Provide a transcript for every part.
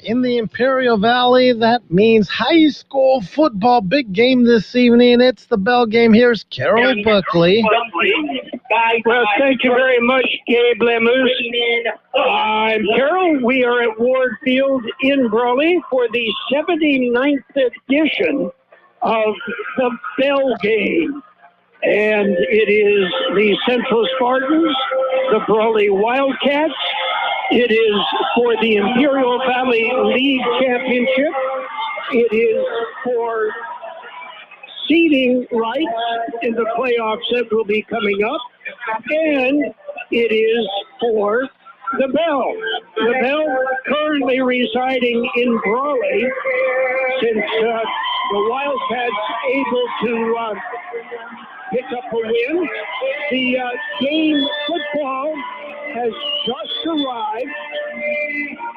In the Imperial Valley, that means high school football. Big game this evening. It's the bell game. Here's Carroll Buckley. Well, thank you very much, Gabe Lemus. I'm Carroll. We are at Ward Field in Brawley for the 79th edition of the bell game. And it is the Central Spartans, the Brawley Wildcats. It is for the Imperial Valley League Championship. It is for seeding rights in the playoffs that will be coming up. And it is for the Bell. The Bell currently residing in Brawley since the Wildcats able to pick up a win. The game football has just arrived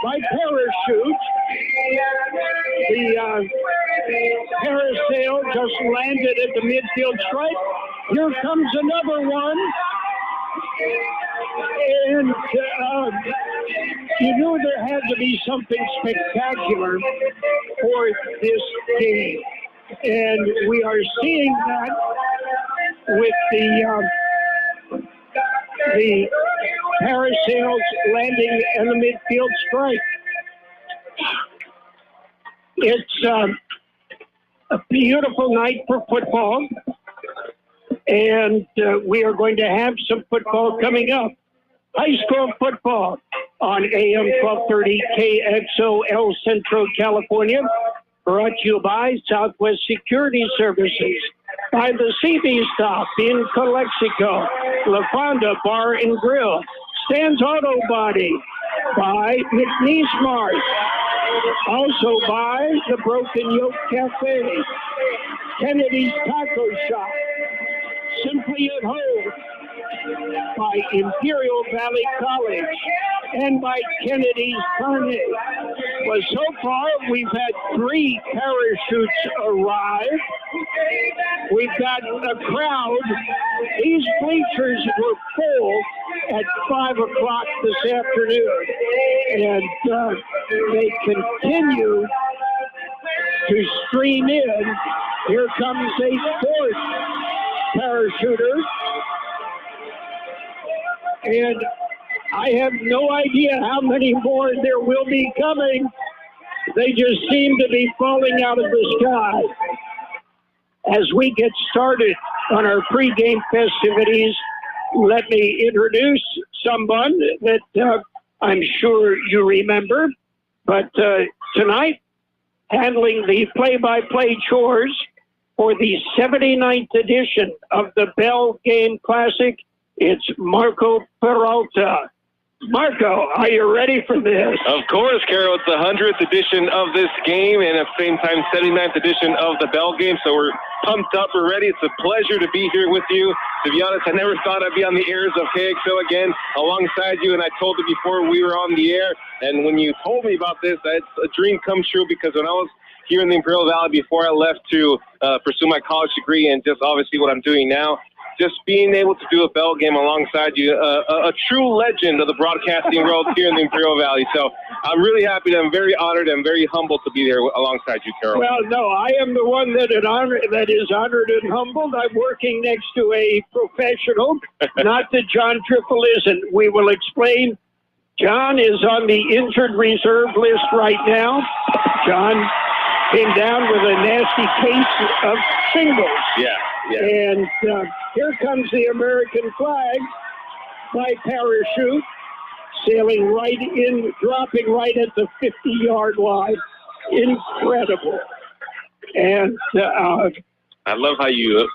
by parachute. The parasail just landed at the midfield stripe. Here comes another one. And you knew there had to be something spectacular for this game. And we are seeing that with the parasails landing in the midfield stripe. It's a beautiful night for football, and we are going to have some football coming up. High school football on AM 1230 Kxo El Centro, California, brought to you by Southwest Security Services, by the CB Stop in Calexico, Fonda Bar and Grill, Stan's Auto Body, by McNeece Mart, also by the Broken Yolk Café, Kennedy's Taco Shop, Simply at Home, by Imperial Valley College, and by Kennedy's Karne. Well, so far, we've had 3 parachutes arrive. We've got a crowd. These bleachers were full at 5 o'clock this afternoon, and they continue to stream in. Here comes a 4th parachuter, and I have no idea how many more there will be coming. They just seem to be falling out of the sky. As we get started on our pregame festivities, let me introduce someone that I'm sure you remember. But tonight, handling the play-by-play chores for the 79th edition of the Bell Game Classic, it's Marco Peralta. Marco, are you ready for this? Of course, Carroll. It's the 100th edition of this game and at the same time 79th edition of the Bell Game. So we're pumped up. We're ready. It's a pleasure to be here with you. To be honest, I never thought I'd be on the airs of KXO again alongside you. And I told you before we were on the air. And when you told me about this, it's a dream come true, because when I was here in the Imperial Valley before I left to pursue my college degree and just obviously what I'm doing now, just being able to do a bell game alongside you, a true legend of the broadcasting world here in the Imperial Valley. So I'm really happy. I'm very honored and very humbled to be there alongside you, Carroll. Well, no, I am the one that is honored and humbled. I'm working next to a professional, not that John Triple isn't. We will explain. John is on the injured reserve list right now. John came down with a nasty case of shingles. Yeah. And here comes the American flag by parachute, sailing right in, dropping right at the 50-yard line. Incredible. And I love how you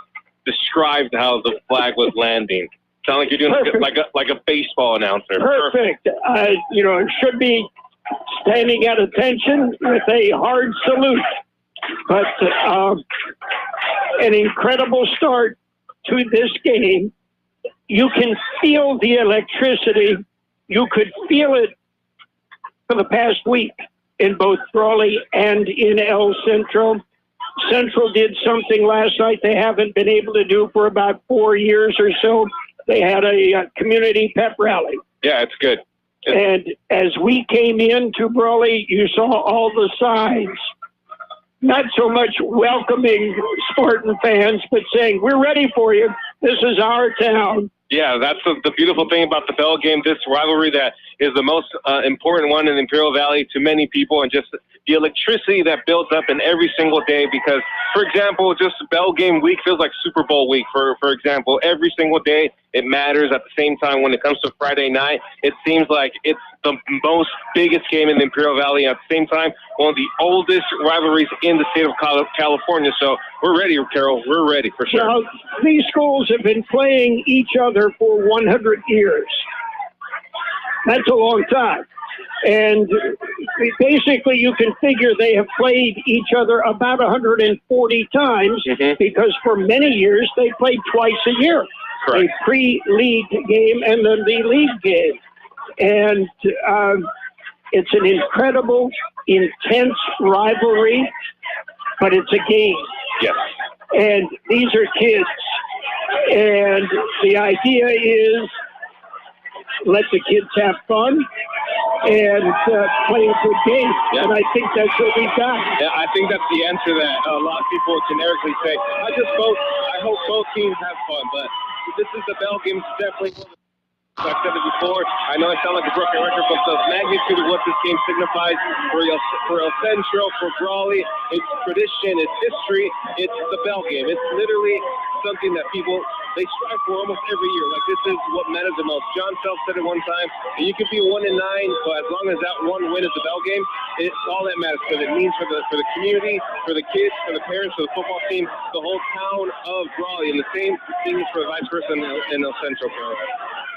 described how the flag was landing. Sound like you're doing like a baseball announcer. Perfect. It should be standing at attention with a hard salute. But an incredible start to this game. You can feel the electricity. You could feel it for the past week in both Brawley and in El Centro. Centro did something last night they haven't been able to do for about 4 years or so. They had a community pep rally. Yeah, it's good. And as we came into Brawley, you saw all the signs. Not so much welcoming Spartan fans, but saying, we're ready for you. This is our town. Yeah, that's the beautiful thing about the Bell game, this rivalry that is the most important one in Imperial Valley to many people, and just the electricity that builds up in every single day because, for example, just Bell game week feels like Super Bowl week, for example. Every single day it matters. At the same time, when it comes to Friday night, it seems like it's the most biggest game in the Imperial Valley. At the same time, one of the oldest rivalries in the state of California. So we're ready, Carroll. We're ready for sure. Now, these schools have been playing each other for 100 years. That's a long time. And basically, you can figure they have played each other about 140 times because for many years they played twice a year. Correct. A pre-league game and then the league game. And it's an incredible, intense rivalry, but it's a game. Yes. And these are kids. And the idea is let the kids have fun and play a good game. Yeah. And I think that's what we've got. Yeah, I think that's the answer that a lot of people generically say. I hope both teams have fun, but this is the Bell game. It's definitely one of the I've said it before. I know I sound like a broken record, but the magnitude of what this game signifies for El Centro, for Brawley, it's tradition, it's history, it's the Bell game. It's literally something that people, they strive for almost every year. Like, this is what matters the most. John Self said it one time, and you could be 1-9, but as long as that one win is the Bell game, it's all that matters because it means for the community, for the kids, for the parents, for the football team, the whole town of Brawley, and the same thing for vice versa in El Centro.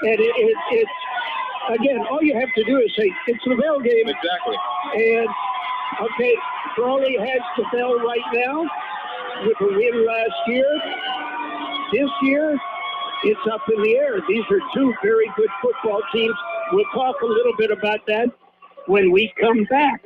And it's, again, all you have to do is say, it's the Bell game. Exactly. And, okay, Brawley has the Bell right now with a win last year. This year, it's up in the air. These are two very good football teams. We'll talk a little bit about that when we come back.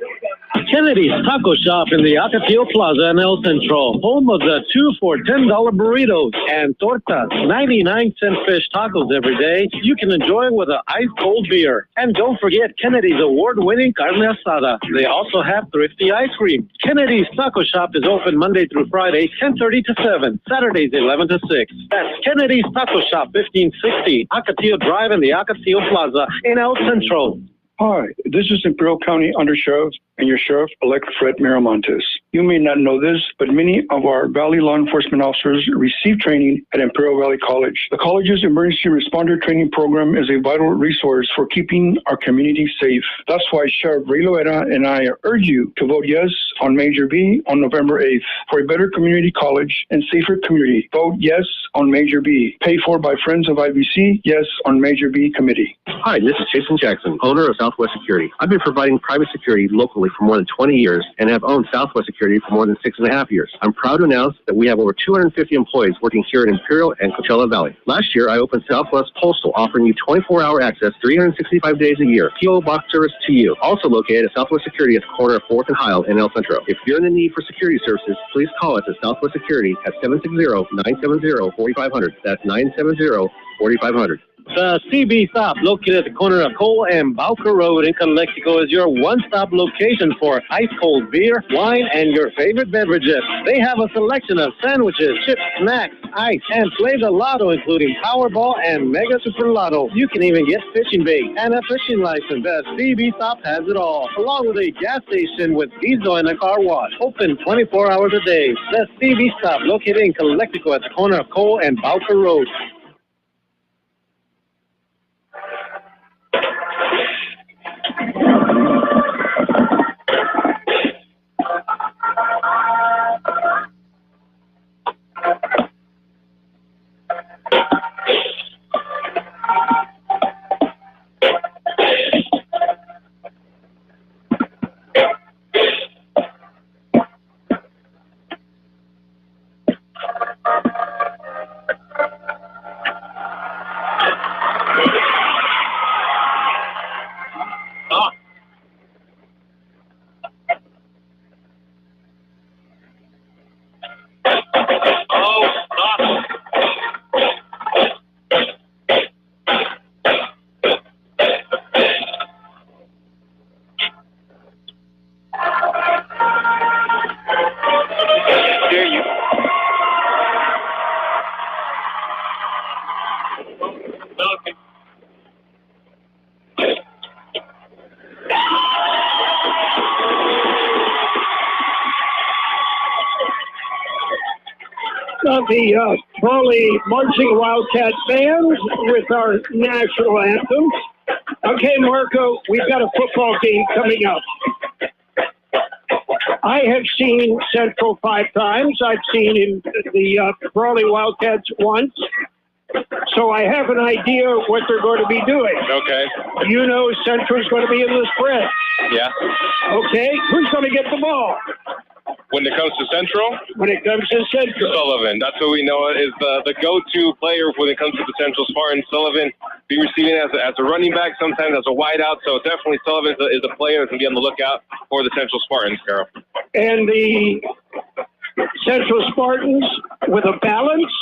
Kennedy's Taco Shop in the Acatio Plaza in El Centro, home of the 2 for $10 burritos and tortas, 99-cent fish tacos every day. You can enjoy with an ice-cold beer. And don't forget Kennedy's award-winning carne asada. They also have thrifty ice cream. Kennedy's Taco Shop is open Monday through Friday, 10:30 to 7, Saturdays 11 to 6. That's Kennedy's Taco Shop, 1560 Acatio Drive in the Acatio Plaza in El Centro. Hi, this is Imperial County Undersheriff and your Sheriff-elect Fred Miramontes. You may not know this, but many of our Valley law enforcement officers receive training at Imperial Valley College. The college's emergency responder training program is a vital resource for keeping our community safe. That's why Sheriff Ray Loera and I urge you to vote yes on Major B on November 8th for a better community college and safer community. Vote yes on Major B. Paid for by Friends of IBC, yes on Major B committee. Hi, this is Jason Jackson, owner of Southwest Security. I've been providing private security locally for more than 20 years and have owned Southwest Security for more than 6.5 years. I'm proud to announce that we have over 250 employees working here in Imperial and Coachella Valley. Last year, I opened Southwest Postal, offering you 24-hour access 365 days a year. PO box service to you. Also located at Southwest Security at the corner of 4th and Heil in El Centro. If you're in the need for security services, please call us at Southwest Security at 760-970-4500. That's 970-4500. The CB Stop, located at the corner of Cole and Bowker Road in Calexico, is your one-stop location for ice-cold beer, wine, and your favorite beverages. They have a selection of sandwiches, chips, snacks, ice, and play the lotto, including Powerball and Mega Super Lotto. You can even get fishing bait and a fishing license. The CB Stop has it all, along with a gas station with diesel and a car wash. Open 24 hours a day. The CB Stop, located in Calexico at the corner of Cole and Bowker Road. the Brawley Marching Wildcat Band with our national anthem. Okay, Marco, we've got a football game coming up. I have seen Centro 5 times. I've seen the Brawley Wildcats once. So I have an idea what they're going to be doing. Okay. You know Centro's going to be in the spread. Yeah. Okay, who's going to get the ball? When it comes to Central? When it comes to Centro. Sullivan. That's what we know is the go-to player when it comes to the Central Spartans. Sullivan be receiving as a running back, sometimes as a wideout. So definitely Sullivan is a player that's going to be on the lookout for the Central Spartans, Carroll. And the Central Spartans with a balance.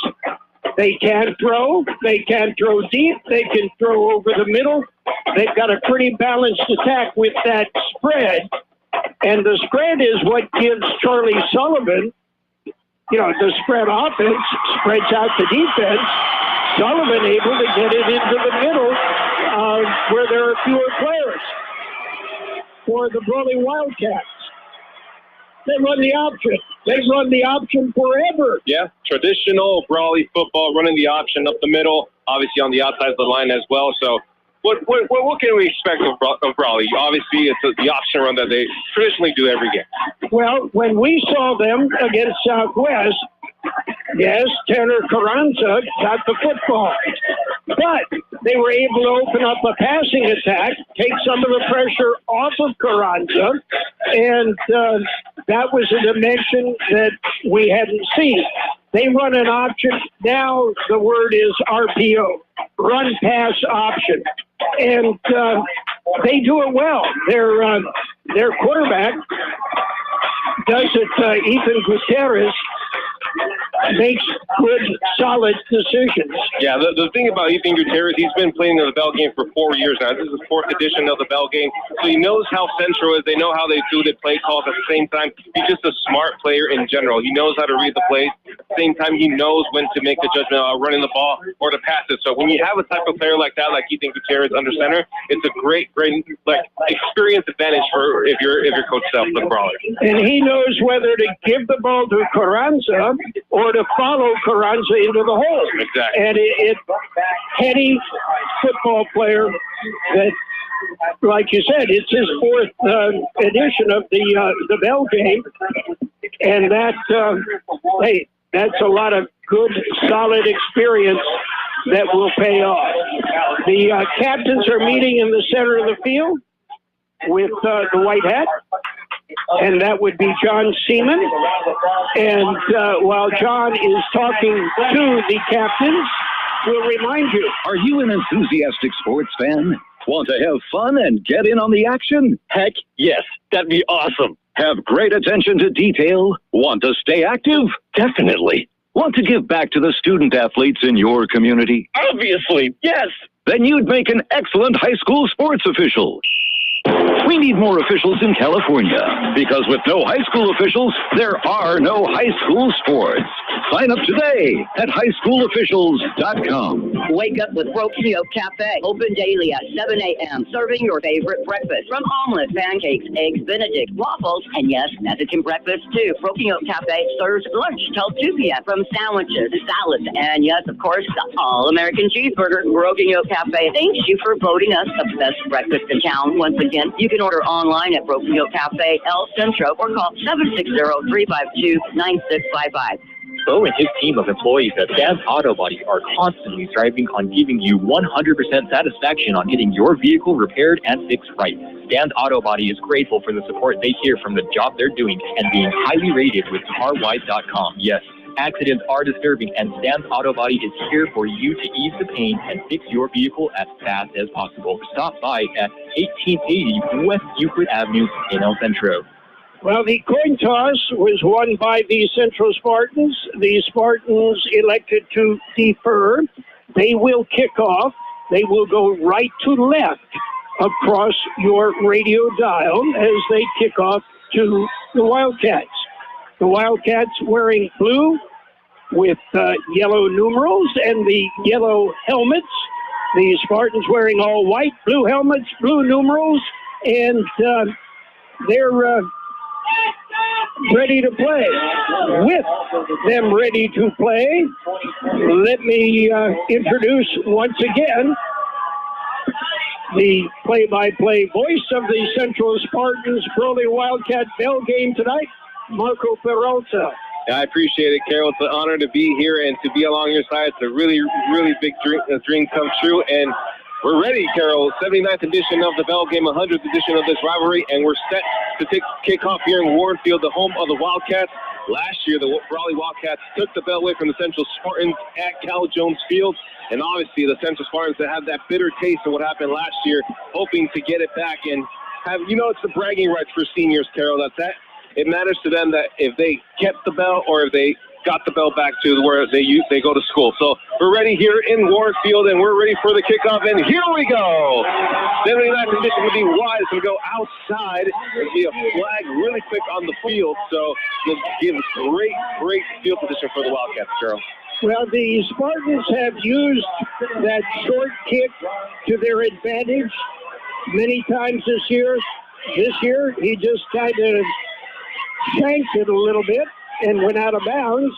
They can throw. They can throw deep. They can throw over the middle. They've got a pretty balanced attack with that spread. And the spread is what gives Charlie Sullivan, the spread offense spreads out the defense. Sullivan able to get it into the middle where there are fewer players. For the Brawley Wildcats, they run the option. They've run the option forever. Yeah, traditional Brawley football, running the option up the middle, obviously on the outside of the line as well. So what can we expect of Brawley? Obviously, it's the option run that they traditionally do every game. Well, when we saw them against Southwest, yes, Tanner Carranza got the football. But they were able to open up a passing attack, take some of the pressure off of Carranza, and that was a dimension that we hadn't seen. They run an option. Now the word is RPO, run pass option. And they do it well. Their quarterback does it, Ethan Gutierrez, makes good, solid decisions. Yeah, the thing about Ethan Gutierrez, he's been playing in the Bell game for 4 years now. This is the 4th edition of the Bell game. So he knows how Centro is. They know how they do the play calls at the same time. He's just a smart player in general. He knows how to read the plays. At the same time, he knows when to make the judgment on running the ball or to pass it. So when you have a type of player like that, like Ethan Gutierrez under center, it's a great experience advantage for if you're Coach Self, the Brawler. And he knows whether to give the ball to Carranza or to follow Carranza into the hole. Exactly. And it's heady football player that, like you said, it's his 4th edition of the Bell game. And that, that's a lot of good, solid experience that will pay off. The captains are meeting in the center of the field with the white hat. And that would be John Seaman. And while John is talking to the captains, we'll remind you. Are you an enthusiastic sports fan? Want to have fun and get in on the action? Heck, yes. That'd be awesome. Have great attention to detail? Want to stay active? Definitely. Want to give back to the student athletes in your community? Obviously, yes. Then you'd make an excellent high school sports official. We need more officials in California, because with no high school officials, there are no high school sports. Sign up today at highschoolofficials.com. Wake up with Broken Yolk Café. Open daily at 7 a.m. Serving your favorite breakfast. From omelets, pancakes, eggs Benedict, waffles, and yes, Mexican breakfast too. Broken Yolk Café serves lunch till 2 p.m. From sandwiches, salads, and yes, of course, the all-American cheeseburger. Broken Yolk Café thanks you for voting us the best breakfast in town. Once again, you can order online at Broken Yolk Café El Centro or call 760-352-9655. Bo and his team of employees at Stan's Auto Body are constantly striving on giving you 100% satisfaction on getting your vehicle repaired and fixed right. Stan's Auto Body is grateful for the support they hear from the job they're doing and being highly rated with CarWise.com. Yes, accidents are disturbing, and Stan's Auto Body is here for you to ease the pain and fix your vehicle as fast as possible. Stop by at 1880 West Euclid Avenue in El Centro. Well, the coin toss was won by the Central Spartans. The Spartans elected to defer. They will kick off. They will go right to left across your radio dial as they kick off to the Wildcats. The Wildcats wearing blue with yellow numerals and the yellow helmets. The Spartans wearing all white, blue helmets, blue numerals, and they're ready to play. With them ready to play, let me introduce once again the play-by-play voice of the Central Spartans Brawley Wildcat Bell game tonight, Marco Peralta. I appreciate it, Carroll. It's an honor to be here and to be along your side. It's a really, really big dream come true. And we're ready, Carroll. 79th edition of the Bell Game, 100th edition of this rivalry, and we're set to kick off here in Warrenfield, the home of the Wildcats. Last year, the Brawley Wildcats took the bell away from the Central Spartans at Cal Jones Field, and obviously the Central Spartans that have that bitter taste of what happened last year, hoping to get it back and have, it's the bragging rights for seniors, Carroll. That's that. It matters to them that if they kept the bell or if they got the bell back to where they go to school. So we're ready here in Warrenfield, and we're ready for the kickoff, and here we go. 79th edition will be wide. It's going to go outside. There'll be a flag really quick on the field, so it'll give great field position for the Wildcats, Carroll. Well, the Spartans have used that short kick to their advantage many times this year. This year, he just kind of shanked it a little bit and went out of bounds,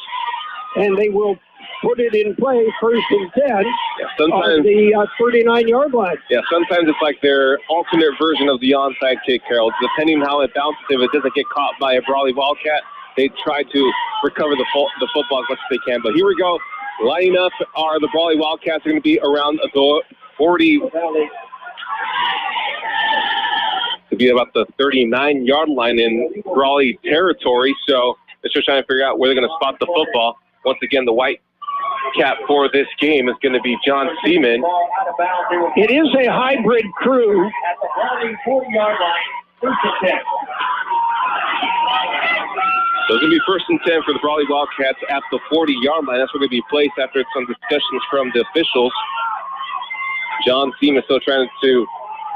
and they will put it in play first and 10 on the 39-yard line. Yeah, sometimes it's like their alternate version of the onside kick, Carroll. Depending on how it bounces, if it doesn't get caught by a Brawley Wildcat, they try to recover the football as much as they can. But here we go. Lining up are the Brawley Wildcats. They're going to be around the 40, to be about the 39-yard line in Brawley territory. So they're just trying to figure out where they're going to spot the football. Once again, the white cap for this game is going to be John Seaman. It is a hybrid crew. At the Brawley 40-yard line, first and 10. So it's going to be first and 10 for the Brawley Wildcats at the 40-yard line. That's where going to be placed after some discussions from the officials. John Seaman still trying to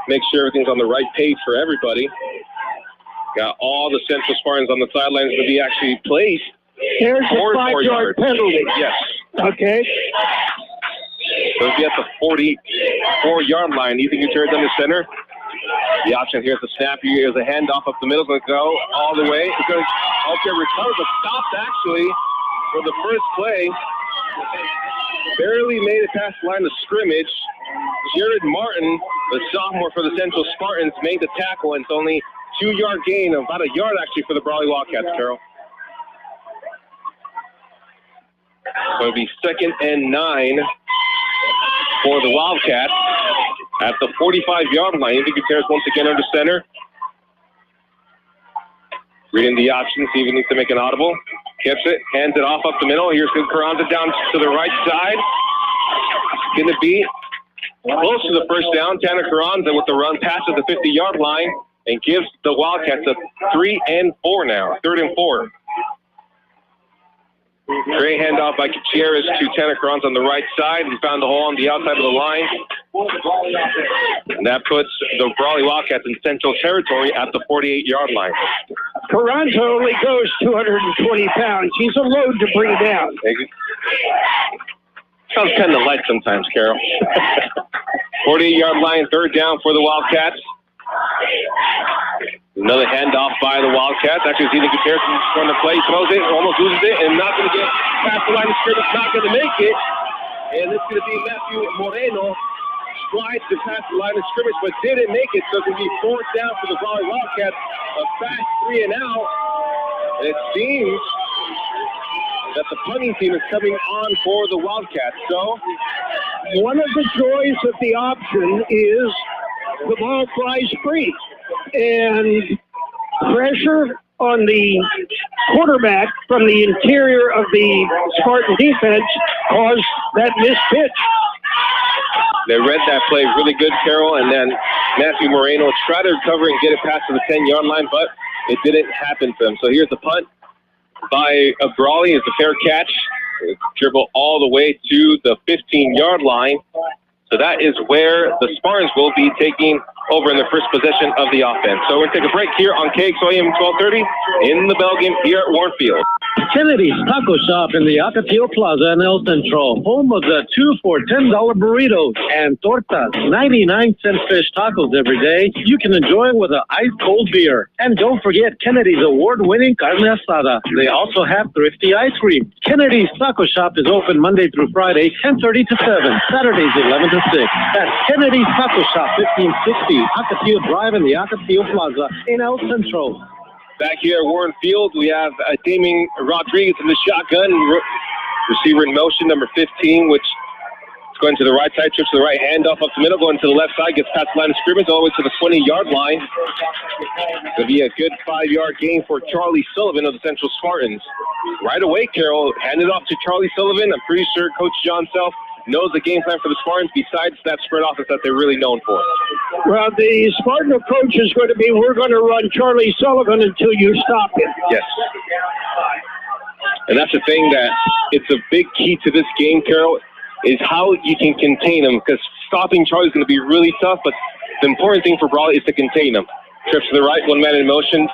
make sure everything's on the right page for everybody. Got all the Central Spartans on the sidelines to be actually placed. There's a 5-yard penalty. Yes. Okay. So it'll be at the 44-yard line. Ethan Gutierrez under center. The option here is the snap. Here's a handoff up the middle. Going to go all the way. It's going to recover, but stopped actually for the first play. Barely made it past the line of scrimmage. Jared Martin, the sophomore for the Central Spartans, made the tackle, and it's only 2-yard gain, about a yard actually for the Brawley Wildcats, Carroll. So it'll be 2nd and 9 for the Wildcats at the 45-yard line. Ethan Gutierrez once again under center. Reading the options, see if he needs to make an audible. Gets it, hands it off up the middle. Here's Carranza down to the right side. Going to be close to the first down. Tanner Carranza with the run past the 50-yard line and gives the Wildcats a 3 and 4 now. 3rd and 4. Great handoff by Gutierrez to Tanner Carranza on the right side. He found the hole on the outside of the line. And that puts the Brawley Wildcats in Central territory at the 48-yard line. Carranza only goes 220 pounds. He's a load to bring down. Sounds kind of light sometimes, Carroll. 48-yard line, 3rd down for the Wildcats. Another handoff by the Wildcats. Actually, Ethan Gutierrez is going to play. Throws it, almost loses it, and not going to get past the line of scrimmage. Not going to make it. And it's going to be Matthew Moreno. Tried to pass the line of scrimmage, but didn't make it. So it's going to be 4th down for the Brawley Wildcats. A fast 3 and out. And it seems that the punting team is coming on for the Wildcats. So one of the joys of the option is the ball flies free. And pressure on the quarterback from the interior of the Spartan defense caused that missed pitch. They read that play really good, Carroll, and then Matthew Moreno tried to recover and get it past the 10-yard line, but it didn't happen for him. So here's the punt by Brawley. It's a fair catch. Dribble all the way to the 15-yard line. So that is where the Spartans will be taking over in the first possession of the offense. So we're going to take a break here on Kxo AM 1230 in the bell game here at Warren Field. Kennedy's Taco Shop in the Ocotillo Plaza in El Centro, home of the 2 for $10 burritos and tortas, 99-cent fish tacos every day. You can enjoy with an ice-cold beer. And don't forget Kennedy's award-winning carne asada. They also have thrifty ice cream. Kennedy's Taco Shop is open Monday through Friday, 10:30 to 7, Saturdays 11 to 6. That's Kennedy's Taco Shop, 1560 Ocotillo Drive in the Ocotillo Plaza in El Centro. Back here at Warren Field, we have Damien Rodriguez in the shotgun. Receiver in motion, number 15, which is going to the right side, trips to the right, handoff up the middle, going to the left side, gets past the line of scrimmage all the way to the 20-yard line. It'll be a good 5-yard gain for Charlie Sullivan of the Central Spartans. Right away, Carroll handed off to Charlie Sullivan. I'm pretty sure Coach John Self knows the game plan for the Spartans besides that spread offense that they're really known for. Well, the Spartan approach is going to be, we're going to run Charlie Sullivan until you stop him. Yes. And that's the thing that it's a big key to this game, Carroll, is how you can contain him, because stopping Charlie is going to be really tough, but the important thing for Brawley is to contain him. Trips to the right, one man in motion.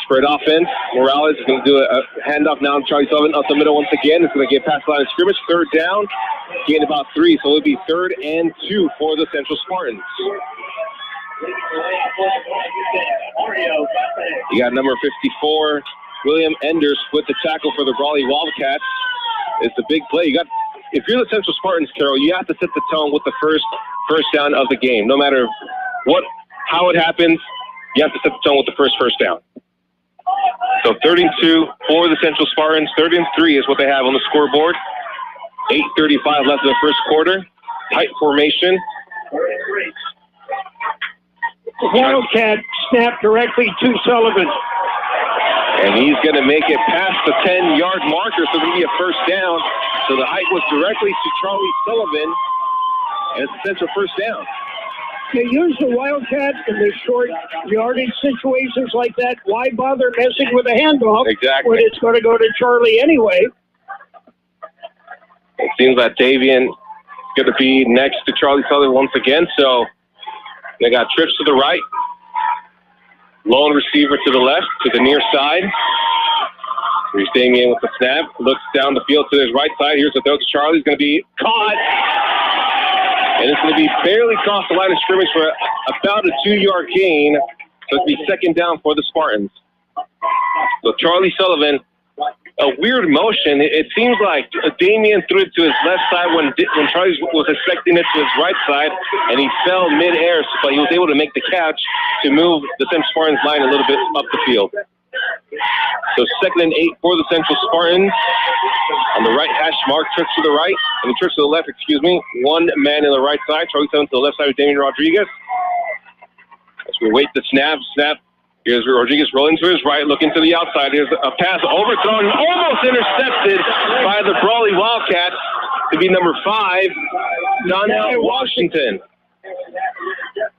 Spread offense. Morales is going to do a handoff now to Charlie Sullivan up the middle once again. It's going to get past the line of scrimmage. Third down. Gain about 3, so it'll be 3rd and 2 for the Central Spartans. You got number 54, William Enders, with the tackle for the Brawley Wildcats. It's a big play. If you're the Central Spartans, Carroll, you have to set the tone with the first down of the game. No matter how it happens, you have to set the tone with the first down. So 32 for the Central Spartans. 3rd and 3 is what they have on the scoreboard. 8:35 left in the first quarter. Tight formation. Wildcat snapped directly to Sullivan. And he's going to make it past the 10-yard marker, so it'll be a first down. So the height was directly to Charlie Sullivan. And it's a Central first down. You use the Wildcat in the short yardage situations like that. Why bother messing with a handoff when it's going to go to Charlie anyway? It seems like Davian is going to be next to Charlie Sullivan once again. So they got trips to the right. Lone receiver to the left, to the near side. Here's Damien with the snap. Looks down the field to his right side. Here's the throw to Charlie. He's going to be caught. And it's going to be barely across the line of scrimmage for about a 2-yard gain. So it'll be 2nd down for the Spartans. So Charlie Sullivan, a weird motion. It seems like Damien threw it to his left side when Charlie was expecting it to his right side, and he fell mid-air, but he was able to make the catch to move the Central Spartans line a little bit up the field. So 2nd and 8 for the Central Spartans. On the right hash mark, trips to the right, and trips to the left, One man in the right side. Charlie Sullivan to the left side of Damien Rodriguez. As we wait the snap. Here's Rodriguez rolling to his right, looking to the outside. Here's a pass overthrown, almost intercepted by the Brawley Wildcats to be number 5, Donnell Washington.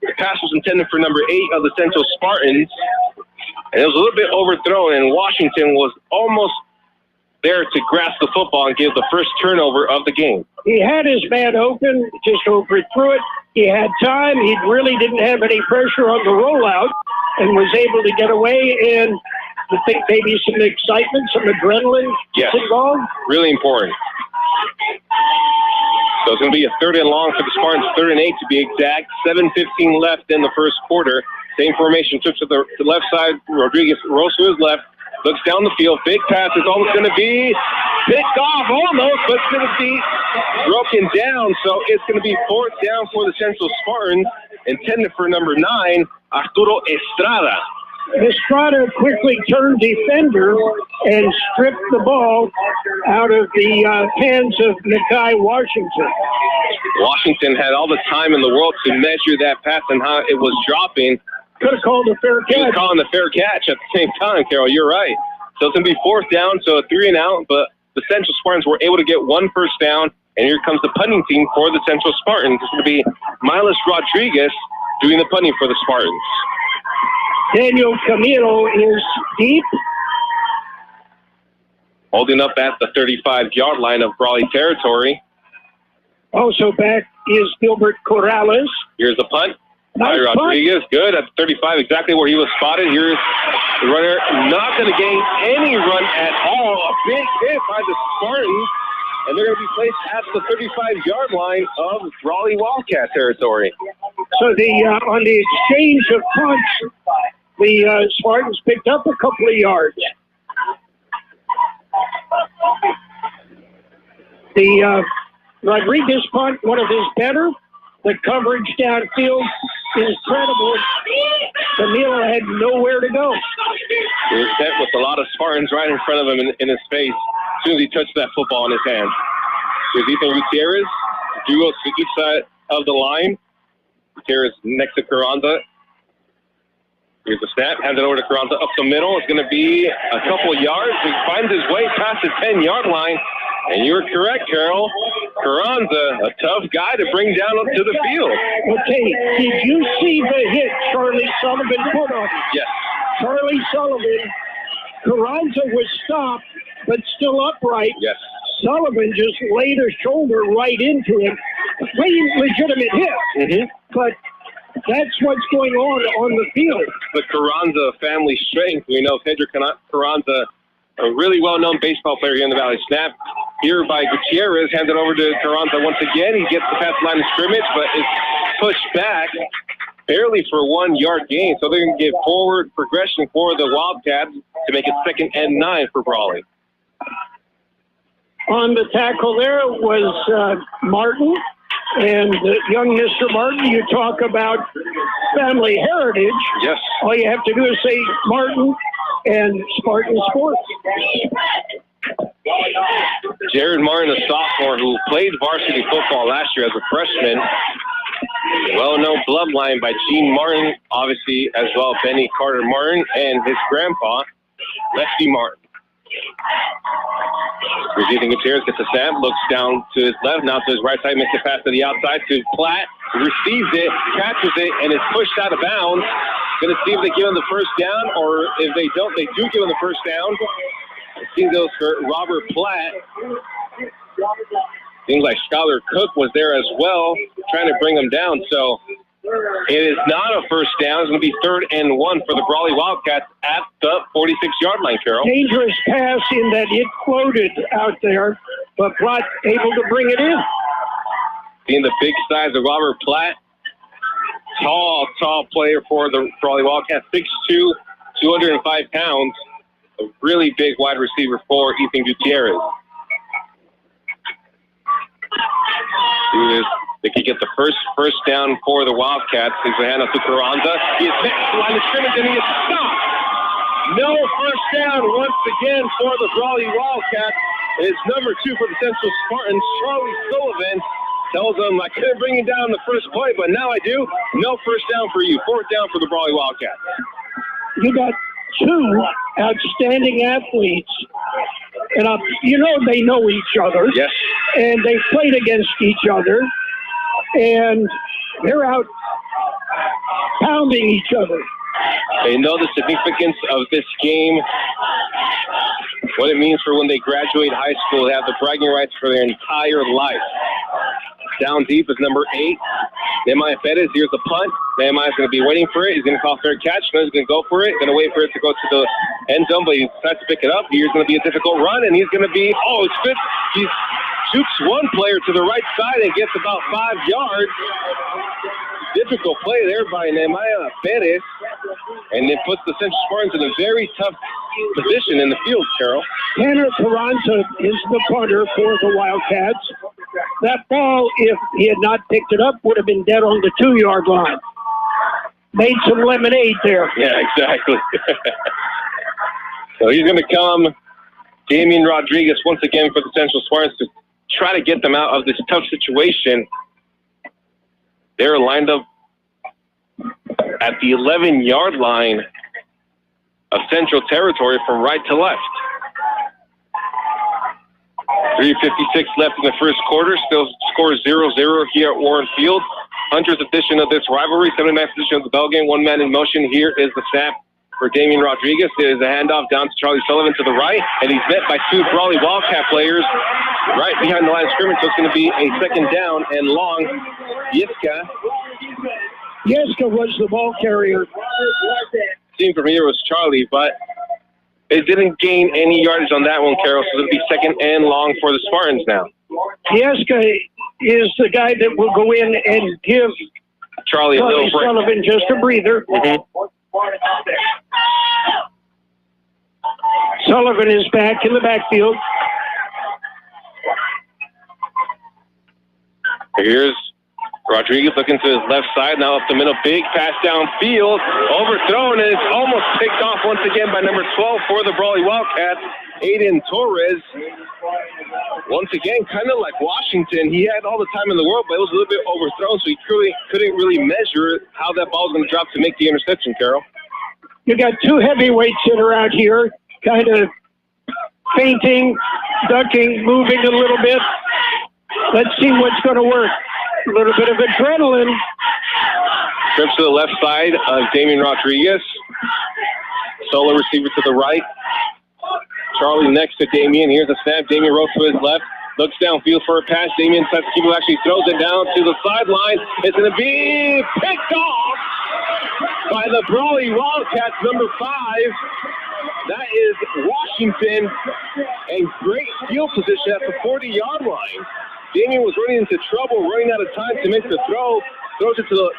The pass was intended for number 8 of the Central Spartans, and it was a little bit overthrown, and Washington was almost there to grasp the football and give the first turnover of the game. He had his man open, just overthrew it. He had time. He really didn't have any pressure on the rollout and was able to get away, and I think maybe some excitement, some adrenaline involved. Really important. So it's going to be a 3rd and long for the Spartans, 3rd and 8 to be exact. 7:15 left in the first quarter. Same formation, trips to the left side. Rodriguez rolls to his left, looks down the field. Big pass is almost going to be picked off, almost, but it's going to be broken down. So it's going to be 4th down for the Central Spartans, intended for number 9, Arturo Estrada. Estrada quickly turned defender and stripped the ball out of the hands of Nakai Washington. Washington had all the time in the world to measure that pass and how it was dropping. Could have called a fair catch. He was calling the fair catch at the same time, Carroll. You're right. So it's going to be 4th down, so a 3 and out, but the Central Spartans were able to get 1 first down, and here comes the punting team for the Central Spartans. It's going to be Miles Rodriguez doing the punting for the Spartans. Daniel Camilo is deep. Holding up at the 35-yard line of Brawley territory. Also back is Gilbert Corrales. Here's the punt. By Rodriguez, good at 35, exactly where he was spotted. Here's the runner, not going to gain any run at all. A big hit by the Spartans, and they're going to be placed at the 35-yard line of Brawley Wildcat territory. So on the exchange of punts, the Spartans picked up a couple of yards. The Rodriguez punt, one of his better. The coverage downfield is incredible. Camilo had nowhere to go. He was set with a lot of Spartans right in front of him in his face as soon as he touched that football in his hand. Here's Ethan Gutierrez, duos to each side of the line. Gutierrez next to Carranza. Here's the snap, hands it over to Carranza up the middle. It's going to be a couple of yards. He finds his way past the 10-yard line. And you're correct, Carroll. Carranza, a tough guy to bring down up to the field. Okay, did you see the hit Charlie Sullivan put on him? Yes. Charlie Sullivan, Carranza was stopped, but still upright. Yes. Sullivan just laid a shoulder right into him. Pretty legitimate hit, but that's what's going on the field. The Carranza family strength. We know Pedro Carranza, a really well-known baseball player here in the Valley. Snap here by Gutierrez, hands it over to Carranza once again. He gets the past line of scrimmage, but is pushed back barely for 1 yard gain. So they're going to give forward progression for the Wildcats to make it 2nd and 9 for Brawley. On the tackle there was Martin. And young Mr. Martin, you talk about family heritage. Yes. All you have to do is say Martin and Spartan Sports. Jared Martin, a sophomore who played varsity football last year as a freshman. Well-known bloodline by Gene Martin, obviously, as well Benny Carter Martin and his grandpa, Lefty Martin. Ethan Gutierrez gets a snap, looks down to his left, now to his right side, makes a pass to the outside to Platt, receives it, catches it, and is pushed out of bounds. Going to see if they give him the first down, or if they don't, they do give him the first down. It seems goes for Robert Platt. Seems like Skylar Cook was there as well, trying to bring him down. So it is not a first down. It's going to be 3rd and 1 for the Brawley Wildcats at the 46-yard line, Carroll. Dangerous pass in that it floated out there, but Platt able to bring it in. Seeing the big size of Robert Platt. Tall player for the Brawley Wildcats. 6'2", 205 pounds. A really big wide receiver for Ethan Gutierrez. They could get the first down for the Wildcats. He's a handoff to Carranza. He is next to the line of scrimmage, and he is stopped. No first down once again for the Brawley Wildcats. It's number 2 for the Central Spartans, Charlie Sullivan. Tells them, I couldn't bring you down the first play, but now I do. No first down for you. 4th down for the Brawley Wildcats. You got 2 outstanding athletes. And they know each other. Yes. And they played against each other. And they're out pounding each other. They know the significance of this game, what it means for when they graduate high school. They have the bragging rights for their entire life. Down deep is number 8. Nehemiah Perez, here's the punt. Nehemiah's going to be waiting for it. He's going to call fair catch. He's going to go for it. Going to wait for it to go to the end zone, but he decides to pick it up. Here's going to be a difficult run, and he's going to be, it's good. He shoots one player to the right side and gets about 5 yards. Difficult play there by Nehemiah Perez, and it puts the Central Spartans in a very tough position in the field, Carroll. Tanner Peralta is the punter for the Wildcats. That ball, if he had not picked it up, would have been dead on the 2-yard line. Made some lemonade there. Yeah, exactly. So he's going to come, Damian Rodriguez, once again for the Central Spartans to try to get them out of this tough situation. They're lined up at the 11-yard line of Central territory from right to left. 3:56 left in the first quarter. Still scores 0-0 here at Warren Field. 100th edition of this rivalry. 79th edition of the bell game. 1 man in motion. Here is the snap for Damian Rodriguez. There's a handoff down to Charlie Sullivan to the right, and he's met by 2 Brawley Wildcat players right behind the line of scrimmage. So it's going to be a 2nd down and long. Yiska Yeska was the ball carrier. Team from here was Charlie, but it didn't gain any yardage on that one, Carroll, so it'll be second and long for the Spartans now. Yeska is the guy that will go in and give Charlie a little break. Sullivan just a breather. Sullivan is back in the backfield. Here's Rodriguez looking to his left side, now up the middle, big pass downfield, overthrown, and it's almost picked off once again by number 12 for the Brawley Wildcats, Aiden Torres. Once again, kind of like Washington, he had all the time in the world, but it was a little bit overthrown, so he couldn't really measure how that ball was going to drop to make the interception, Carroll. You got two heavyweights that are out here, kind of feinting, ducking, moving a little bit. Let's see what's going to work. A little bit of adrenaline. Trips to the left side of Damian Rodriguez. Solo receiver to the right. Charlie next to Damian. Here's a snap. Damian rolls to his left. Looks downfield for a pass. Damian tries to keep it, actually throws it down to the sideline. It's going to be picked off by the Brawley Wildcats, number 5. That is Washington. And great field position at the 40-yard line. Damian was running into trouble, running out of time to make the throw. Throws it to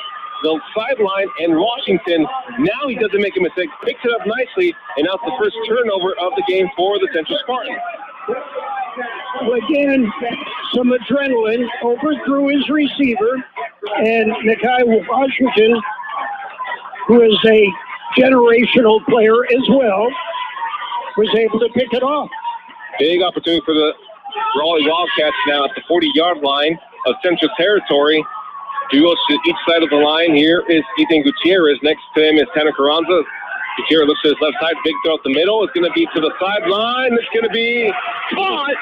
the sideline, and Washington, now he doesn't make a mistake, picks it up nicely, and now it's the first turnover of the game for the Central Spartans. Well, again, some adrenaline overthrew his receiver, and Nakai Washington, who is a generational player as well, was able to pick it off. Big opportunity for the Brawley Wildcats now at the 40-yard line of Central territory. Duos to each side of the line. Here is Ethan Gutierrez. Next to him is Tanner Carranza. Gutierrez looks to his left side. Big throw at the middle. It's going to be to the sideline. It's going to be caught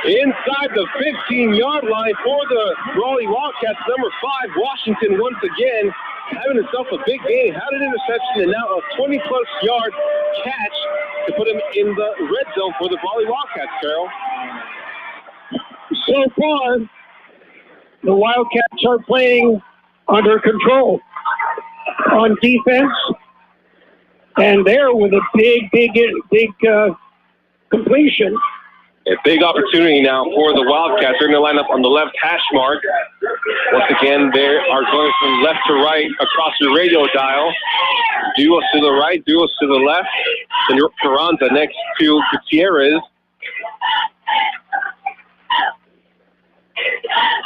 inside the 15-yard line for the Brawley Wildcats. Number 5, Washington, once again having himself a big game. Had an interception and now a 20-plus yard catch to put him in the red zone for the Brawley Wildcats, Carroll. So far, the Wildcats are playing under control on defense, and there with a big completion. A big opportunity now for the Wildcats. They're going to line up on the left hash mark. Once again, they are going from left to right across the radio dial. Duos to the right, duos to the left. And Carranza next to Gutierrez.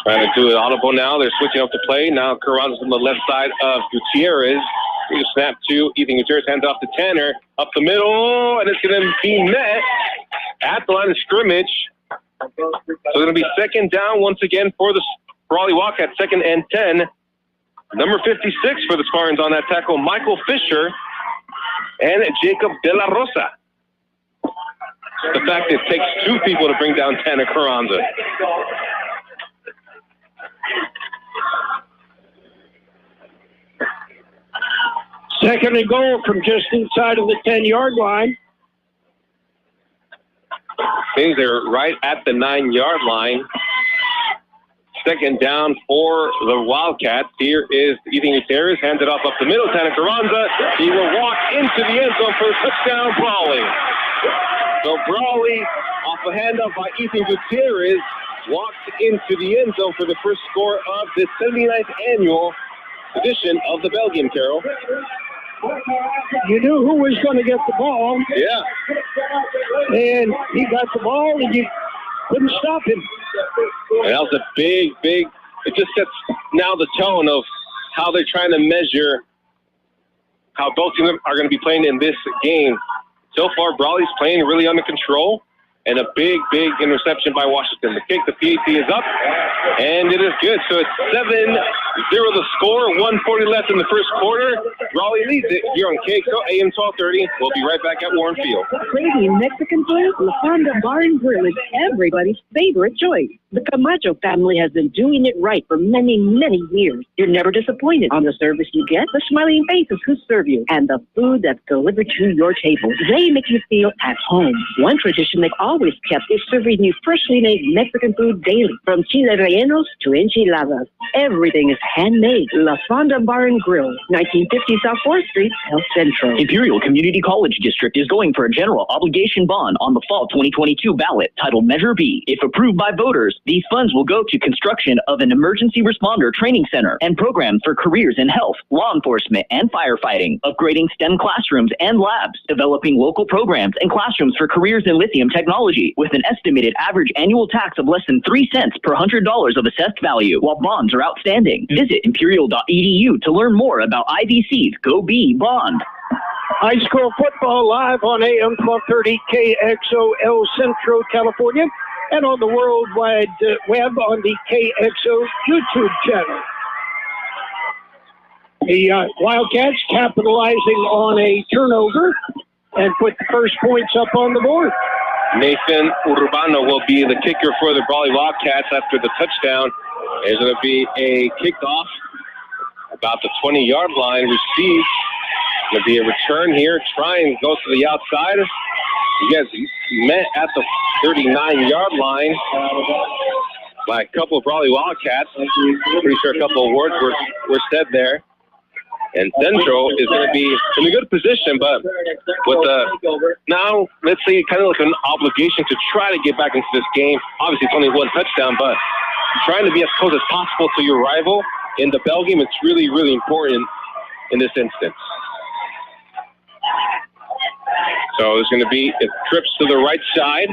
Trying to do an audible now. They're switching up the play. Now Carranza's on the left side of Gutierrez. Here's a snap to Ethan Gutierrez. Hands off to Tanner. Up the middle. And it's going to be met at the line of scrimmage. So it's going to be second down once again for the Brawley Wildcats. 2nd and 10. Number 56 for the Spartans on that tackle, Michael Fisher and Jacob De La Rosa. The fact it takes 2 people to bring down Tanner Carranza. Second and goal from just inside of the 10-yard line. Things are right at the 9-yard line. Second down for the Wildcats. Here is Ethan Gutierrez. Hands it off up the middle. Tanner Carranza. He will walk into the end zone for a touchdown, Brawley. So Brawley, off a handoff by Ethan Gutierrez, walks into the end zone for the first score of the 79th annual edition of the Bell Game, Carroll. You knew who was going to get the ball. Yeah. And he got the ball, and you couldn't stop him. And that was a big, it just sets now the tone of how they're trying to measure how both teams are going to be playing in this game. So far, Brawley's playing really under control, and a big interception by Washington. The kick, the PAT is up, and it is good. So it's 7-0 the score, 1:40 left in the first quarter. Brawley leads it here on Kxo AM 1230. We'll be right back at Warren Field. Crazy Mexican food? La Fonda Bar Grill is everybody's favorite choice. The Camacho family has been doing it right for many, many years. You're never disappointed on the service you get, the smiling faces who serve you, and the food that's delivered to your table. They make you feel at home. One tradition they all always kept is serving you freshly made Mexican food daily, from chile rellenos to enchiladas. Everything is handmade. La Fonda Bar Grill, 1950 South 4th Street, El Centro. Imperial Community College District is going for a general obligation bond on the fall 2022 ballot titled Measure B. If approved by voters, these funds will go to construction of an emergency responder training center and programs for careers in health, law enforcement, and firefighting, upgrading STEM classrooms and labs, developing local programs and classrooms for careers in lithium technology, with an estimated average annual tax of less than 3 cents per $100 of assessed value, while bonds are outstanding. Visit imperial.edu to learn more about IVC's Go B Bond. High school football live on AM 1230 Kxo El Centro, California, and on the World Wide Web on the Kxo YouTube channel. The Wildcats capitalizing on a turnover and put the first points up on the board. Nathan Urbano will be the kicker for the Brawley Wildcats after the touchdown. There's going to be a kickoff about the 20-yard line received. Going to be a return here. Trying goes to the outside. You guys met at the 39-yard line by a couple of Brawley Wildcats. Pretty sure a couple of words were said there. And Centro is going to be in a good position, but with now, let's say, kind of like an obligation to try to get back into this game. Obviously, it's only one touchdown, but trying to be as close as possible to your rival in the bell game, it's really, really important in this instance. So there's going to be trips to the right side,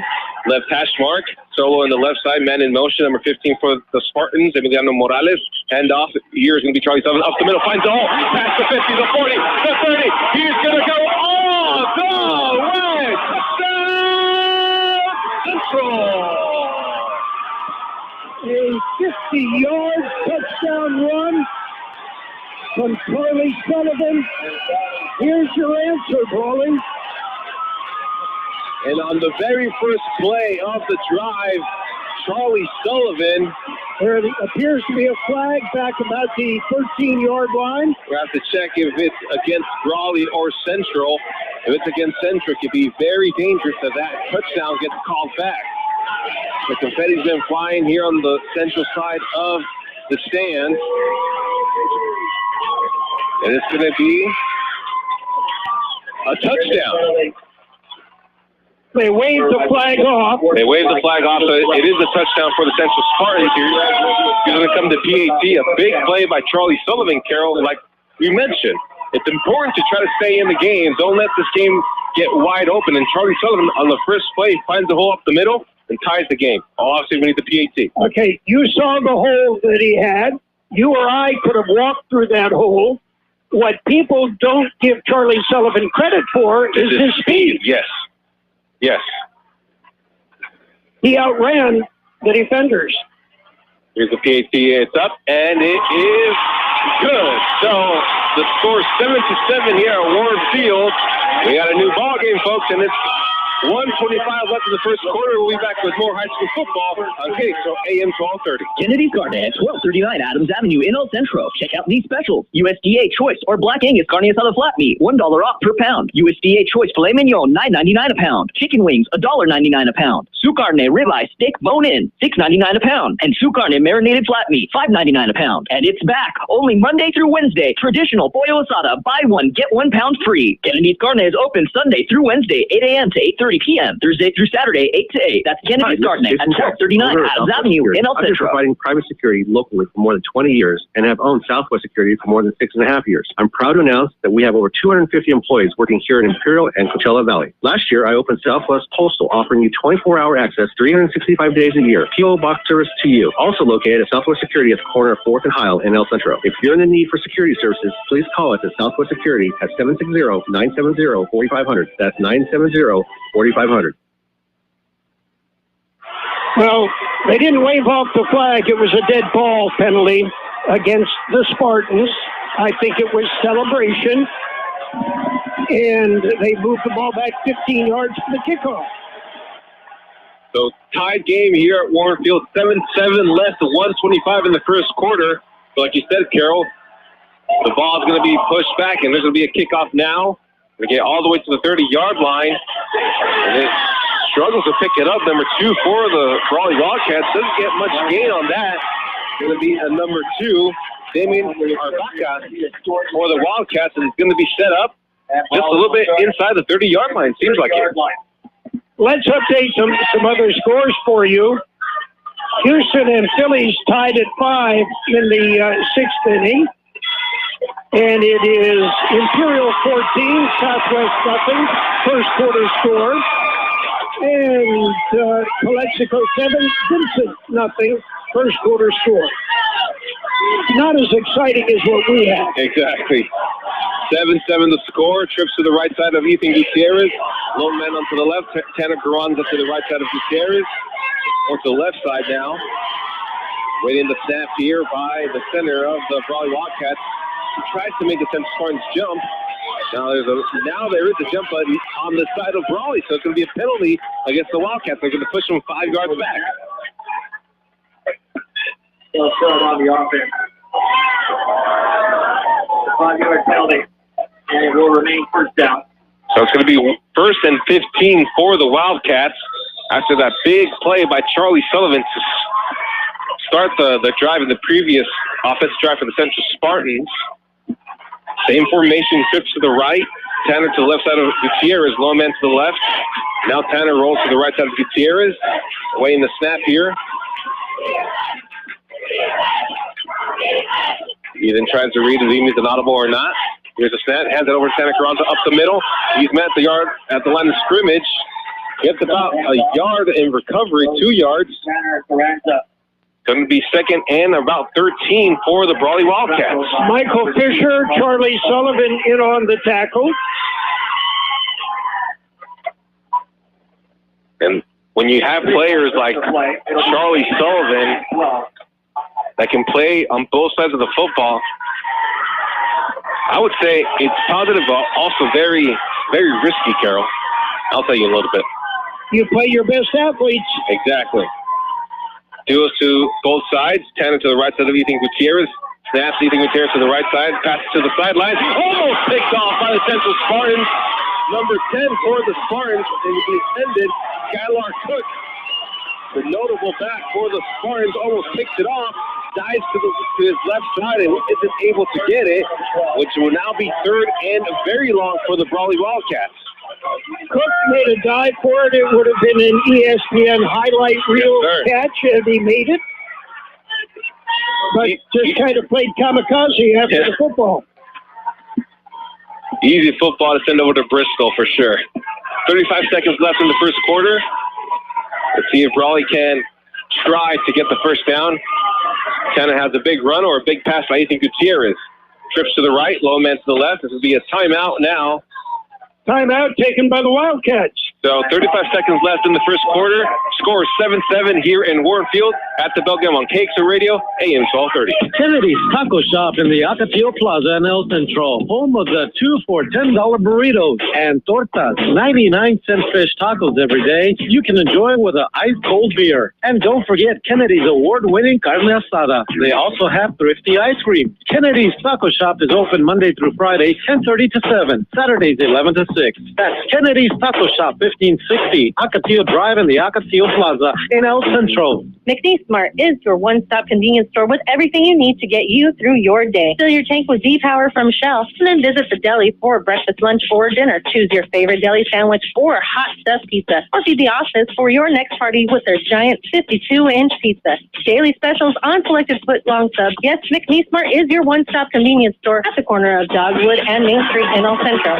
left hash mark. Solo on the left side, man in motion, number 15 for the Spartans, Emiliano Morales. Handoff, here is going to be Charlie Sullivan, up the middle, finds the hole, past the 50, the 40, the 30. He's going to go all the way. Touchdown, Central. A 50-yard touchdown run from Charlie Sullivan. Here's your answer, Brawley. And on the very first play of the drive, Charlie Sullivan. There appears to be a flag back about the 13-yard line. We'll have to check if it's against Brawley or Central. If it's against Central, it could be very dangerous if that touchdown gets called back. The confetti's been flying here on the Central side of the stand. And it's going to be a touchdown. They waved the flag off. They waved the flag off, so it is a touchdown for the Central Spartans here. It's going to come to PAT. A big play by Charlie Sullivan, Carroll. Like we mentioned, it's important to try to stay in the game. Don't let this game get wide open. And Charlie Sullivan, on the first play, finds the hole up the middle and ties the game. Obviously, we need the PAT. Okay, you saw the hole that he had. You or I could have walked through that hole. What people don't give Charlie Sullivan credit for is his speed. Yes. Yes. He outran the defenders. Here's the PAT. It's up, and it is good. So the score is 7-7 here at Warren Field. We got a new ball game, folks, and it's 1:25 left in the first quarter. We'll be back with more high school football on Kxo AM 1230. Kennedy's Karne at 1239 Adams Avenue in El Centro. Check out these specials. USDA Choice or Black Angus Carne Asada Flat Meat, $1 off per pound. USDA Choice Filet Mignon, $9.99 a pound. Chicken wings, $1.99 a pound. Su Carne Ribeye Steak Bone In, $6.99 a pound. And Su Carne Marinated Flat Meat, $5.99 a pound. And it's back only Monday through Wednesday. Traditional Pollo Asada, buy one, get 1 pound free. Kennedy's Karne is open Sunday through Wednesday, 8 a.m. to 8:30 p.m. Thursday through Saturday, 8 to 8. That's Kennedy's Karne at 1239 Adams Avenue in El Centro. I've been providing private security locally for more than 20 years and have owned Southwest Security for more than 6.5 years. I'm proud to announce that we have over 250 employees working here in Imperial and Coachella Valley. Last year, I opened Southwest Postal, offering you 24-hour access 365 days a year. P.O. Box service to you. Also located at Southwest Security at the corner of 4th and Heil in El Centro. If you're in the need for security services, please call us at Southwest Security at 760-970-4500. That's 970-4500. Well, they didn't wave off the flag. It was a dead ball penalty against the Spartans. I think it was celebration. And they moved the ball back 15 yards for the kickoff. So tied game here at Warren Field, 7-7 less than 1:25 in the first quarter. So like you said, Carroll, the ball is going to be pushed back, and there's going to be a kickoff now. We get all the way to the 30-yard line. And it struggles to pick it up. Number 2 for the Brawley Wildcats. Doesn't get much gain on that. Going to be a number 2, Damien Arbaca for the Wildcats, and it's going to be set up just a little bit inside the 30-yard line. Seems like it. Let's update some other scores for you. Houston and Phillies tied at 5 in the 6th inning. And it is Imperial 14, Southwest nothing, first quarter score. And Calexico 7, Vincent nothing, first quarter score. Not as exciting as what we had. Exactly. 7-7 the score. Trips to the right side of Ethan Gutierrez. Lone man onto the left. Tanner Carranza to the right side of Gutierrez. Or to the left side now. Waiting the snap here by the center of the Brawley Wildcats. He tries to make the Centro Spartans jump. Now there is a jump button on the side of Brawley, so it's going to be a penalty against the Wildcats. They're going to push them 5 yards back. They'll start on the offense. The 5-yard penalty, and it will remain first down. So it's going to be 1st and 15 for the Wildcats after that big play by Charlie Sullivan to start the drive in the previous offensive drive for the Central Spartans. Same formation, trips to the right. Tanner to the left side of Gutierrez, low man to the left. Now Tanner rolls to the right side of Gutierrez. Awaiting the snap here. He then tries to read if he needs an audible or not. Here's a snap, hands it over to Tanner Carranza up the middle. He's met the yard at the line of scrimmage. Gets about a yard in recovery, 2 yards. Tanner Carranza. Going to be 2nd and about 13 for the Brawley Wildcats. Michael Fisher, Charlie Sullivan in on the tackle. And when you have players like Charlie Sullivan that can play on both sides of the football, I would say it's positive, but also very, very risky, Carroll. I'll tell you a little bit. You play your best athletes. Exactly. Duos to both sides. Tanner to the right side of Ethan Gutierrez. Snaps Ethan Gutierrez to the right side. Passes to the sideline. Almost picked off by the Central Spartans. Number 10 for the Spartans. And the intended Skylar Cook, the notable back for the Spartans, almost picks it off. Dives to his left side and isn't able to get it, which will now be 3rd and very long for the Brawley Wildcats. Cook made a dive for it. It would have been an ESPN highlight reel catch had he made it. But just kind of played kamikaze after the football. Easy football to send over to Bristol for sure. 35 seconds left in the first quarter. Let's see if Brawley can try to get the first down. Tanner has a big run or a big pass by Ethan Gutierrez. Trips to the right, low man to the left. This will be a timeout now. Timeout taken by the Wildcats. So 35 seconds left in the first quarter. Score 7-7 here in Warrenfield at the Bell Game on Kxo Radio AM 1230. Kennedy's Taco Shop in the Ocotillo Plaza in El Centro, home of the 2 for $10 burritos and tortas, 99-cent fish tacos every day. You can enjoy with an ice-cold beer. And don't forget Kennedy's award-winning carne asada. They also have thrifty ice cream. Kennedy's Taco Shop is open Monday through Friday, 10:30 to 7, Saturdays 11 to 6. That's Kennedy's Taco Shop, 1560 Ocotillo Drive in the Ocotillo Plaza in El Centro. McNeece Mart is your one-stop convenience store with everything you need to get you through your day. Fill your tank with Z-Power from Shell, and then visit the deli for breakfast, lunch, or dinner. Choose your favorite deli sandwich or hot stuffed pizza, or see the office for your next party with their giant 52-inch pizza. Daily specials on selected foot-long subs. Yes, McNeece Mart is your one-stop convenience store at the corner of Dogwood and Main Street in El Centro.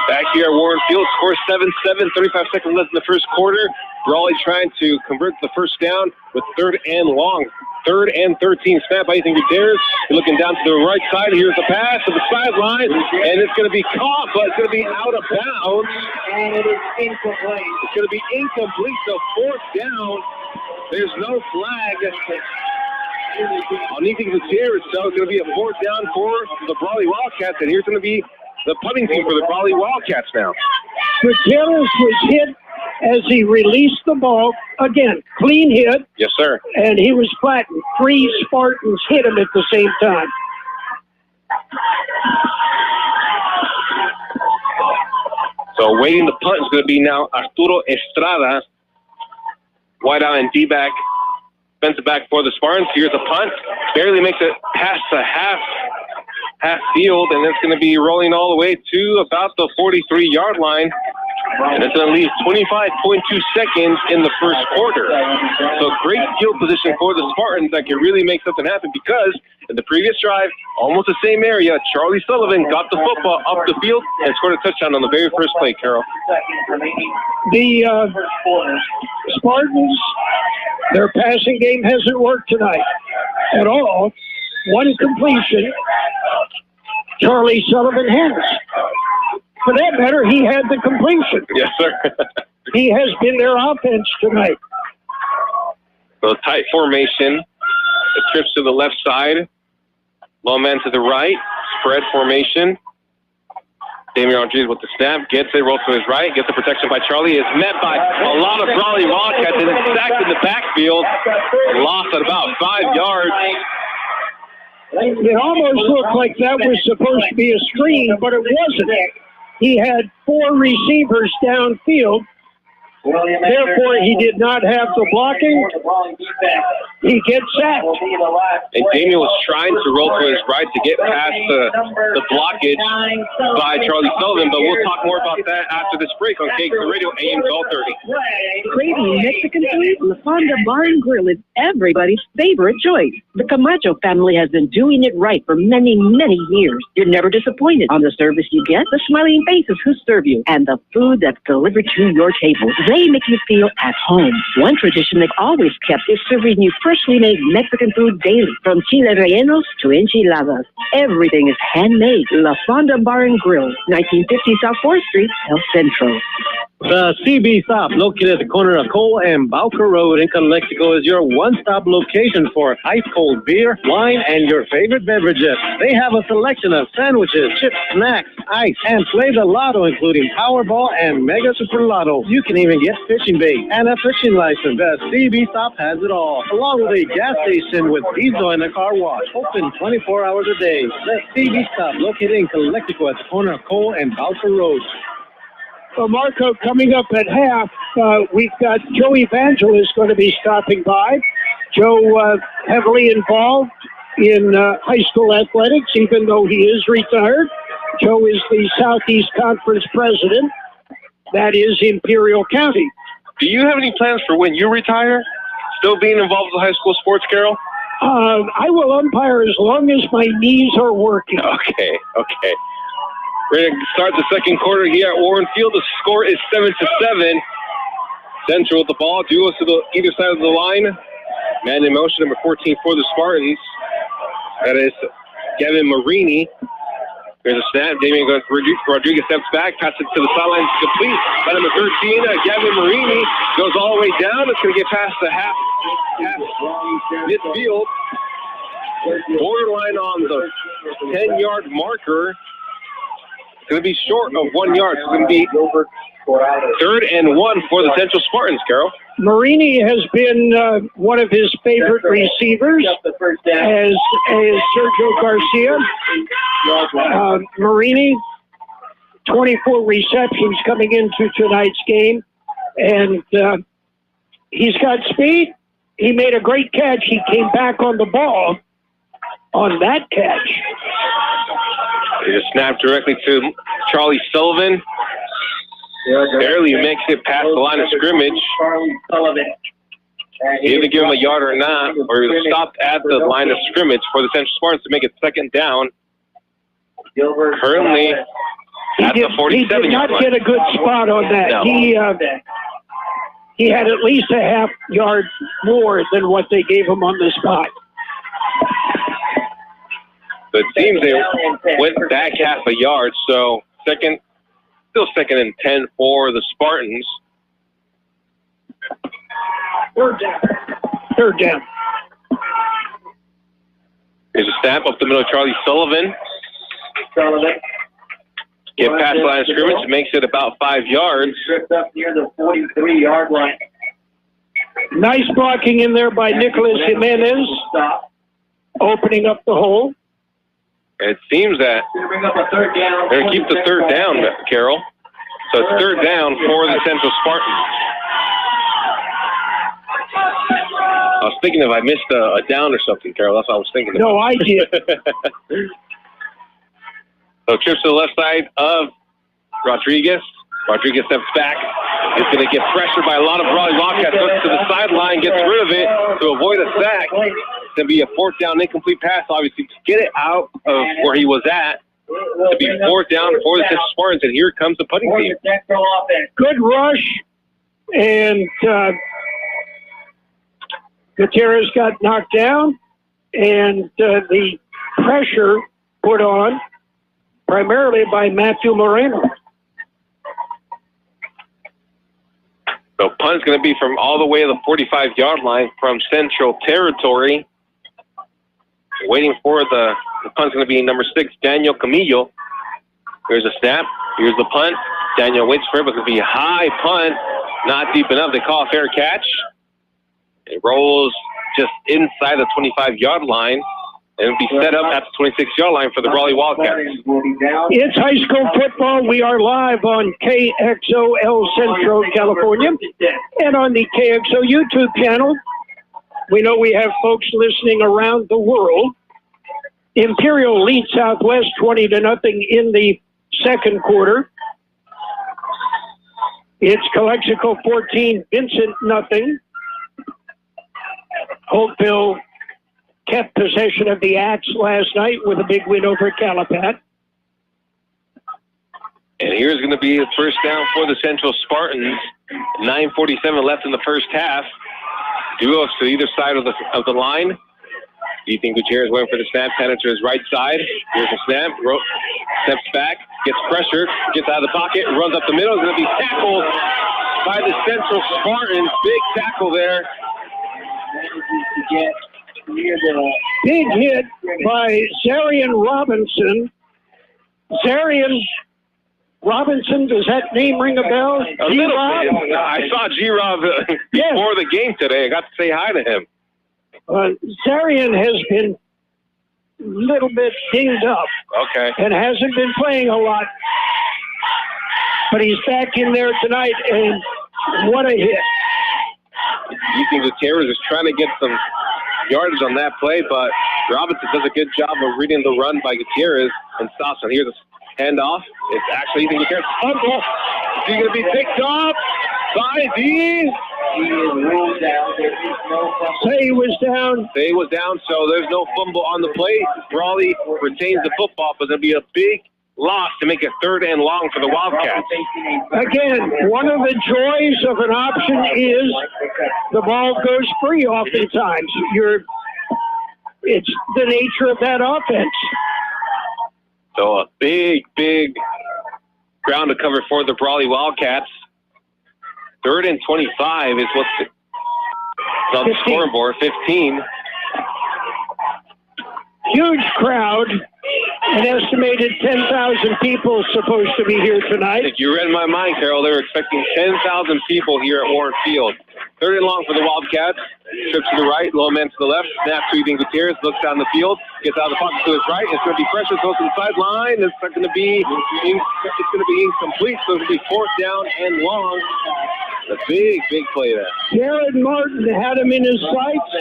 Back here at Warrenfield, score 7-7, 35 seconds left in the first quarter. Brawley trying to convert the first down with 3rd and long. 3rd and 13, snap by Ethan Gutierrez. You're looking down to the right side. Here's the pass to the sideline, and it's going to be caught, but it's going to be out of bounds. And it is incomplete. It's going to be incomplete, so 4th down. There's no flag on Ethan Gutierrez, so it's going to be a 4th down for the Brawley Wildcats, and here's going to be the punting team for the Brawley Wildcats now. Gutierrez was hit as he released the ball. Again, clean hit. Yes, sir. And he was flattened. 3 Spartans hit him at the same time. So So waiting the punt is going to be now Arturo Estrada. Wide out and D-back. Defensive back for the Spartans. Here's a punt. Barely makes it past the half field, and it's going to be rolling all the way to about the 43-yard line. And it's going to leave 25.2 seconds in the first quarter. So great field position for the Spartans that can really make something happen, because in the previous drive, almost the same area, Charlie Sullivan got the football up the field and scored a touchdown on the very first play, Carroll. The Spartans, their passing game hasn't worked tonight at all. One completion, Charlie Sullivan has. For that matter, he had the completion. Yes, sir. He has been their offense tonight. So tight formation. It trips to the left side. Low man to the right. Spread formation. Damian Rodriguez with the snap. Gets it. Rolls to his right. Gets the protection by Charlie. Is met by a lot of Brawley Wildcats. And it's stacked in the backfield. Lost at about 5 yards. It almost looked like that was supposed to be a screen, but it wasn't. He had 4 receivers downfield. Therefore, he did not have the blocking. He gets sacked. And Damian was trying to roll to his right to get past the blockage by Charlie Sullivan, but we'll talk more about that after this break on Kxo Radio AM 1230. Craving Mexican food? The Fonda Bar Grill is everybody's favorite choice. The Camacho family has been doing it right for many, many years. You're never disappointed on the service you get, the smiling faces who serve you, and the food that's delivered to your table. They make you feel at home. One tradition they've always kept is serving you freshly made Mexican food daily, from chile rellenos to enchiladas. Everything is handmade. La Fonda Bar and Grill, 1950 South 4th Street, El Centro. The CB Stop, located at the corner of Cole and Bowker Road in Calexico, is your one-stop location for ice-cold beer, wine, and your favorite beverages. They have a selection of sandwiches, chips, snacks, ice, and play the lotto, including Powerball and Mega Super Lotto. You can even get fishing bait and a fishing license. The CB Stop has it all, along with a gas station with diesel and a car wash. Open 24 hours a day. The CB Stop, located in Calexico at the corner of Cole and Bowker Road. Well, Marco, coming up at half, we've got Joe Evangelist going to be stopping by. Joe, heavily involved in high school athletics, even though he is retired. Joe is the Southeast Conference president. That is Imperial County. Do you have any plans for when you retire? Still being involved with high school sports, Carroll? I will umpire as long as my knees are working. Okay. We're going to start the second quarter here at Warren Field. The score is 7-7. Centro with the ball. Duos to either side of the line. Man in motion, number 14 for the Spartans. That is Gavin Marini. There's a snap. Damian Rodriguez steps back, passes it to the sidelines, complete by number 13. Gavin Marini goes all the way down. It's going to get past the half midfield. Borderline on the 10-yard marker. It's going to be short of 1 yard. It's going to be 3rd and 1 for the Central Spartans, Carroll. Marini has been one of his favorite receivers, as Sergio Garcia. Marini, 24 receptions coming into tonight's game, and he's got speed. He made a great catch. He came back on the ball on that catch. They just snapped directly to Charlie Sullivan. Barely makes it past the line of scrimmage. He didn't give him a yard or not, or he was stopped at the line of scrimmage for the Central Spartans to make it 2nd down. Currently at the 47-yard line. He did not get a good spot on that. No. He had at least a half yard more than what they gave him on the spot. But it seems they went back half a yard, so still 2nd and 10 for the Spartans. 3rd down. Here's a snap up the middle of Charlie Sullivan. Get past the line of scrimmage, makes it about 5 yards. Up near the 43-yard line. Nice blocking in there by Nicholas Jimenez, opening up the hole. It seems that Bring up a 3rd down. they're going to keep the 3rd down, Carroll. So it's third down for the Central Spartans. I was thinking if I missed a down or something, Carroll. That's what I was thinking about. No, I did. So trips to the left side of Rodriguez. Rodriguez steps back. He's going to get pressured by a lot of Brawley Wildcats. Goes to the sideline, gets rid of it to avoid a sack. It's going to be a fourth down incomplete pass, obviously, to get it out of where he was at. To be fourth down for the Central Spartans, and here comes the punting team. Good rush, and Gutierrez got knocked down, and the pressure put on primarily by Matthew Moreno. So punt's going to be from all the way to the 45-yard line from Central territory. Waiting for the punt's going to be number 6, Daniel Camillo. Here's a snap. Here's the punt. Daniel waits for it, but it's going to be a high punt. Not deep enough. They call a fair catch. It rolls just inside the 25-yard line. And it'll be set up at the 26-yard line for the Brawley Wildcats. It's high school football. We are live on KXO El Centro, California, and on the KXO YouTube channel. We know we have folks listening around the world. Imperial leads Southwest 20-0 in the second quarter. It's Calexico 14, Vincent nothing. Holtville kept possession of the Axe last night with a big win over Calapat. And here's going to be the first down for the Central Spartans. 9:47 left in the first half. Duos to either side of the line. Ethan Gutierrez waiting for the snap, headed to his right side. Here's a snap, steps back, gets pressured, gets out of the pocket, runs up the middle. Is going to be tackled by the Central Spartans. Big tackle there. Big hit by Zarian Robinson. Zarian Robinson, does that name ring a bell? A little bit. I saw G-Rob before the game today. I got to say hi to him. Zarian has been a little bit dinged up. Okay. And hasn't been playing a lot. But he's back in there tonight, and what a hit. Ethan Gutierrez is trying to get some yardage on that play, but Robinson does a good job of reading the run by Gutierrez and stops him. Here's a handoff. It's actually Ethan Gutierrez. Is he going to be picked up by the... Say was down. Say was down, so there's no fumble on the play. Brawley retains the football, but there'll be a big loss to make it third and long for the Wildcats. Again, one of the joys of an option is the ball goes free oftentimes. It's the nature of that offense. So a big ground to cover for the Brawley Wildcats. 3rd and 25 is what's on the scoreboard. 15. Huge crowd. An estimated 10,000 people supposed to be here tonight. I think you read my mind, Carroll. They were expecting 10,000 people here at Warren Field. 3rd and long for the Wildcats. Trips to the right, low man to the left. Snap to Ethan Gutierrez, looks down the field, gets out of the pocket to his right. It's going to be pressure, goes to the sideline. It's going to be incomplete, so it's going to be 4th down and long. A big play there. Jared Martin had him in his sights,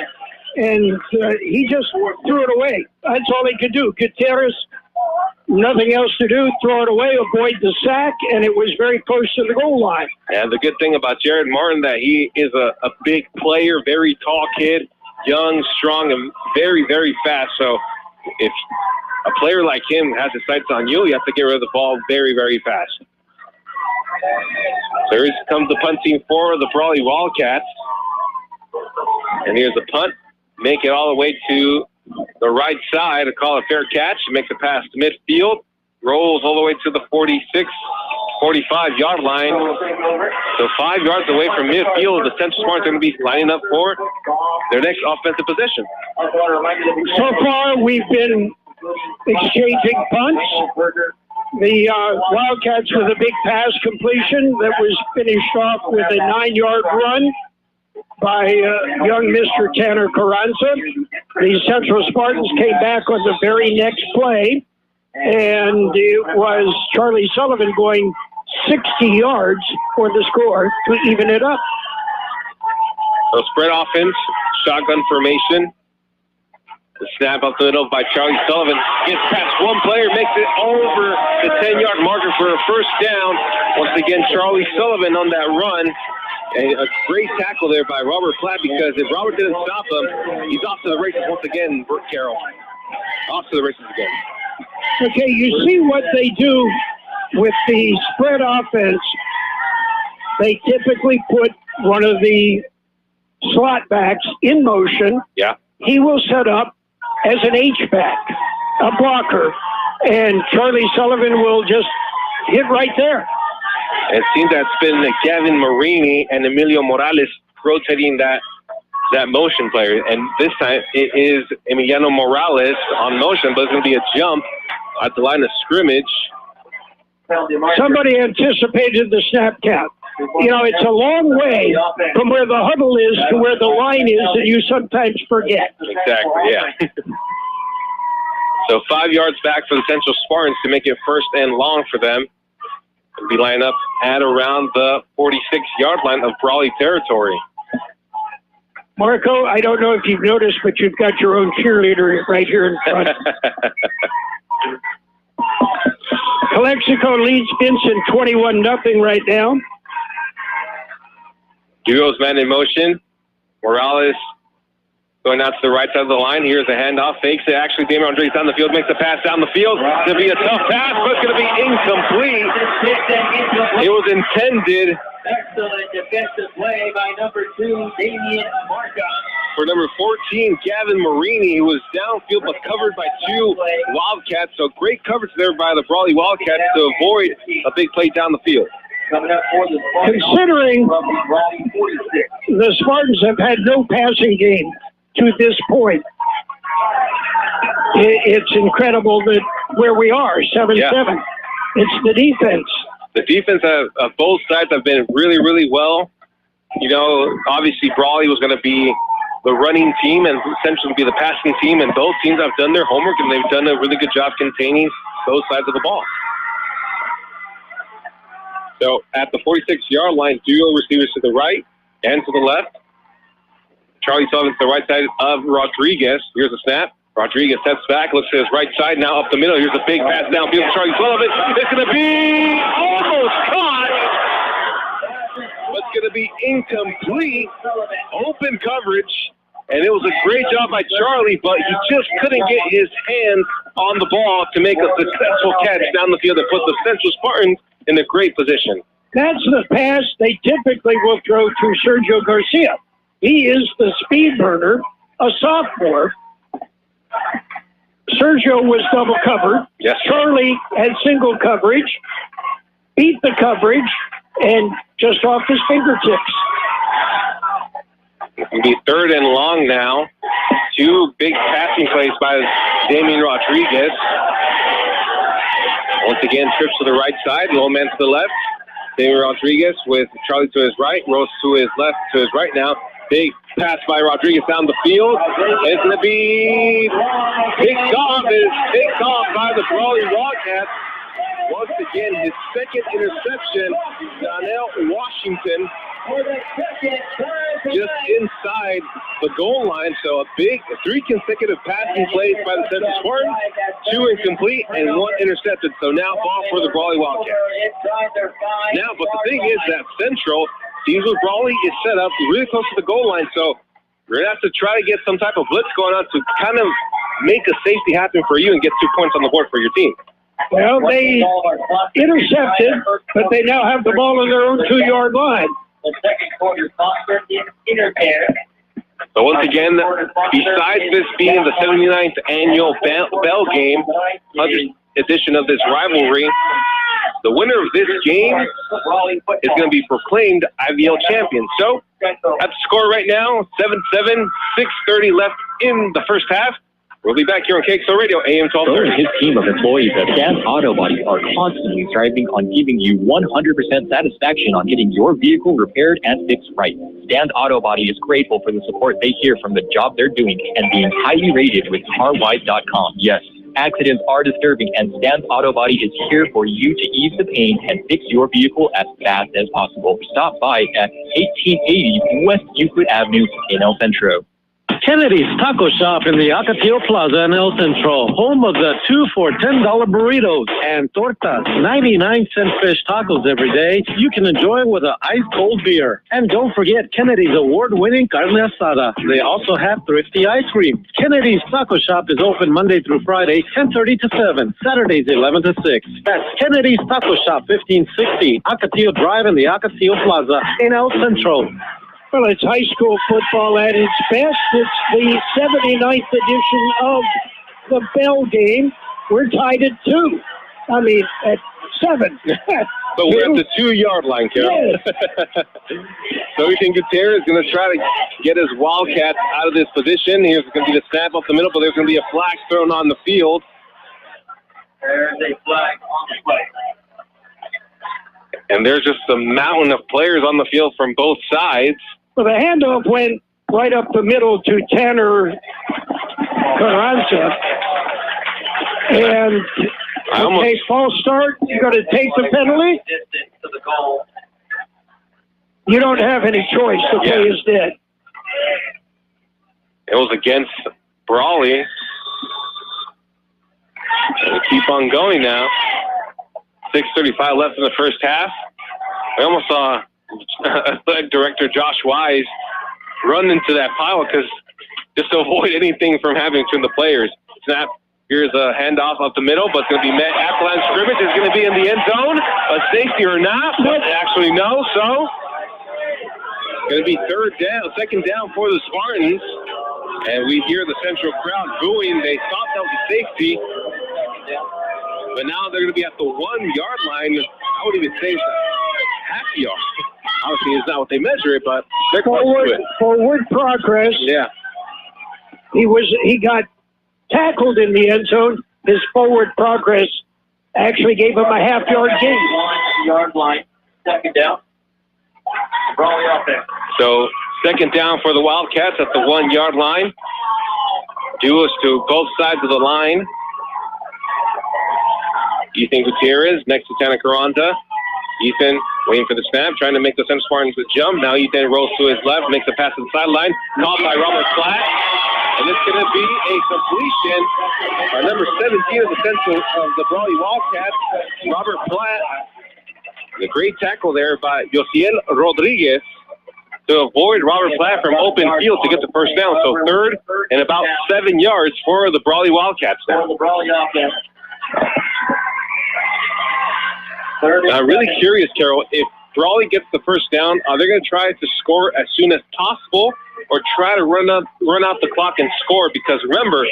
and he just threw it away. That's all he could do. Gutierrez, nothing else to do, throw it away, avoid the sack, and it was very close to the goal line. And the good thing about Jared Martin, that he is a big player, very tall kid, young, strong, and very fast. So if a player like him has his sights on you, you have to get rid of the ball very fast. So here comes the punt team for the Brawley Wildcats. And here's the punt. Make it all the way to the right side to call a fair catch. Makes a pass to midfield. Rolls all the way to the 46, 45-yard line. So 5 yards away from midfield, the Central Spartans are going to be lining up for their next offensive possession. So far, we've been exchanging punts. The Wildcats with a big pass completion that was finished off with a 9-yard run by young Mr. Tanner Carranza. The Central Spartans came back on the very next play, and it was Charlie Sullivan going 60 yards for the score to even it up. So spread offense, shotgun formation. The snap up the middle by Charlie Sullivan. Gets past one player, makes it over the 10-yard marker for a first down. Once again, Charlie Sullivan on that run. And a great tackle there by Robert Platt, because if Robert didn't stop him, he's off to the races once again, Carroll. Off to the races again. Okay, you see what they do with the spread offense. They typically put one of the slot backs in motion. Yeah. He will set up as an H-back, a blocker, and Charlie Sullivan will just hit right there. It seems that's been Gavin Marini and Emilio Morales rotating that motion player. And this time it is Emiliano Morales on motion, but it's going to be a jump at the line of scrimmage. Somebody anticipated the snap count. You know, it's a long way from where the huddle is to where the line is that you sometimes forget. Exactly, yeah. So 5 yards back for the Central Spartans to make it first and long for them. They'll be lined up at around the 46-yard line of Brawley territory. Marco, I don't know if you've noticed, but you've got your own cheerleader right here in front. Calexico leads Vincent 21-0 right now. Duo's man in motion. Morales going out to the right side of the line. Here's a handoff. Fakes it. Actually, Damian Rodriguez down the field. Makes the pass down the field. It's going to be a tough pass, but it's going to be incomplete. It was intended. Excellent defensive play by number 2, Damian Amarca. For number 14, Gavin Marini, who was downfield but covered by 2 Wildcats. So great coverage there by the Brawley Wildcats to avoid a big play down the field. Considering the Spartans have had no passing game to this point, it's incredible that where we are, 7-7. Yeah. It's the defense. The defense of both sides have been really, really well. You know, obviously Brawley was going to be the running team and essentially be the passing team, and both teams have done their homework and they've done a really good job containing both sides of the ball. So at the 46-yard line, duo receivers to the right and to the left. Charlie Sullivan to the right side of Rodriguez. Here's a snap. Rodriguez steps back, looks to his right side, now up the middle. Here's a big pass downfield to Charlie Sullivan. It's going to be almost caught. It's going to be incomplete. Open coverage. And it was a great job by Charlie, but he just couldn't get his hands on the ball to make a successful catch down the field and put the Central Spartans in a great position. That's the pass they typically will throw to Sergio Garcia. He is the speed burner, a sophomore. Sergio was double covered. Yes. Charlie had single coverage, beat the coverage, and just off his fingertips. It's going to be 3rd and long now. 2 big passing plays by Damian Rodriguez. Once again, trips to the right side, low man to the left. Damian Rodriguez with Charlie to his right, Rose to his left, to his right now. Big pass by Rodriguez down the field. It's going to be picked off. It's picked off by the Brawley Wildcats. Once again, his second interception, Donnell Washington, just inside the goal line. So 3 consecutive passing plays by the Central Spartans, 2 incomplete and 1 intercepted. So now ball for the Brawley Wildcats. Now, but the thing is that Central, teams with Brawley is set up really close to the goal line. So you're going to have to try to get some type of blitz going on to kind of make a safety happen for you and get 2 points on the board for your team. Well, they intercepted, but they now have the ball on their own 2-yard line. The second quarter So once again, besides this being the 79th annual Bell Game, 100th edition of this rivalry, the winner of this game is going to be proclaimed IVL champion. So at the score right now, 7-7, 6:30 left in the first half. We'll be back here on Kxo Radio AM 1230. Bo and his team of employees at Stand Auto Body are constantly striving on giving you 100% satisfaction on getting your vehicle repaired and fixed right. Stand Auto Body is grateful for the support they hear from the job they're doing and being highly rated with CarWise.com. Yes, Accidents are disturbing, and Stan's Auto Body is here for you to ease the pain and fix your vehicle as fast as possible. Stop by at 1880 West Euclid Avenue in El Centro. Kennedy's Taco Shop in the Ocotillo Plaza in El Centro, home of the 2 for $10 burritos and tortas, 99-cent fish tacos every day you can enjoy with an ice-cold beer. And don't forget Kennedy's award-winning carne asada. They also have thrifty ice cream. Kennedy's Taco Shop is open Monday through Friday, 10:30 to 7, Saturdays 11 to 6. That's Kennedy's Taco Shop, 1560 Ocotillo Drive in the Ocotillo Plaza in El Centro. Well, it's high school football at its best. It's the 79th edition of the Bell game. We're tied at 2. I mean, at 7. But we're at the 2-yard line, Carroll. Yes. So Ethan Gutierrez is going to try to get his Wildcats out of this position. Here's going to be the snap up the middle, but there's going to be a flag thrown on the field. There's a flag on the play. And there's just a mountain of players on the field from both sides. Well, the handoff went right up the middle to Tanner Peralta. And, okay, false start. You're going to take the penalty? You don't have any choice. The play is dead. It was against Brawley. And we keep on going now. 6:35 left in the first half. We almost saw athletic director Josh Wise run into that pile because just to avoid anything from happening between the players. Snap. Here's a handoff up the middle, but it's going to be met at the line of scrimmage. It's going to be in the end zone. A safety or not? But actually, no. So, going to be second down for the Spartans. And we hear the Central crowd booing. They thought that was a safety. But now they're going to be at the 1-yard line. I would even say half yard. Obviously, it's not what they measure it, but they're close to it. Forward progress. Yeah. He got tackled in the end zone. His forward progress actually gave him a half-yard gain. 1-yard line. Second down. Brawley out there. So, second down for the Wildcats at the 1-yard line. Duels to both sides of the line. Ethan Gutierrez next to Tanner Carranza. Ethan waiting for the snap, trying to make the Central Spartans jump. Now Ethan rolls to his left, makes a pass to the sideline. Caught by Robert Platt. And it's going to be a completion by number 17 of the Central of the Brawley Wildcats, Robert Platt. A great tackle there by Josiel Rodriguez to avoid Robert Platt from open field to get the first down. So third and about 7 yards for the Brawley Wildcats now. For the Brawley Wildcats. I'm really curious, Carroll, if Brawley gets the first down, are they going to try to score as soon as possible or try to run out the clock and score? Because remember,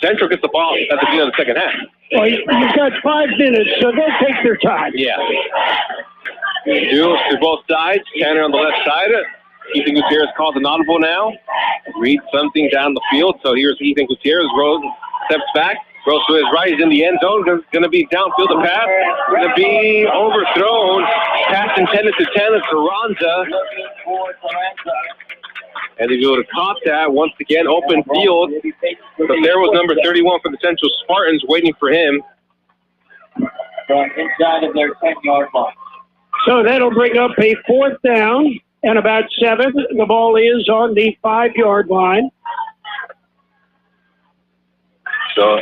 Central gets the ball at the beginning of the second half. Well, you've got 5 minutes, so they'll take their time. Yeah. Duels to both sides. Tanner on the left side. Ethan Gutierrez calls an audible now. Reads something down the field. So here's Ethan Gutierrez. Steps back. Rolls to his right. He's in the end zone. Going to be downfield the pass. Going to be overthrown. Pass intended to Tanner Carranza. And he would have caught that once again. Open field. But there was number 31 for the Central Spartans waiting for him. From inside of their 10-yard line. So that'll bring up a 4th down and about 7. The ball is on the 5-yard line. So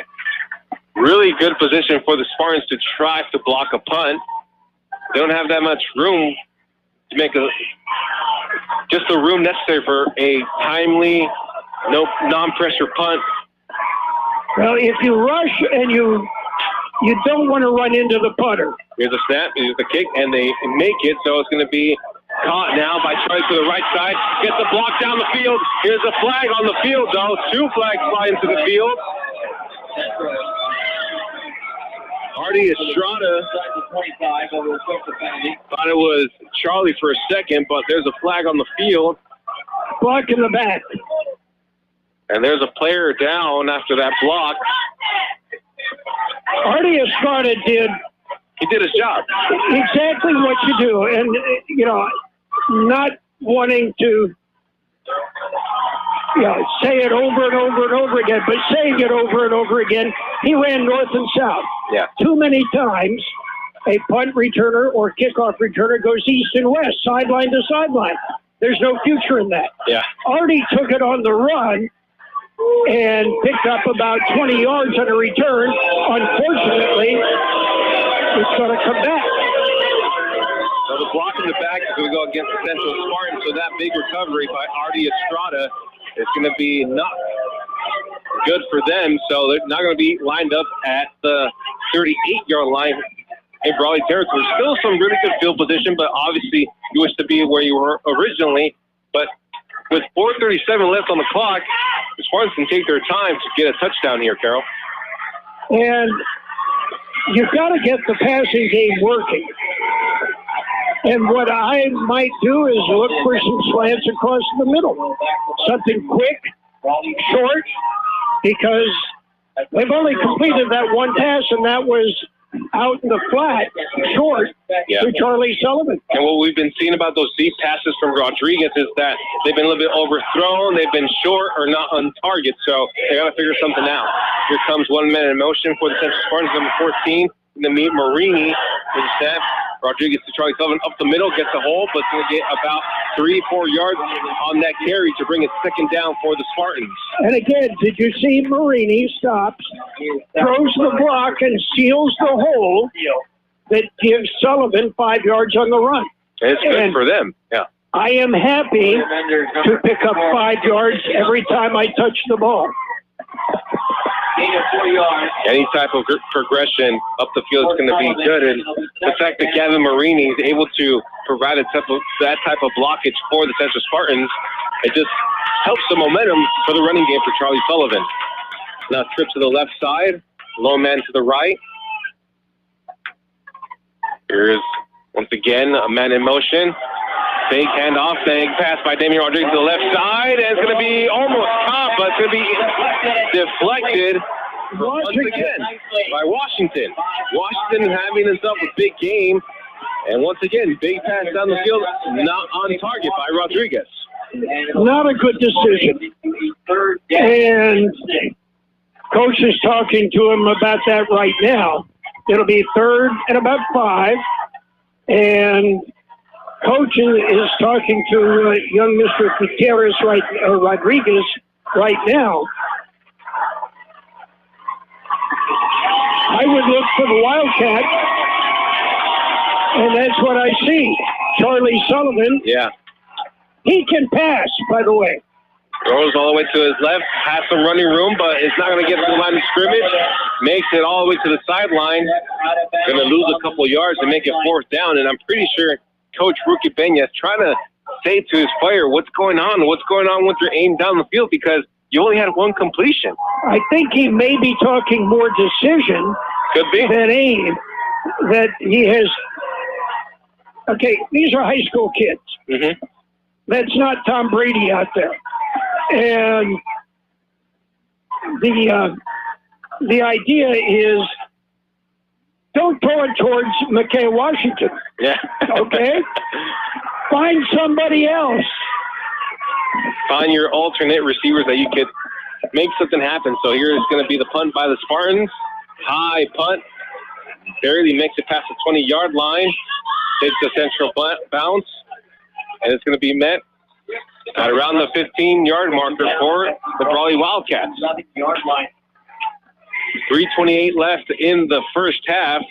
really good position for the Spartans to try to block a punt. They don't have that much room to make just the room necessary for a timely, non-pressure punt. Well, if you rush and you don't want to run into the punter. Here's a snap, here's the kick, and they make it, so it's going to be caught now by Charlie to the right side. Gets the block down the field. Here's a flag on the field, though. 2 flags fly into the field. Artie Estrada thought it was Charlie for a second, but there's a flag on the field. Block in the back. And there's a player down after that block. Artie Estrada did. He did his job. Exactly what you do. And, not wanting to say it over and over and over again, but saying it over and over again, he ran north and south. Yeah. Too many times, a punt returner or kickoff returner goes east and west, sideline to sideline. There's no future in that. Yeah. Artie took it on the run and picked up about 20 yards on a return. Unfortunately, it's going to come back. So the block in the back is going to go against the Central Spartans, so that big recovery by Artie Estrada is going to be not good for them. So they're not going to be lined up at the 38-yard line in Brawley territory. Still some really good field position, but obviously you wish to be where you were originally. But with 4:37 left on the clock, the Spartans can take their time to get a touchdown here, Carroll. And you've got to get the passing game working. And what I might do is look for some slants across the middle. Something quick, short, because they've only completed that one pass, and that was out in the flat, short, to Charlie Sullivan. And what we've been seeing about those deep passes from Rodriguez is that they've been a little bit overthrown, they've been short or not on target, so they got to figure something out. Here comes 1 minute in motion for the Central Spartans, number 14, in the meet Marini with the snap. Rodriguez to Charlie Sullivan up the middle, gets a hole, but it's going to get about 3-4 yards on that carry to bring it second down for the Spartans. And again, did you see Marini stops, throws the block, and seals the hole that gives Sullivan 5 yards on the run? It's good for them, yeah. I am happy to pick up 5 yards every time I touch the ball. Any type of progression up the field is going to be good, and the fact that Gavin Marini is able to provide that type of blockage for the Central Spartans, it just helps the momentum for the running game for Charlie Sullivan. Now trip to the left side, lone man to the right. Here is, once again, a man in motion. Big handoff, big pass by Damian Rodriguez to the left side, and it's going to be almost caught, but it's going to be deflected once again by Washington. Washington having himself a big game, and once again, big pass down the field, not on target by Rodriguez. Not a good decision. And coach is talking to him about that right now. It'll be 3rd and about 5, and coach is talking to young Mr. Gutierrez Rodriguez right now. I would look for the Wildcat, and that's what I see. Charlie Sullivan. Yeah. He can pass, by the way. Goes all the way to his left, has some running room, but it's not going to get to the line of scrimmage. Makes it all the way to the sideline. Going to lose a couple yards and make it 4th down, and I'm pretty sure Coach Ruki Benya is trying to say to his player, what's going on? What's going on with your aim down the field? Because you only had one completion. I think he may be talking more decision than aim. That he has. Okay, these are high school kids. Mm-hmm. That's not Tom Brady out there. And the idea is don't throw it towards McKay Washington. Yeah. Okay? Find somebody else. Find your alternate receivers that you could make something happen. So here is going to be the punt by the Spartans. High punt. Barely makes it past the 20-yard line. Takes the central bounce. And it's going to be met at around the 15-yard marker for the Brawley Wildcats. 3:28 left in the first half.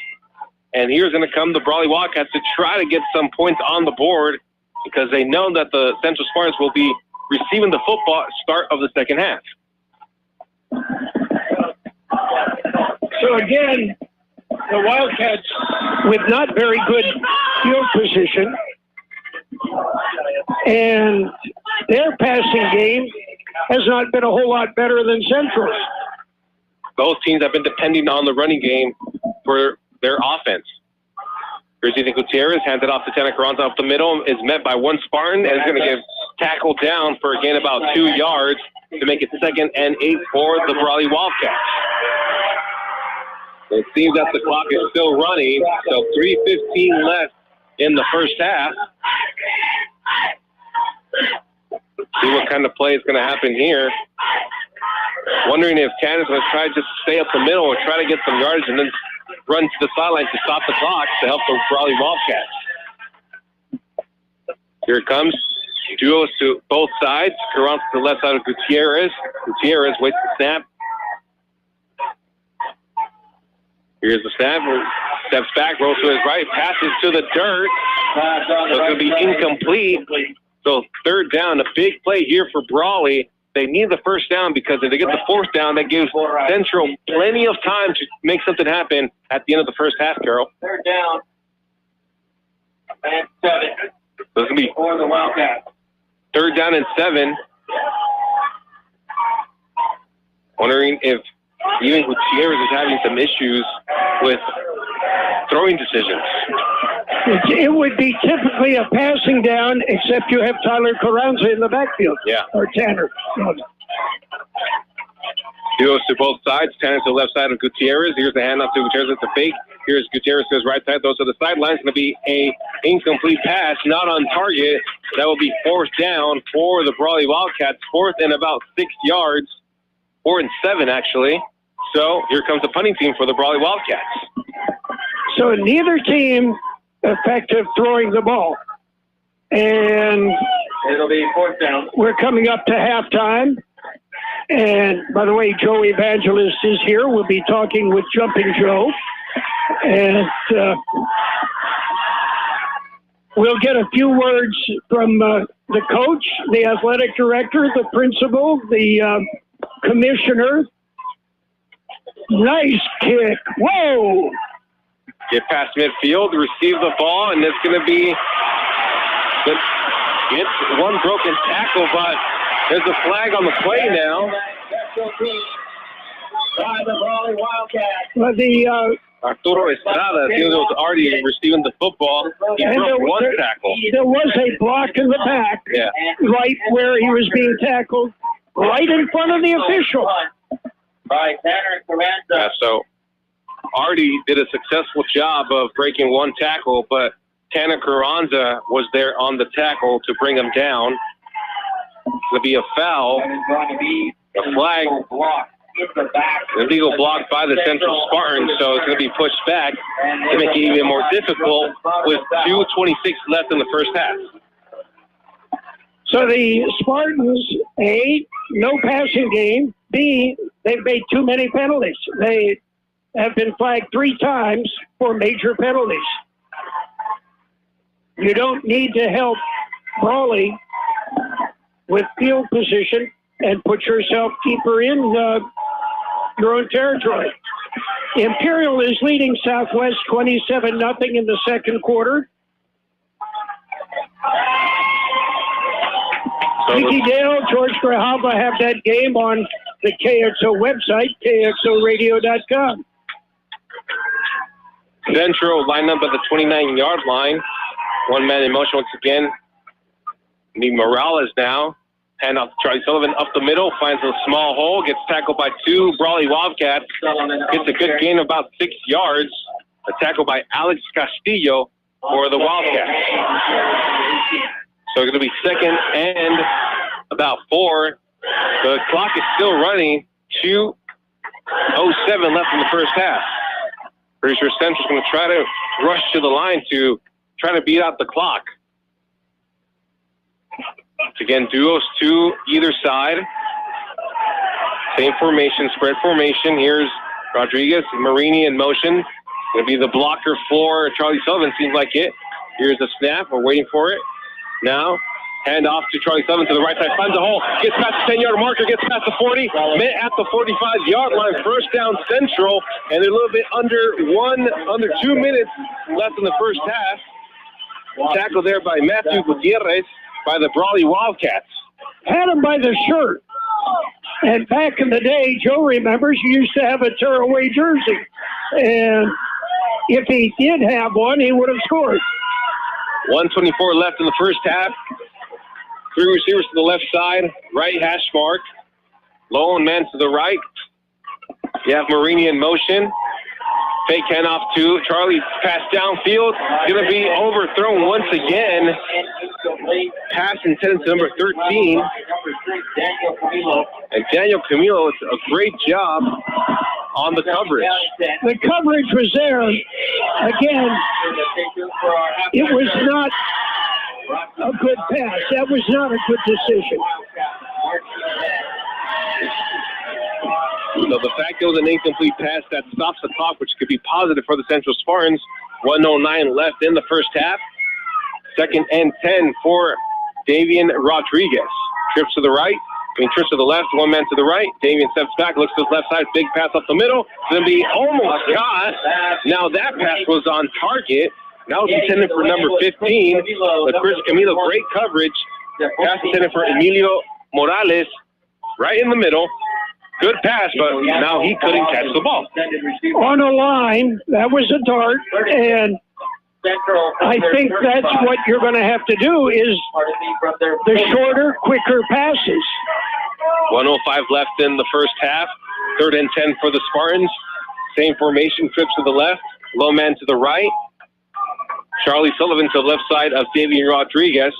And here's going to come the Brawley Wildcats to try to get some points on the board because they know that the Central Spartans will be receiving the football at start of the second half. So again, the Wildcats with not very good field position, and their passing game has not been a whole lot better than Central's. Both teams have been depending on the running game for their offense. Here's Ethan Gutierrez, hands it off to Tana Carranza up the middle, is met by one Spartan, and is going to get tackled down for a gain about 2 yards to make it 2nd and 8 for the Brawley Wildcats. It seems that the clock is still running, so 3:15 left in the first half. See what kind of play is going to happen here. Wondering if Tanner's going to try to just stay up the middle or try to get some yards and then run to the sideline to stop the clock to help the Brawley Wildcats. Here it comes. Duos to both sides. Carroll to the left side of Gutierrez. Gutierrez waits the snap. Here's the snap. Steps back, rolls to his right, passes to the dirt. So it's going to be incomplete. So third down, a big play here for Brawley. They need the first down because if they get the fourth down, that gives Centro plenty of time to make something happen at the end of the first half, Carroll. Third down. And 7. So it's going to be for the Wildcats. Third down and 7. Wondering if even Gutierrez is having some issues with throwing decisions. It would be typically a passing down, except you have Tyler Carranza in the backfield. Yeah. Or Tanner. Duos to both sides. Tanner to the left side of Gutierrez. Here's the handoff to Gutierrez. It's a fake. Here's Gutierrez to his right side. Those are the sidelines. Going to be a incomplete pass, not on target. That will be fourth down for the Brawley Wildcats. Fourth and about 6 yards. 4 and 7, actually. So here comes the punting team for the Brawley Wildcats. So neither team effective throwing the ball. And it'll be fourth down. We're coming up to halftime. And by the way, Joe Evangelist is here. We'll be talking with Jumping Joe. And we'll get a few words from the coach, the athletic director, the principal, the commissioner. Nice kick. Whoa! Get past midfield, receive the ball, and it's going to be it's one broken tackle, but there's a flag on the play now. By the Brawley Wildcats. Well, Arturo Estrada, he was already receiving the football. He broke one tackle. There was a block in the back, right where he was being tackled, right in front of the official. By Tanner Carranza. Yeah, so Artie did a successful job of breaking one tackle, but Tanner Carranza was there on the tackle to bring him down. It'll be a foul, a flag, illegal block by the Central Spartans, so it's going to be pushed back to make it even more difficult with 2:26 left in the first half. So the Spartans, A, no passing game. B, they've made too many penalties. They have been flagged 3 times for major penalties. You don't need to help Brawley with field position and put yourself deeper in your own territory. Imperial is leading Southwest 27-0 in the second quarter. Mickey Dale, George Grahava have that game on the KXO website, kxoradio.com. Centro lined up at the 29-yard line. One man in motion once again. The Morales now. Hand off to Charlie Sullivan up the middle. Finds a small hole. Gets tackled by 2 Brawley Wildcats. Gets a good gain of about 6 yards. A tackle by Alex Castillo for the Wildcats. So it's going to be second and about 4. The clock is still running. 2:07 left in the first half. Pretty sure Central's going to try to rush to the line to try to beat out the clock. Again, duos to either side. Same formation, spread formation. Here's Rodriguez, Marini in motion. Going to be the blocker for Charlie Sullivan, seems like it. Here's a snap. We're waiting for it. Now, hand off to Charlie Sullivan to the right side. Finds a hole. Gets past the 10-yard marker. Gets past the 40. Met at the 45-yard line. First down Central. And they're a little bit under 2 minutes left in the first half. Tackle there by Matthew Gutierrez by the Brawley Wildcats. Had him by the shirt. And back in the day, Joe remembers, you used to have a tearaway jersey. And if he did have one, he would have scored. 1:24 left in the first half. 3 receivers to the left side, right hash mark. Lone man to the right. You have Marini in motion. Fake handoff to Charlie. Pass downfield. Going to be overthrown once again. Pass intended to number 13. And Daniel Camilo, it's a great job on the coverage. The coverage was there. Again, it was not a good pass. That was not a good decision. So the fact it was an incomplete pass that stops the clock, which could be positive for the Central Spartans. 1:09 left in the first half. 2nd and 10 for Davian Rodriguez. Trips to the right. Trips to the left, one man to the right. Davian steps back, looks to his left side, big pass up the middle. It's going to be almost got. Now that pass was on target. Now it's intended for number 15. But Chris Camilo, great coverage. Pass intended for Emilio Morales, right in the middle. Good pass, but now he couldn't catch the ball. On a line, that was a dart, and I think that's what you're going to have to do is the shorter, quicker passes. 1:05 left in the first half. 3rd and 10 for the Spartans. Same formation, trips to the left, low man to the right. Charlie Sullivan to the left side of Davian Rodriguez.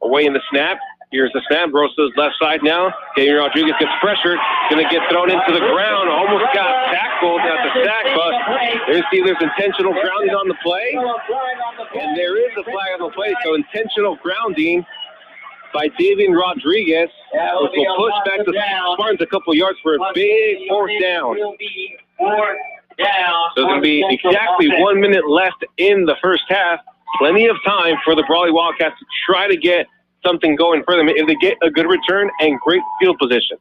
Away in the snap. Here's the snap. Rosa's left side now. Davian Rodriguez gets pressured. Going to get thrown into the ground. Almost got tackled at the sack, but there's intentional grounding on the play. And there is a flag on the play, so intentional grounding by Davian Rodriguez, which will push back the Spartans a couple yards for a big 4th down. So there's going to be exactly 1 minute left in the first half. Plenty of time for the Brawley Wildcats to try to get something going for them if they get a good return and great field position.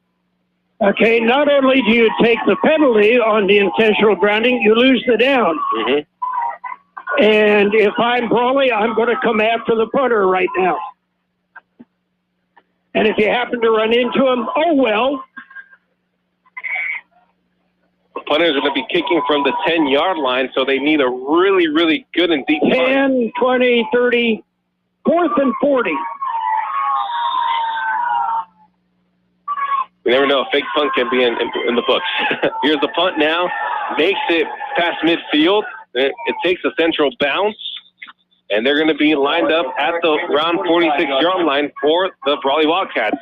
Okay, not only do you take the penalty on the intentional grounding, you lose the down. Mm-hmm. And if I'm Brawley, I'm going to come after the punter right now. And if you happen to run into him, oh well. The punter is going to be kicking from the 10-yard line, so they need a really, really good and deep 10, 20, 30, 4th and 40. You never know. A fake punt can be in the books. Here's the punt now. Makes it past midfield. It takes a Central bounce. And they're going to be lined up at the round 46-yard line for the Brawley Wildcats.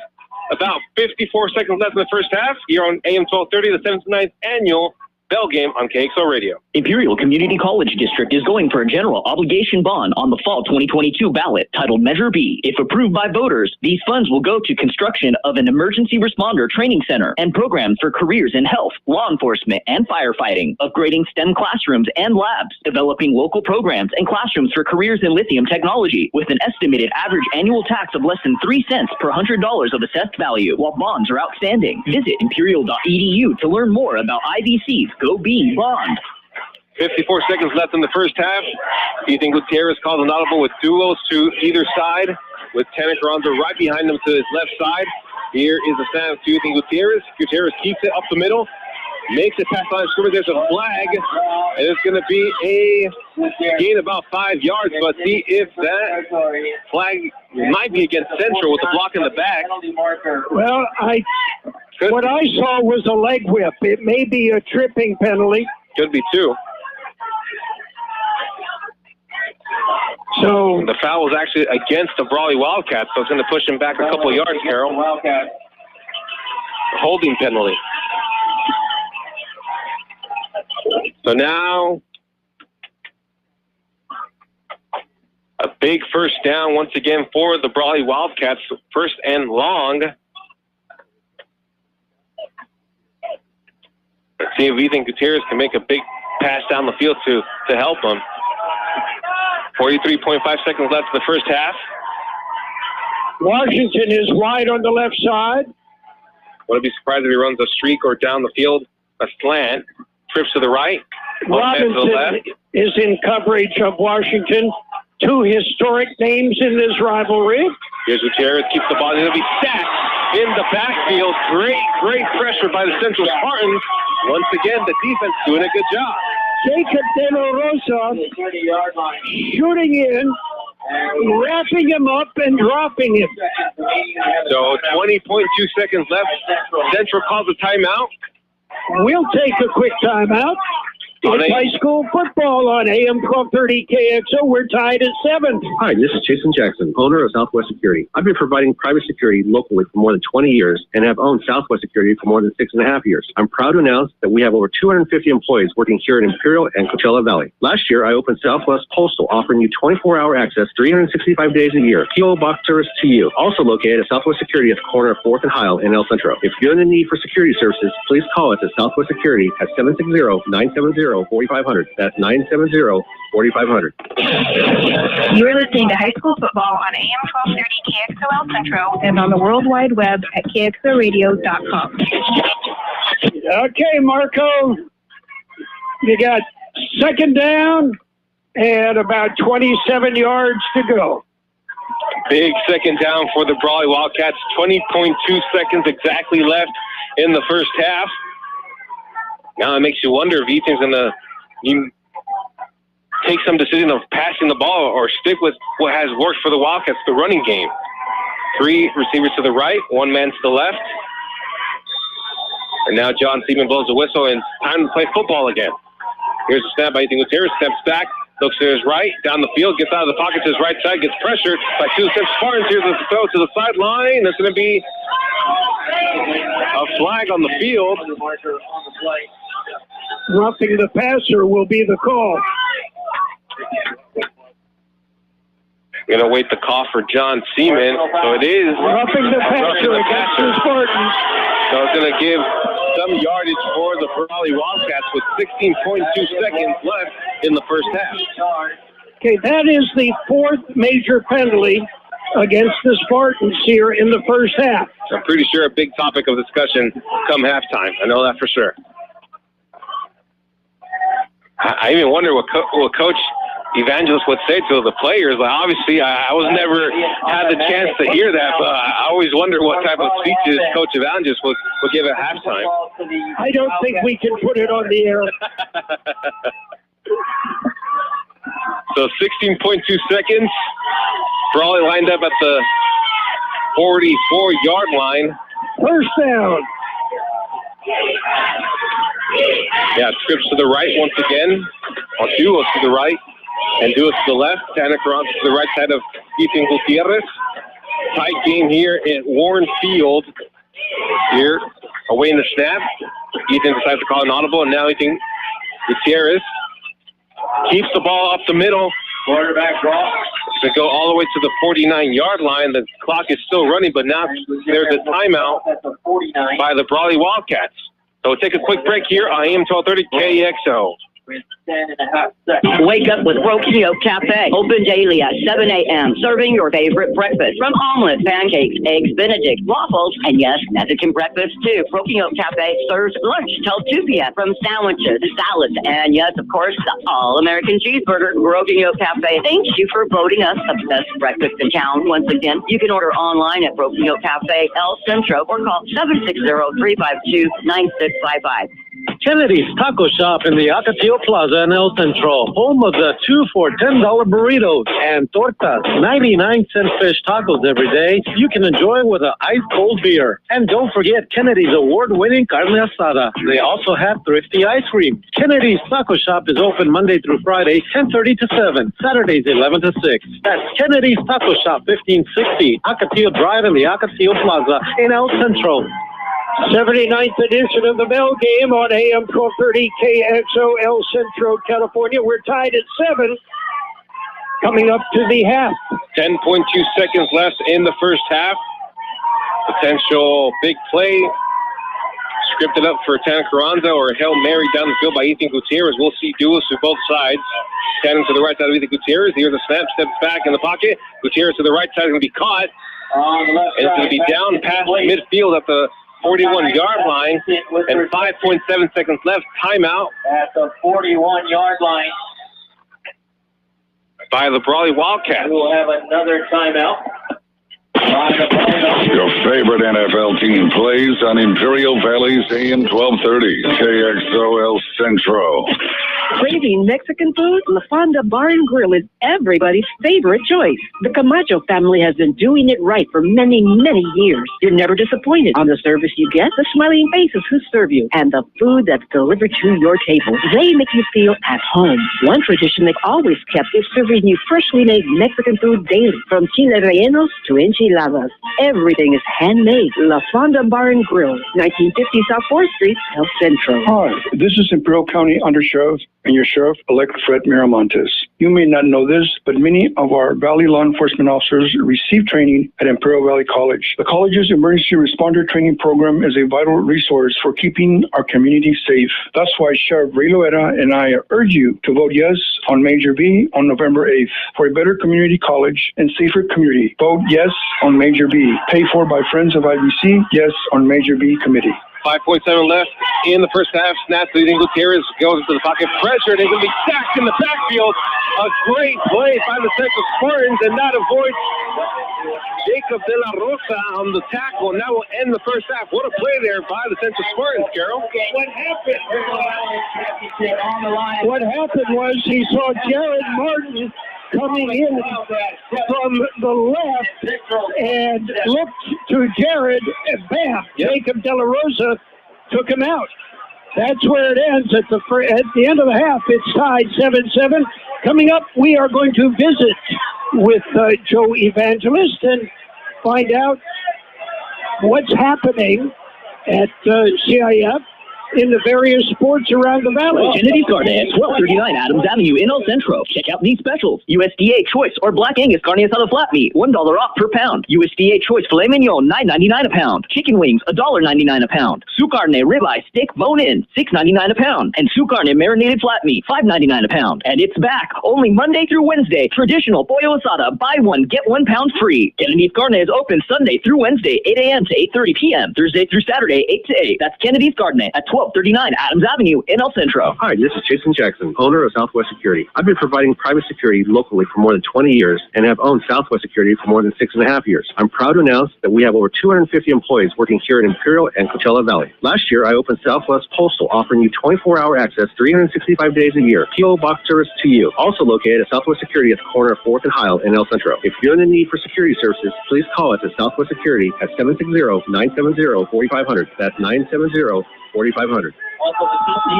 About 54 seconds left in the first half. Here on AM 1230, the 79th annual Bell Game on Kxo Radio. Imperial Community College District is going for a general obligation bond on the fall 2022 ballot titled Measure B. If approved by voters, these funds will go to construction of an emergency responder training center and programs for careers in health, law enforcement, and firefighting, upgrading STEM classrooms and labs, developing local programs and classrooms for careers in lithium technology, with an estimated average annual tax of less than 3 cents per $100 of assessed value, while bonds are outstanding. Visit imperial.edu to learn more about IVC's Go B Bond. 54 seconds left in the first half. Ethan Gutierrez calls an audible with duos to either side, with Tenecaronza right behind him to his left side. Here is the snap to Ethan Gutierrez. Gutierrez keeps it up the middle, makes it past line of scrimmage. There's a flag, and it's going to be a gain about 5 yards, but see if that flag might be against Centro with the block in the back. Well, what I saw was a leg whip. It may be a tripping penalty. Could be too. So the foul was actually against the Brawley Wildcats, so it's going to push him back a couple of yards, Carroll. Holding penalty. So now a big first down once again for the Brawley Wildcats. 1st and long. Let's see if Ethan Gutierrez can make a big pass down the field to help him. 43.5 seconds left in the first half. Washington is wide on the left side. Wouldn't be surprised if he runs a streak or down the field, a slant. Trips to the right. Robinson is in coverage of Washington. 2 historic names in this rivalry. Here's Gutierrez, keeps the ball. It'll be sacked in the backfield. Great pressure by the Central Spartans. Once again, the defense doing a good job. Jacob De La Rosa shooting in, wrapping him up and dropping him. So 20.2 seconds left. Central calls a timeout. We'll take a quick timeout. It's high school football on AM 1230 KXO. We're tied at 7. Hi, this is Jason Jackson, owner of Southwest Security. I've been providing private security locally for more than 20 years and have owned Southwest Security for more than 6.5 years. I'm proud to announce that we have over 250 employees working here in Imperial and Coachella Valley. Last year, I opened Southwest Postal, offering you 24-hour access 365 days a year. P.O. Box service to you. Also located at Southwest Security at the corner of 4th and Heil in El Centro. If you're in the need for security services, please call us at Southwest Security at 760-970-4500. That's 970-4500. You're listening to high school football on AM 1230 KXO El Centro and on the World Wide Web at kxoradio.com. Okay, Marco, you got second down and about 27 yards to go. Big second down for the Brawley Wildcats. 20.2 seconds exactly left in the first half. Now it makes you wonder if Ethan's going to take some decision of passing the ball or stick with what has worked for the Wildcats, the running game. 3 receivers to the right, 1 man to the left. And now John Seaman blows the whistle, and time to play football again. Here's a snap by Ethan Gutierrez, steps back, looks to his right, down the field, gets out of the pocket to his right side, gets pressured by 2 Spartans. Here's the throw to the sideline. There's going to be a flag on the field. Roughing the passer will be the call. Going to wait the call for John Seaman. So it is roughing the passer against the Spartans. So it's going to give some yardage for the Brawley Wildcats with 16.2 seconds left in the first half. Okay, that is the 4th major penalty against the Spartans here in the first half. I'm pretty sure a big topic of discussion come halftime. I know that for sure. I even wonder what Coach Evangelist would say to the players. Like, obviously, I was never had the chance to hear that, but I always wonder what type of speeches Coach Evangelist would give at halftime. I don't think we can put it on the air. So 16.2 seconds. Brawley lined up at the 44-yard line. First down. Yeah, trips to the right once again. Or Duos to the right. And Duos to the left. Santa Cruz to the right side of Ethan Gutierrez. Tight game here at Warren Field. Here, away in the snap. Ethan decides to call an audible, and now Ethan Gutierrez keeps the ball up the middle. Quarterback draw. To go all the way to the 49-yard line. The clock is still running, but now there's a timeout by the Brawley Wildcats. So we'll take a quick break here on AM 1230 KXO. Wake up with Kxo Café. Open daily at 7 a.m. Serving your favorite breakfast. From omelets, pancakes, eggs Benedict, waffles, and yes, Mexican breakfast too. Kxo Café serves lunch till 2 p.m. From sandwiches, salads, and yes, of course, the all-American cheeseburger. Kxo Café thanks you for voting us the best breakfast in town. Once again, you can order online at Kxo Café El Centro or call 760-352-9655. Kennedy's Taco Shop in the Ocotillo Plaza in El Centro, home of the 2 for $10 burritos and tortas, 99-cent fish tacos every day. You can enjoy with an ice-cold beer. And don't forget Kennedy's award-winning carne asada. They also have thrifty ice cream. Kennedy's Taco Shop is open Monday through Friday, 10:30 to 7, Saturdays 11 to 6. That's Kennedy's Taco Shop, 1560 Ocotillo Drive in the Ocotillo Plaza in El Centro. 79th edition of the Bell Game on AM 1230 KXO El Centro, California. We're tied at 7, coming up to the half. 10.2 seconds left in the first half. Potential big play. Scripted up for Santa Carranza or Hail Mary down the field by Ethan Gutierrez. We'll see duels to both sides. Standing to the right side of Ethan Gutierrez. Here's a snap, steps back in the pocket. Gutierrez to the right side is going to be caught. It's going to be down past midfield at the 41-yard line, and 5.7 seconds left. Timeout at the 41-yard line by the Brawley Wildcats. We'll have another timeout. Your favorite NFL team plays on Imperial Valley's AM 1230 KXO El Centro. Craving Mexican food? La Fonda Bar Grill is everybody's favorite choice. The Camacho family has been doing it right for many, many years. You're never disappointed on the service you get, the smiling faces who serve you, and the food that's delivered to your table. They make you feel at home. One tradition they've always kept is serving you freshly made Mexican food daily, from chile rellenos to enchiladas. Everything is handmade. La Fonda Bar and Grill, 1950 South 4th Street, El Centro. Hi, this is Imperial County Undersheriff and your Sheriff-elect Fred Miramontes. You may not know this, but many of our Valley law enforcement officers receive training at Imperial Valley College. The college's emergency responder training program is a vital resource for keeping our community safe. That's why Sheriff Ray Loera and I urge you to vote yes on Major B on November 8th for a better community college and safer community. Vote yes on Major B. Paid for by Friends of IBC. Yes on Major B committee. 5.7 left in the first half. Snaps leading Gutierrez goes into the pocket. Pressure. They're going to be sacked in the backfield. A great play by the Centro Spartans, and that avoids Jacob De La Rosa on the tackle. And that will end the first half. What a play there by the Centro Spartans, Carroll. What happened was he saw Jared Martin coming in from the left and looked to Jared, and bam, Jacob De La Rosa took him out. That's where it ends at the end of the half. It's tied 7-7. Coming up, we are going to visit with Joe Evangelist and find out what's happening at CIF in the various sports around the valley. Kennedy's Karne at 1239 Adams Avenue in El Centro. Check out these specials. USDA Choice or Black Angus Carne Asada Flat Meat, $1 off per pound. USDA Choice Filet Mignon, $9.99 a pound. Chicken wings, $1.99 a pound. Su Carne Ribeye Steak Bone-In, $6.99 a pound. And Su Carne Marinated Flat Meat, $5.99 a pound. And it's back, only Monday through Wednesday. Traditional Pollo Asada, buy one, get 1 pound free. Kennedy's Karne is open Sunday through Wednesday, 8 a.m. to 8:30 p.m. Thursday through Saturday, 8 to 8. That's Kennedy's Karne at 1239 Adams Avenue in El Centro. Hi, this is Jason Jackson, owner of Southwest Security. I've been providing private security locally for more than 20 years and have owned Southwest Security for more than 6.5 years. I'm proud to announce that we have over 250 employees working here in Imperial and Coachella Valley. Last year, I opened Southwest Postal, offering you 24-hour access 365 days a year. P.O. Box service to you. Also located at Southwest Security at the corner of 4th and Heil in El Centro. If you're in the need for security services, please call us at Southwest Security at 760-970-4500. That's 970-4500.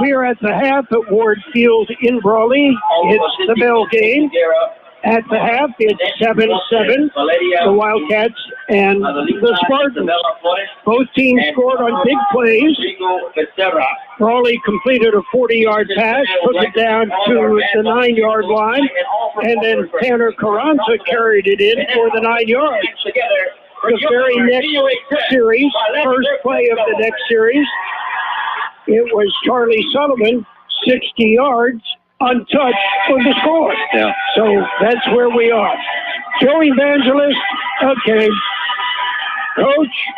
We are at the half at Ward Field in Brawley. It's the bell game. At the half, it's 7-7. The Wildcats and the Spartans. Both teams scored on big plays. Brawley completed a 40-yard pass, took it down to the 9-yard line, and then Tanner Carranza carried it in for the 9 yards. The very next series, first play of the next series, it was Charlie Sullivan, 60 yards, untouched for the score. Yeah. So that's where we are. Joe Evangelist, okay. Coach,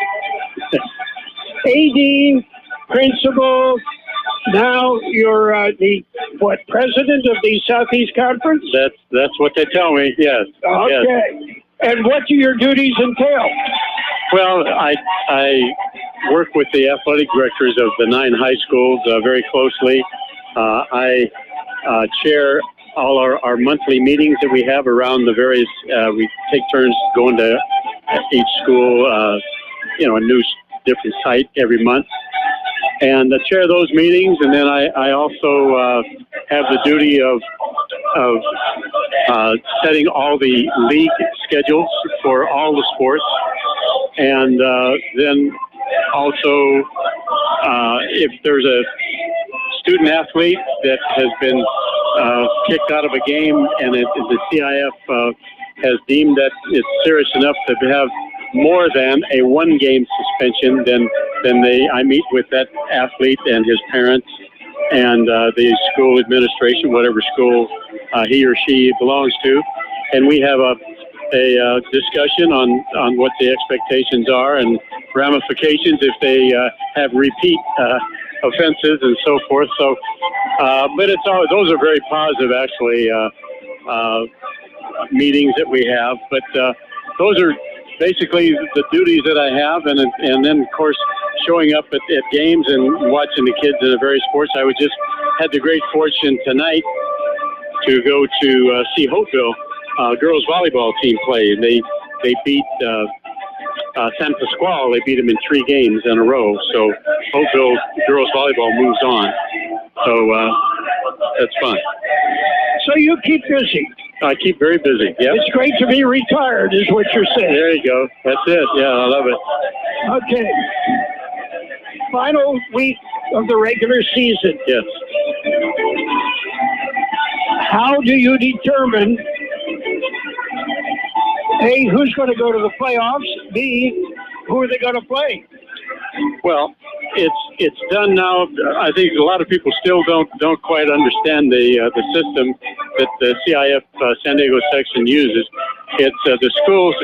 AD, principal, now you're the president of the Southeast Conference? That's what they tell me, yes. Okay. Yes. And what do your duties entail? Well, I work with the athletic directors of the 9 high schools very closely. I chair all our monthly meetings that we have around the various, we take turns going to each school, a new different site every month. And chair those meetings, and then I also have the duty of setting all the league schedules for all the sports. And then also, if there's a student athlete that has been kicked out of a game and the CIF has deemed that it's serious enough to have more than a 1-game suspension, then I meet with that athlete and his parents and the school administration, whatever school he or she belongs to, and we have a discussion on what the expectations are and ramifications if they have repeat offenses and so forth. So, but those are very positive, actually, meetings that we have. But those are basically the duties that I have, and then of course showing up at games and watching the kids in the various sports. I just had the great fortune tonight to go to see Hopeville girls volleyball team play. They beat San Pasquale. They beat them in 3 games in a row. So Hopeville girls volleyball moves on. So that's fun. So you keep busy. I keep very busy. Yeah. It's great to be retired, is what you're saying. There you go. That's it. Yeah, I love it. Okay. Final week of the regular season. Yes. How do you determine, A, who's going to go to the playoffs, B, who are they going to play? Well, it's done now. I think a lot of people still don't quite understand the system that the CIF San Diego section uses. It's the schools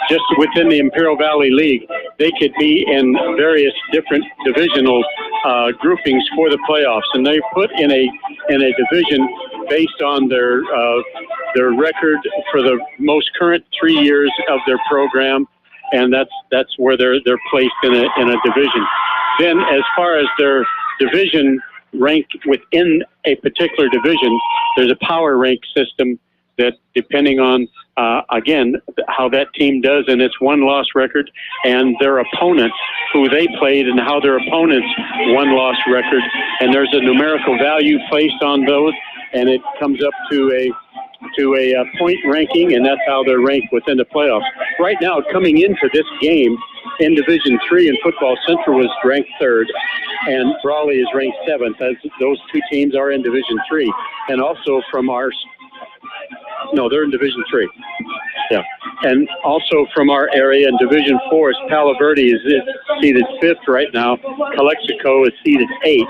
just within the Imperial Valley League. They could be in various different divisional groupings for the playoffs, and they put in a division based on their record for the most current 3 years of their program. And that's where they're placed in a division. Then, as far as their division rank within a particular division, there's a power rank system that, depending on again how that team does in its won-loss record and their opponents, who they played, and how their opponents' won-loss record, and there's a numerical value placed on those, and it comes up to a point ranking, and that's how they're ranked within the playoffs. Right now, coming into this game in Division 3 in football, Centro was ranked 3rd, and Brawley is ranked 7th. As those two teams are in Division 3. And also from they're in Division 3. Yeah. And also from our area in Division 4, Palo Verde is seated 5th right now. Calexico is seated 8th.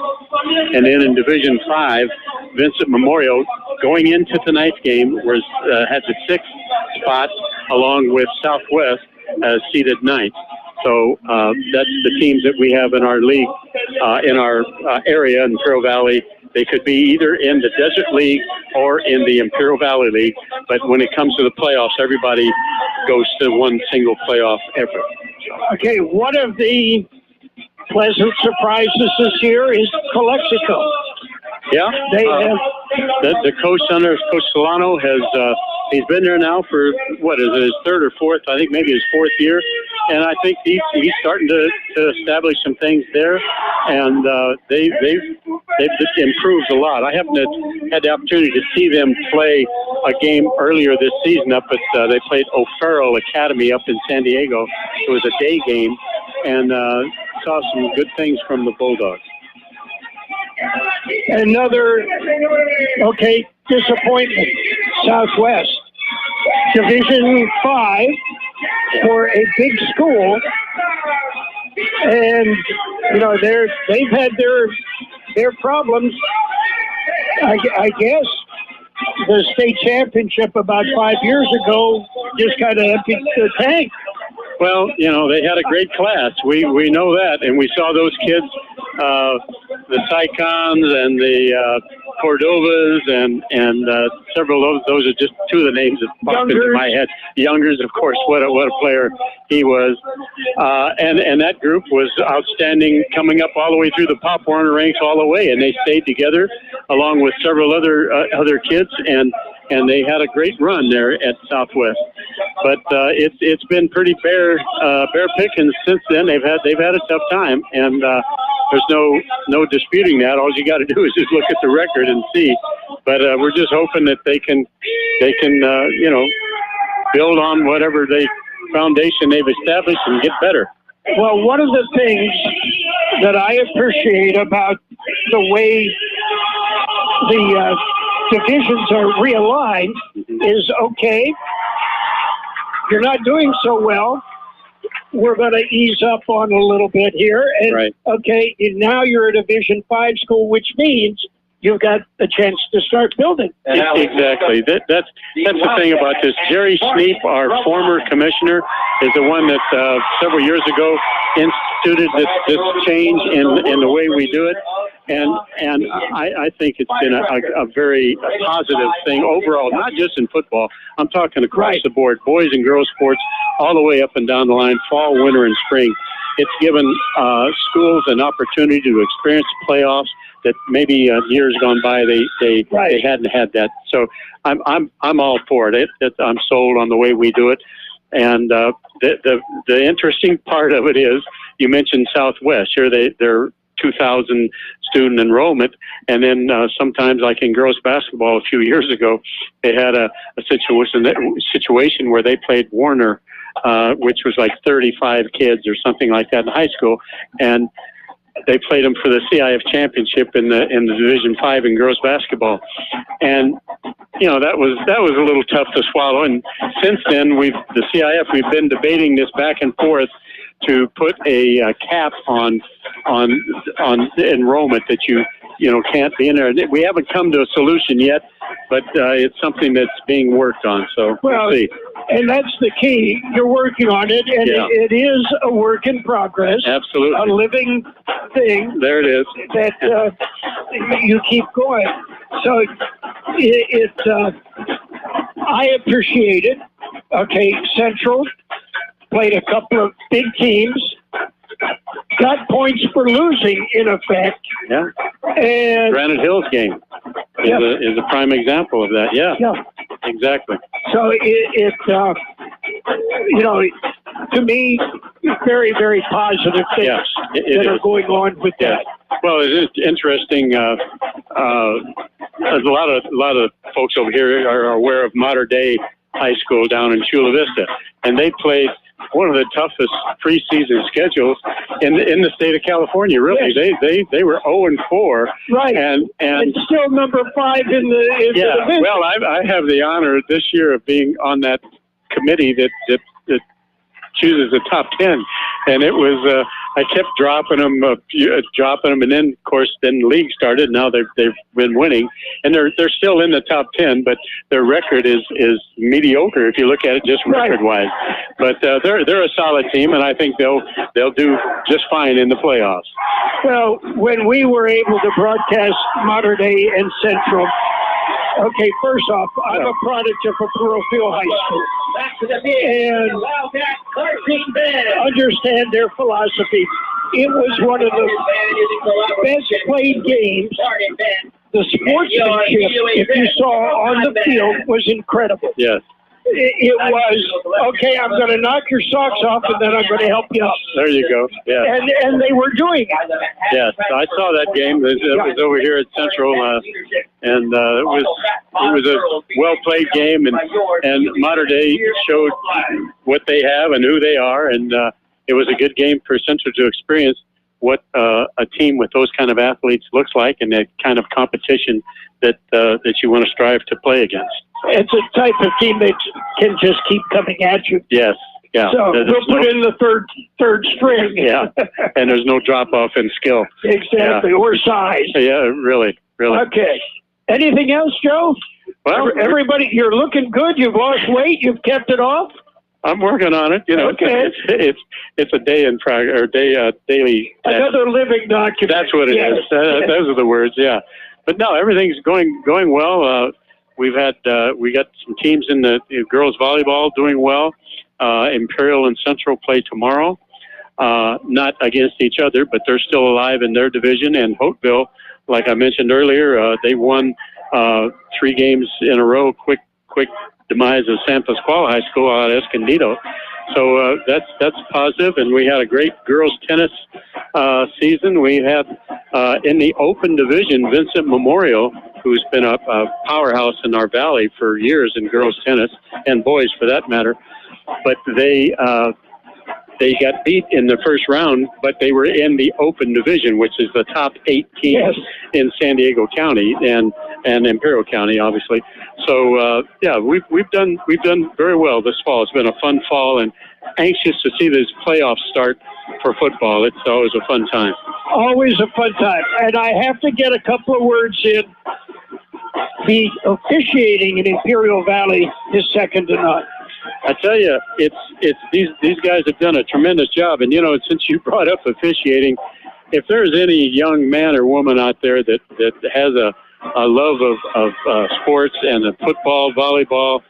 And then in Division 5, Vincent Memorial, going into tonight's game, had the 6th spot, along with Southwest, seated 9th. So that's the teams that we have in our league, in our area in Imperial Valley. They could be either in the Desert League or in the Imperial Valley League. But when it comes to the playoffs, everybody goes to one single playoff effort. Okay, one of the pleasant surprises this year is Calexico. Yeah, they have the coach under Coach Solano has he's been there now for what is it, his 3rd or 4th? I think maybe his 4th year, and I think he's starting to establish some things there, and they've improved a lot. I haven't had the opportunity to see them play a game earlier this season up at they played O'Farrell Academy up in San Diego. It was a day game, and saw some good things from the Bulldogs. Another, disappointment. Southwest. Division 5 for a big school. And, they've had their problems. I guess the state championship about 5 years ago just kind of emptied the tank. Well, they had a great class. We know that, and we saw those kids, the Saicons and the Cordovas and several of those are just two of the names that popped into my head. Youngers, of course, what a player he was. And that group was outstanding, coming up all the way through the Pop Warner ranks all the way, and they stayed together along with several other kids, and they had a great run there at Southwest. But it's been pretty bare pickings since then. They've had a tough time, and there's no disputing that. All you got to do is just look at the record and see. But we're just hoping that they can build on whatever foundation they've established and get better. Well, one of the things that I appreciate about the way the divisions are realigned is, you're not doing so well. We're going to ease up on a little bit here. And, right. Now you're a Division 5 school, which means you've got a chance to start building. Exactly. That's the thing about this. Jerry Sneap, our former commissioner, is the one that several years ago instituted this change in the way we do it. And I think it's been a very positive thing overall, not just in football. I'm talking across the board, boys and girls sports, all the way up and down the line, fall, winter, and spring. It's given schools an opportunity to experience playoffs that maybe years gone by they hadn't had that. So I'm all for it. I'm sold on the way we do it. And the interesting part of it is you mentioned Southwest. Here they're 2,000 student enrollment, and then sometimes, like in girls basketball a few years ago, they had a situation where they played Warner, which was like 35 kids or something like that in high school, and they played them for the CIF championship in the Division 5 in girls basketball, and that was a little tough to swallow. And since then, the CIF we've been debating this back and forth to put a cap on the enrollment that you can't be in there. We haven't come to a solution yet, but it's something that's being worked on. So we'll see. And that's the key. You're working on it, and it is a work in progress. Absolutely. A living thing. There it is. That you keep going. So I appreciate it. Okay, Central played a couple of big teams, got points for losing, in effect. Yeah. And Granite Hills game is a prime example of that. Yeah. Exactly. So to me, very, very positive things that are going on with that. Well, it is interesting. A lot of folks over here are aware of Modern Day High School down in Chula Vista, and they played one of the toughest preseason schedules in the state of California. Really, they were 0-4, right? And still number 5 in the division. Well, I have the honor this year of being on that committee that chooses the top 10, and it was I kept dropping them, and then of course the league started. Now they've been winning, and they're still in the top 10, but their record is mediocre if you look at it just record wise. But they're a solid team, and I think they'll do just fine in the playoffs. Well, when we were able to broadcast Modern Day and Central. Okay, first off, I'm a product of a parochial high school. And understand their philosophy. It was one of the best played games. The sportsmanship, if you saw on the field, was incredible. Yes. It was, okay, I'm going to knock your socks off, and then I'm going to help you up. There you go. Yeah. And they were doing it. Yes, I saw that game. It was over here at Central, and it was a well-played game, and Modern Day showed what they have and who they are, and it was a good game for Central to experience what a team with those kind of athletes looks like, and that kind of competition that you want to strive to play against. It's a type of team that can just keep coming at you. Yes. Yeah. So we'll put in the third string. Yeah. And there's no drop off in skill. Exactly. Or size. Yeah, really. Okay. Anything else, Joe? Well, everybody, you're looking good. You've lost weight. You've kept it off. I'm working on it. Okay. It's a day in progress, or daily. Another living document. That's what it is. Those are the words. Yeah. But no, everything's going well. We got some teams in the girls volleyball doing well. Imperial and Central play tomorrow, not against each other, but they're still alive in their division. And Hopeville, like I mentioned earlier, they won 3 games in a row. Quick demise of San Pasquale High School out of Escondido. So that's positive. And we had a great girls tennis season. We had in the open division, Vincent Memorial, who's been a powerhouse in our valley for years in girls tennis, and boys for that matter. But they got beat in the first round, but they were in the open division, which is the top 8 teams in San Diego County and Imperial County, obviously. So we've done very well this fall. It's been a fun fall, and anxious to see this playoffs start for football. It's always a fun time. Always a fun time. And I have to get a couple of words in. The officiating in Imperial Valley is second to none. I tell you, it's these guys have done a tremendous job. And, since you brought up officiating, if there's any young man or woman out there that has a love of sports and football, volleyball,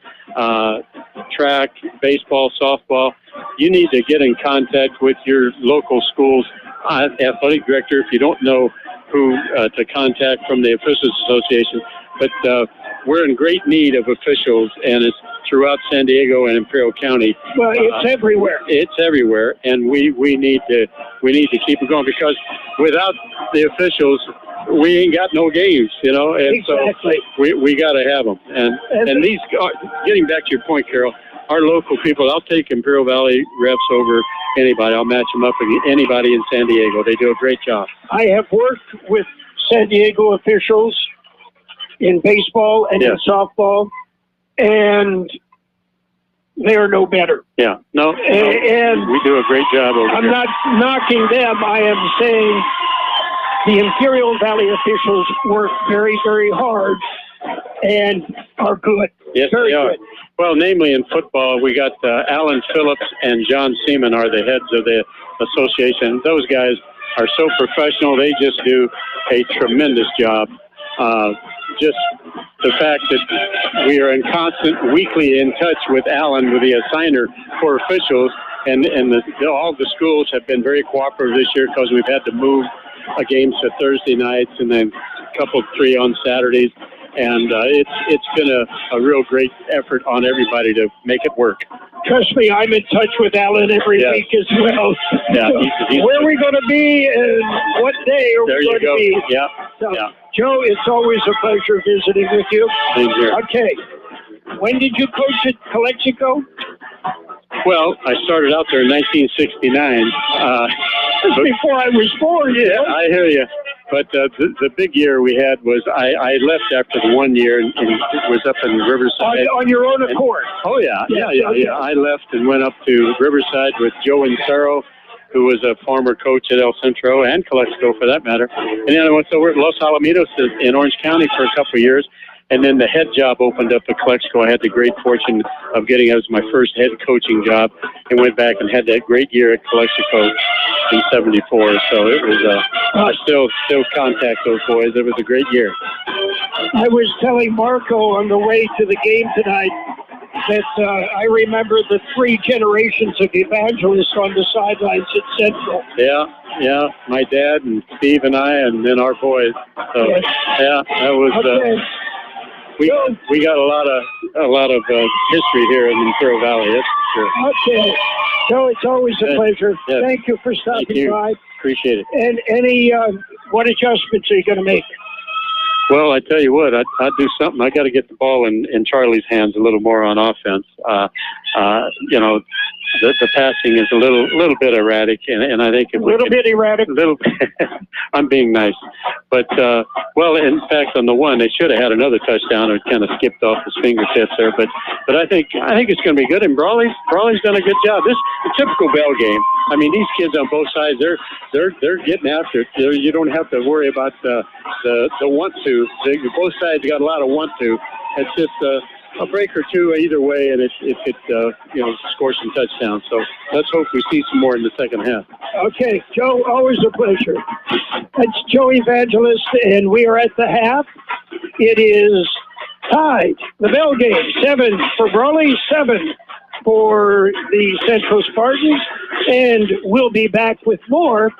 track, baseball, softball, you need to get in contact with your local school's athletic director if you don't know who to contact from the Officials Association. But we're in great need of officials, and it's throughout San Diego and Imperial County. Well, it's everywhere. It's everywhere, and we need to keep it going, because without the officials, we ain't got no games, you know. And exactly. So we got to have them. And these, getting back to your point, Carroll, our local people, I'll take Imperial Valley reps over anybody. I'll match them up with anybody in San Diego. They do a great job. I have worked with San Diego officials in baseball and in softball, and they are no better. Yeah, no, and we do a great job over I'm here. not knocking them. I am saying the Imperial Valley officials work very, very hard and are good. Yes, very they are. good. Well, namely in football, we got Alan Phillips and John Seaman are the heads of the association. Those guys are so professional. They just do a tremendous job. Just the fact that we are in constant weekly in touch with Alan, with the assigner for officials, and all the schools have been very cooperative this year, because we've had to move games to Thursday nights and then a couple, 3 on Saturdays. And it's been a real great effort on everybody to make it work. Trust me, I'm in touch with Alan every week as well. Yeah, he's where are we going to be and what day are we going to be? Yeah, so, Joe, it's always a pleasure visiting with you. Same here. Okay. When did you coach at Calexico? Well, I started out there in 1969. Before I was born. Yeah, I hear you. But the big year we had was I left after the 1 year and was up in Riverside. On your own accord? Oh, yeah. Okay. I left and went up to Riverside with Joe Incero, who was a former coach at El Centro and Calexico for that matter. And then I went over to Los Alamitos in Orange County for a couple of years. And then the head job opened up at Calexico. I had the great fortune of getting it as my first head coaching job, and went back and had that great year at Calexico in '74. So it was, I still contact those boys. It was a great year. I was telling Marco on the way to the game tonight that I remember the 3 generations of evangelists on the sidelines at Centro. Yeah. My dad and Steve and I, and then our boys. So yeah, that was. Okay. We got a lot of history here in Imperial Valley, that's for sure. Okay. So it's always a pleasure. Yes. Thank you for stopping by. Appreciate it. And any, what adjustments are you going to make? Well, I tell you what, I'd do something. I got to get the ball in Charlie's hands a little more on offense. You know, the passing is a little bit erratic, and I think a little bit erratic. I'm being nice, but well, in fact, on the one they should have had another touchdown, or kind of skipped off his fingertips there. But I think it's going to be good. And Brawley's done a good job. This is a typical Bell game. I mean, these kids on both sides, they're getting after it. You don't have to worry about the want to. Both sides got a lot of want to. It's just a break or two either way, and it could score some touchdowns. So let's hope we see some more in the second half. Okay, Joe, always a pleasure. That's Joe Evangelist, and we are at the half. It is tied. The Bell game, 7 for Brawley, 7 for the Centro Spartans, and we'll be back with more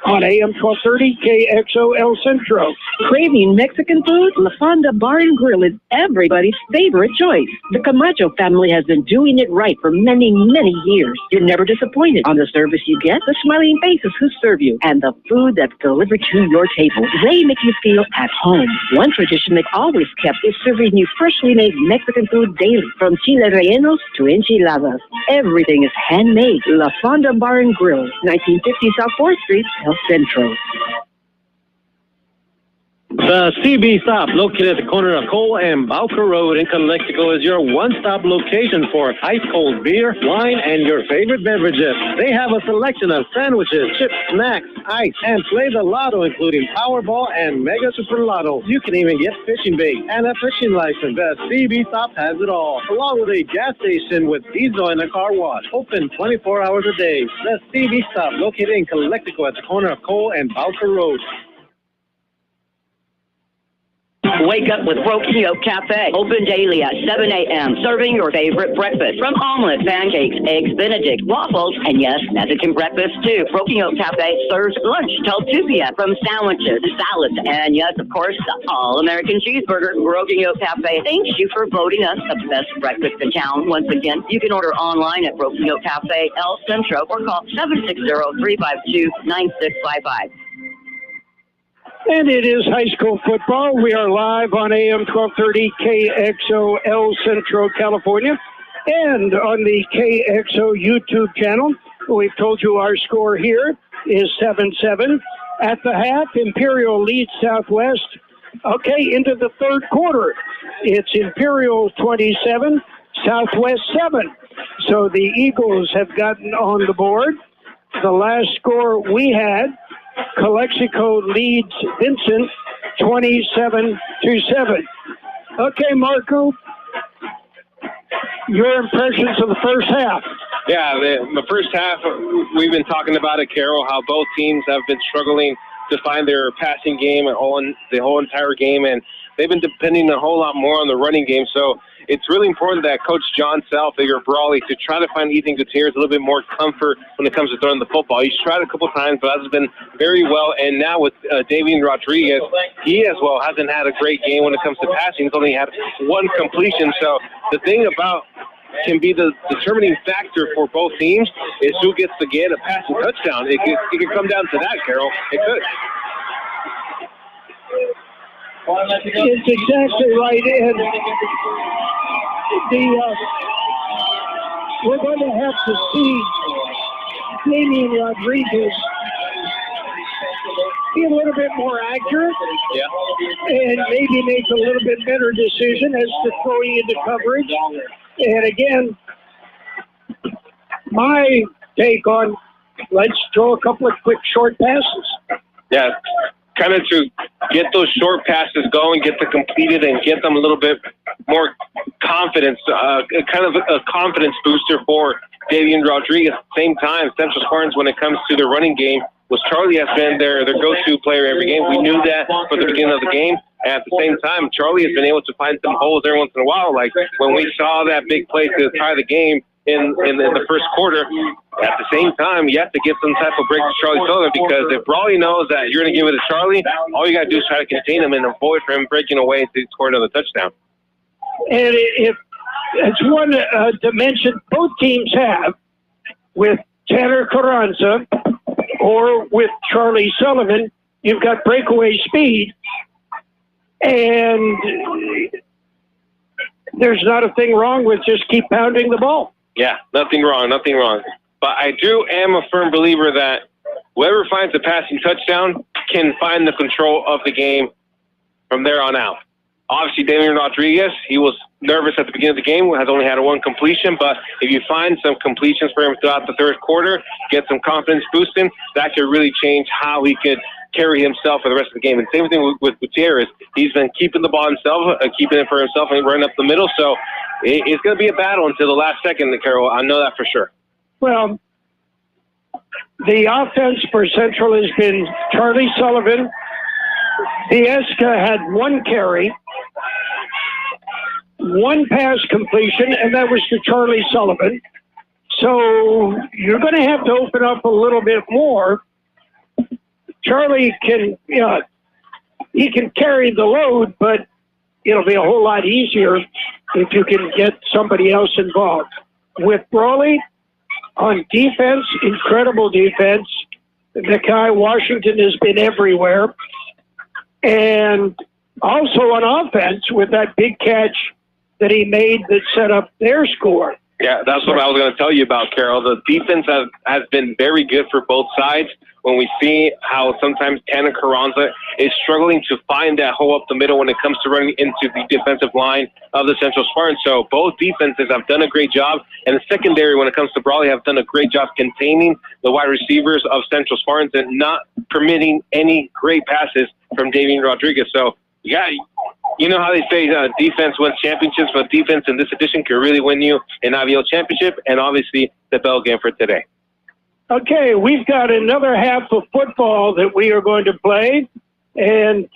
on AM 1230 Kxo El Centro. Craving Mexican food? La Fonda Bar Grill is everybody's favorite choice. The Camacho family has been doing it right for many, many years. You're never disappointed on the service you get, the smiling faces who serve you, and the food that's delivered to your table. They make you feel at home. One tradition they've always kept is serving you freshly made Mexican food daily, from chile rellenos to enchiladas. Everything is handmade. La Fonda Bar Grill, 1950 South 4th Street, El Centro. The CB Stop, located at the corner of Cole and Bowker Road in Calexico, is your one-stop location for ice-cold beer, wine, and your favorite beverages. They have a selection of sandwiches, chips, snacks, ice, and play the lotto, including Powerball and Mega Super Lotto. You can even get fishing bait and a fishing license. The CB Stop has it all, along with a gas station with diesel and a car wash. Open 24 hours a day. The CB Stop, located in Calexico at the corner of Cole and Bowker Road. Wake up with Broken Yolk Café. Open daily at 7 a.m. Serving your favorite breakfast. From omelets, pancakes, eggs Benedict, waffles, and yes, Mexican breakfast too. Broken Yolk Café serves lunch till 2 p.m. From sandwiches, salads, and yes, of course, the all-American cheeseburger. Broken Yolk Café thanks you for voting us the best breakfast in town. Once again, you can order online at Broken Yolk Café El Centro or call 760-352-9655. And it is high school football. We are live on AM 1230 KXO El Centro, California, and on the KXO YouTube channel. We've told you our score here is 7-7. At the half, Imperial leads Southwest. Okay, into the third quarter. It's Imperial 27, Southwest 7. So the Eagles have gotten on the board. The last score we had, Calexico leads Vincent 27-7. Okay, Marco, your impressions of the first half. Yeah, the first half, we've been talking about it, Carroll, how both teams have been struggling to find their passing game the whole entire game, and they've been depending a whole lot more on the running game. So it's really important that Coach John Southig or Brawley to try to find Ethan Gutierrez a little bit more comfort when it comes to throwing the football. He's tried a couple times, but hasn't been very well. And now with Davian Rodriguez, he as well hasn't had a great game when it comes to passing. He's only had one completion. So the thing about can be the determining factor for both teams is who gets to get a passing touchdown. It could come down to that, Carroll. It could. It's exactly right, and we're going to have to see Damian Rodriguez be a little bit more accurate, and maybe make a little bit better decision as to throwing into coverage. And again, my take on let's throw a couple of quick short passes. Yeah. Kind of to get those short passes going, get them completed, and get them a little bit more confidence, kind of a confidence booster for Davian Rodriguez. At the same time, Central Spartans, when it comes to their running game, was Charlie has been their go-to player every game. We knew that from the beginning of the game. And at the same time, Charlie has been able to find some holes every once in a while. Like when we saw that big play to tie the game in the first quarter, at the same time, you have to give some type of break to Charlie Sullivan, because if Brawley knows that you're going to give it to Charlie, all you got to do is try to contain him and avoid him breaking away to score another touchdown. And if it's one dimension both teams have with Tanner Carranza or with Charlie Sullivan, you've got breakaway speed, and there's not a thing wrong with just keep pounding the ball. Yeah, nothing wrong. But I am a firm believer that whoever finds a passing touchdown can find the control of the game from there on out. Obviously, Damian Rodriguez, he was nervous at the beginning of the game, has only had one completion, but if you find some completions for him throughout the third quarter, get some confidence boosting, that could really change how he could carry himself for the rest of the game. And same thing with Gutierrez. He's been keeping the ball himself, keeping it for himself, and running up the middle. So it's going to be a battle until the last second, Carroll. I know that for sure. Well, the offense for Central has been Charlie Sullivan. Viesca had one carry, one pass completion, and that was to Charlie Sullivan. So you're going to have to open up a little bit more. Charlie can, he can carry the load, but it'll be a whole lot easier if you can get somebody else involved. With Brawley on defense, incredible defense. Nakai Washington has been everywhere. And also on offense with that big catch that he made that set up their score. Yeah, that's what I was going to tell you about, Carroll. The defense has been very good for both sides. When we see how sometimes Tanner Carranza is struggling to find that hole up the middle when it comes to running into the defensive line of the Central Spartans. So both defenses have done a great job, and the secondary, when it comes to Brawley, have done a great job containing the wide receivers of Central Spartans and not permitting any great passes from Davian Rodriguez. So, yeah, you know how they say defense wins championships, but defense in this edition can really win you an IVL championship and obviously the bell game for today. Okay, we've got another half of football that we are going to play, and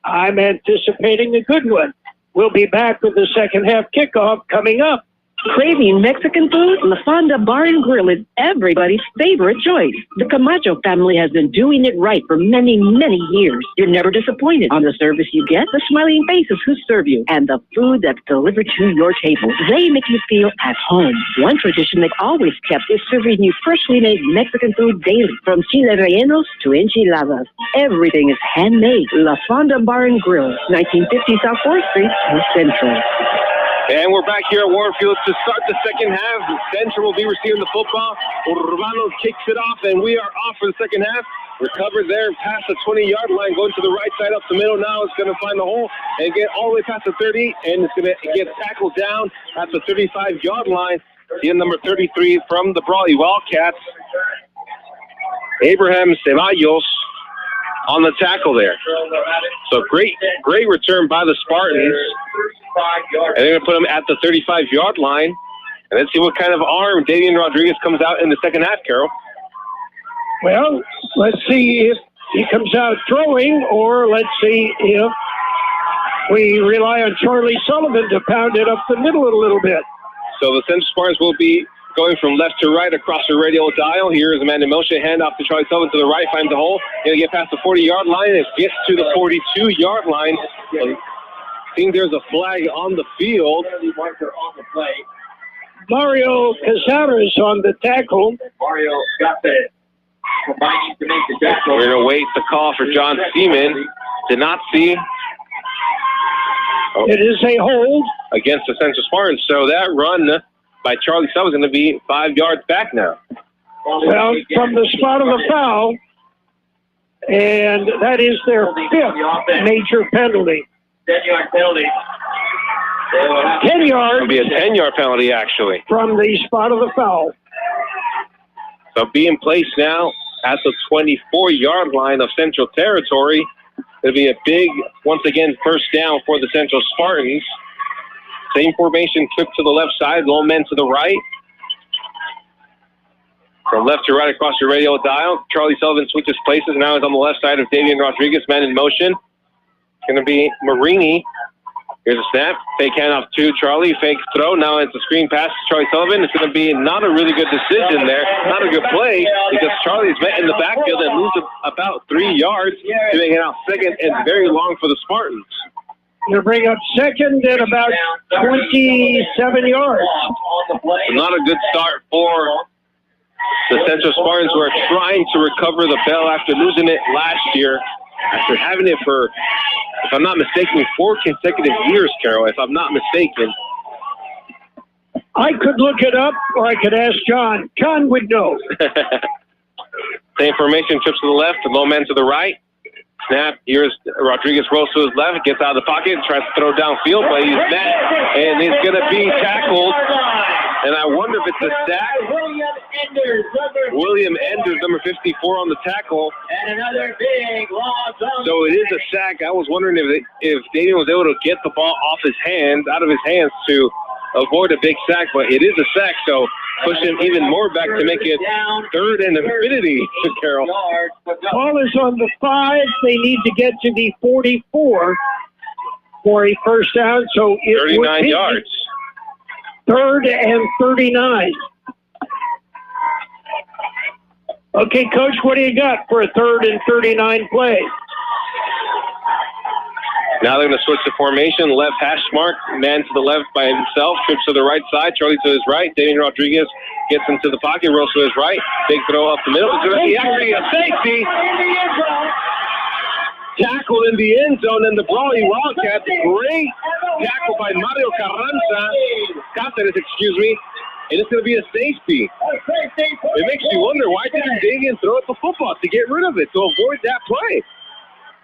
I'm anticipating a good one. We'll be back with the second half kickoff coming up. Craving Mexican food? La Fonda Bar Grill is everybody's favorite choice. The Camacho family has been doing it right for many, many years. You're never disappointed on the service you get, the smiling faces who serve you, and the food that's delivered to your table. They make you feel at home. One tradition they've always kept is serving you freshly made Mexican food daily, from chile rellenos to enchiladas. Everything is handmade. La Fonda Bar Grill, 1950 South 4th Street, Centro. And we're back here at Warfield to start the second half. Centro will be receiving the football. Urbano kicks it off, and we are off for the second half. Recovered there past the 20-yard line, going to the right side up the middle. Now it's going to find the hole and get all the way past the 30, and it's going to get tackled down at the 35-yard line. The number 33 from the Brawley Wildcats, Abraham Ceballos, on the tackle there. So great return by the Spartans. And they're going to put him at the 35-yard line. And let's see what kind of arm Davian Rodriguez comes out in the second half, Carroll. Well, let's see if he comes out throwing, or let's see if we rely on Charlie Sullivan to pound it up the middle a little bit. So the Central Spartans will be going from left to right across the radial dial. Here is a man in motion. Hand off to Charlie Sullivan to the right, finds the hole. Going to get past the 40-yard line. It gets to the 42-yard line. I think there's a flag on the field. Mario Casares on the tackle. Mario got the combining to make the tackle. We're going to wait the call for John Seaman. Did not see. It is a hold against the Central Spartans. So that run by Charlie Sullivan is going to be 5 yards back now. Well, from the spot of the foul, and that is their 5th major penalty. 10-yard penalty. 10 yards. It'll be a 10-yard penalty, actually. From the spot of the foul. So being placed now at the 24-yard line of Central territory. It'll be a big, once again, first down for the Central Spartans. Same formation, took to the left side, low men to the right. From left to right across the radial dial, Charlie Sullivan switches places. Now he's on the left side of Davian Rodriguez, man in motion. Going to be Marini. Here's a snap. Fake handoff to Charlie. Fake throw. Now it's a screen pass to Charlie Sullivan. It's going to be not a really good decision there. Not a good play because Charlie's met in the backfield and moves about 3 yards to make it out second and very long for the Spartans. You'll bring up second at about 27 yards. Not a good start for the Central Spartans, who are trying to recover the bell after losing it last year. After having it for, if I'm not mistaken, 4 consecutive years, Carroll, if I'm not mistaken. I could look it up, or I could ask John. John would know. Same formation, trips to the left, the low man to the right. Snap, here's Rodriguez rolls to his left, gets out of the pocket, tries to throw downfield, but he's met, and he's going to be tackled. And I wonder if it's a sack. William Enders, number 54 on the tackle. And another big long zone. So it is a sack. I was wondering if Damian was able to get the ball out of his hands to avoid a big sack, but it is a sack, so push him even more back to make it 3rd and infinity, Carroll. Ball is on the 5. They need to get to the 44 for a first down, so it 39 yards. 3rd and 39. Okay, Coach, what do you got for a 3rd and 39 play? Now they're going to switch the formation. Left hash mark, man to the left by himself, trips to the right side. Charlie to his right. Davian Rodriguez gets into the pocket, rolls to his right. Big throw up the middle. It's going to be actually a safety. Tackled in the end zone, and the Brawley Wildcats. Great tackle by Mario Cáceres, and it's going to be a safety. It makes you wonder, why didn't Davian throw it the football to get rid of it, to avoid that play?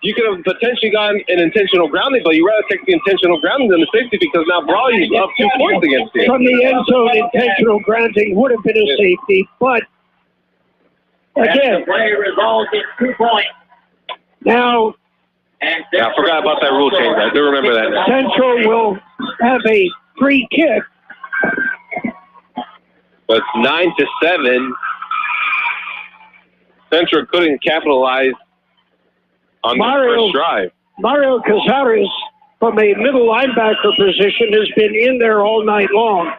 You could have potentially gotten an intentional grounding, but you rather take the intentional grounding than the safety because now Brawley is up 2 points against you. From the end zone, intentional grounding would have been a safety, but again, the play results in 2 points. Now, yeah, I forgot about that rule change. I do remember that now. Centro will have a free kick. But it's 9-7. Centro couldn't capitalize on the first drive. Mario Cazares, from a middle linebacker position, has been in there all night long.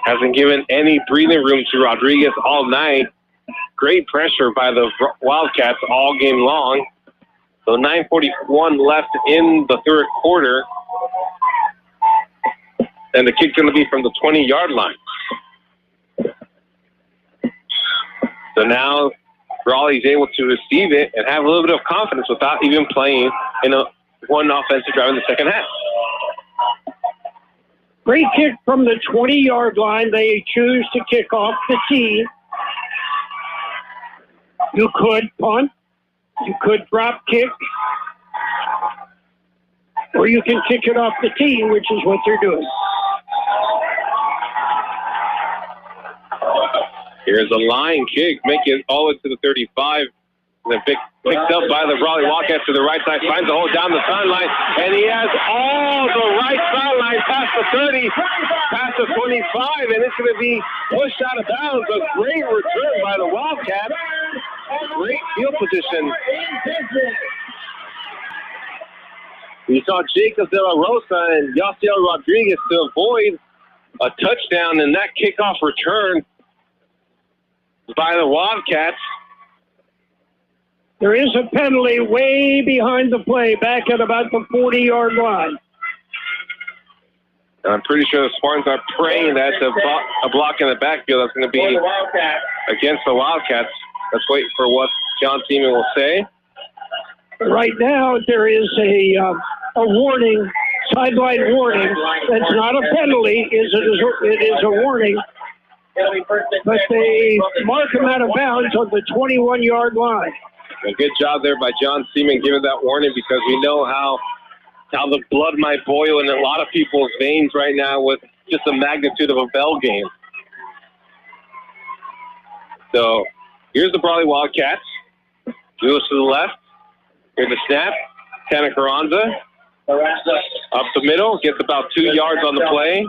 Hasn't given any breathing room to Rodriguez all night. Great pressure by the Wildcats all game long. So 9:41 left in the third quarter. And the kick's going to be from the 20-yard line. So now Brawley's able to receive it and have a little bit of confidence without even playing in one offensive drive in the second half. Great kick from the 20-yard line. They choose to kick off the tee. You could punt. You could drop kick. Or you can kick it off the tee, which is what they're doing. Here's a line kick, make it all the way to the 35. And then picked up by the Brawley Wildcats to the right side, finds a hole down the sideline, and he has all the right sideline past the 30, past the 25, and it's going to be pushed out of bounds. A great return by the Wildcats. Great field position. We saw Jacob De La Rosa and Yasiel Rodriguez to avoid a touchdown, and that kickoff return by the Wildcats. There is a penalty way behind the play, back at about the 40-yard line. And I'm pretty sure the Spartans are praying that a block in the backfield that's going to be against the Wildcats. Let's wait for what John Seaman will say. Right now, there is a warning, sideline warning. That's not a penalty. It is a warning. But they mark him out of bounds on the 21-yard line. A good job there by John Seaman giving that warning, because we know how the blood might boil in a lot of people's veins right now with just the magnitude of a bell game. So here's the Brawley Wildcats. Goes to the left. Here's the snap. Tana Carranza up the middle. Gets about 2 yards on the play.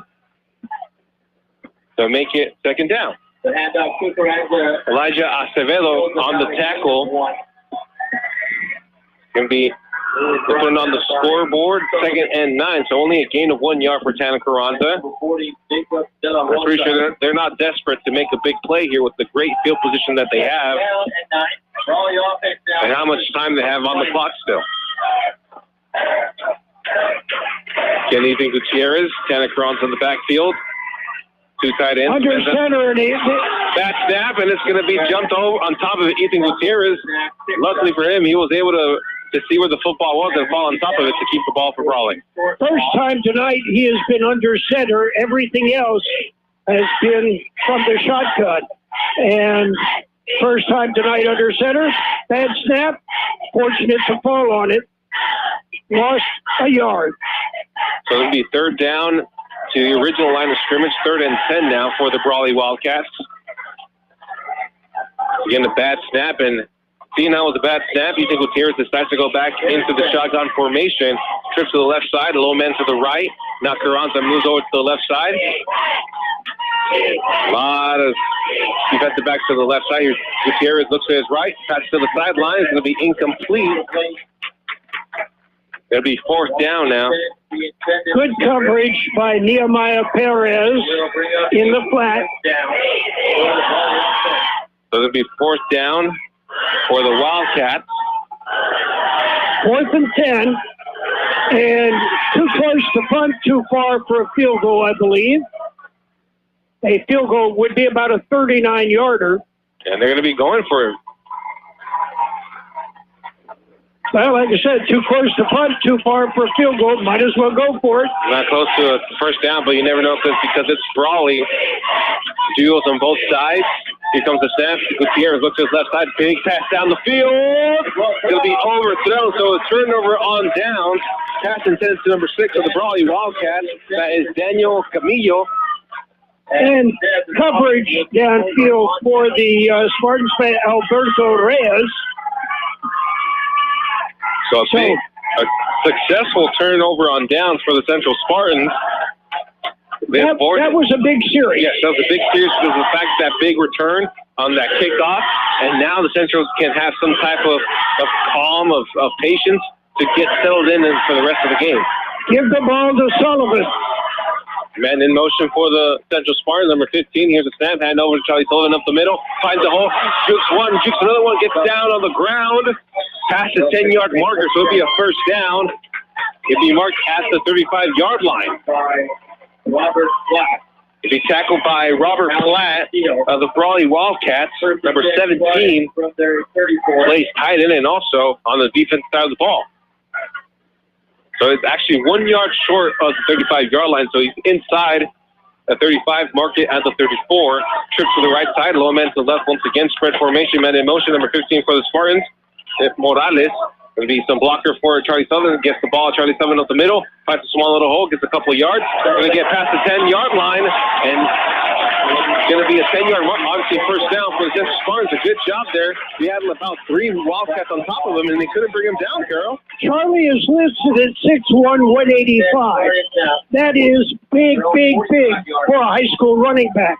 So make it second down. Elijah Acevedo on the tackle. Going to be putting on the scoreboard, 2nd and 9. So only a gain of 1 yard for Tana Carranza. I'm pretty sure they're not desperate to make a big play here with the great field position that they have and how much time they have on the clock still. Kenny Gutierrez, Tana Carranza in the backfield. 2 tight ends. Under center, and that snap, and it's going to be jumped over on top of Ethan Gutierrez. Luckily for him, he was able to see where the football was and fall on top of it to keep the ball for Brawley. First time tonight he has been under center. Everything else has been from the shotgun. And first time tonight under center. Bad snap. Fortunate to fall on it. Lost a yard. So it'll be 3rd down to the original line of scrimmage. 3rd and 10 now for the Brawley Wildcats. Again, a bad snap, and seeing how it was a bad snap, Ethan Gutierrez decides to go back into the shotgun formation. Trips to the left side, a low man to the right. Now Carranza moves over to the left side. A lot of defensive backs to the left side. Here, Gutierrez looks to his right. Pass to the sideline. It's going to be incomplete. It'll be 4th down now. Good coverage by Nehemiah Perez in the flat. So it'll be 4th down for the Wildcats. 4th and 10. And too close to punt, too far for a field goal, I believe. A field goal would be about a 39-yarder. And they're going to be going for Well, like I said, too close to punt, too far for a field goal. Might as well go for it. Not close to a first down, but you never know because it's Brawley. Duels on both sides. Here comes the snap. Gutierrez looks to his left side. Big pass down the field. It'll be overthrown, so a turnover on downs. Pass intended to number 6 of the Brawley Wildcats. That is Daniel Camillo. And coverage downfield for the Spartans by Alberto Reyes. So a successful turnover on downs for the Central Spartans. That was a big series. Yes, that was a big series because of the fact that big return on that kickoff. And now the Centrals can have some type of calm, of patience to get settled in for the rest of the game. Give the ball to Sullivan. Man in motion for the Central Spartans, number 15. Here's a snap, hand over to Charlie Sullivan up the middle. Finds a hole, jukes one, jukes another one, gets down on the ground. Past the 10-yard marker, so it'll be a first down. It'll be marked at the 35-yard line. Robert Platt. It'll be tackled by Robert Platt of the Brawley Wildcats, number 17. Plays tight end and also on the defense side of the ball. So it's actually 1 yard short of the 35-yard line. So he's inside the 35, mark it at the 34. Trips to the right side, low man to the left once again. Spread formation, man in motion, number 15 for the Spartans. If Morales, going to be some blocker for Charlie Sullivan. Gets the ball, Charlie Sullivan up the middle. Finds a small little hole, gets a couple of yards. Going to get past the 10-yard line. And going to be a 10-yard mark. Obviously, first down for the Central Spartans. A good job there. We had about 3 Wildcats on top of him, and they couldn't bring him down, Carroll. Charlie is listed at 6'1", 185. That is big, big, big for a high school running back.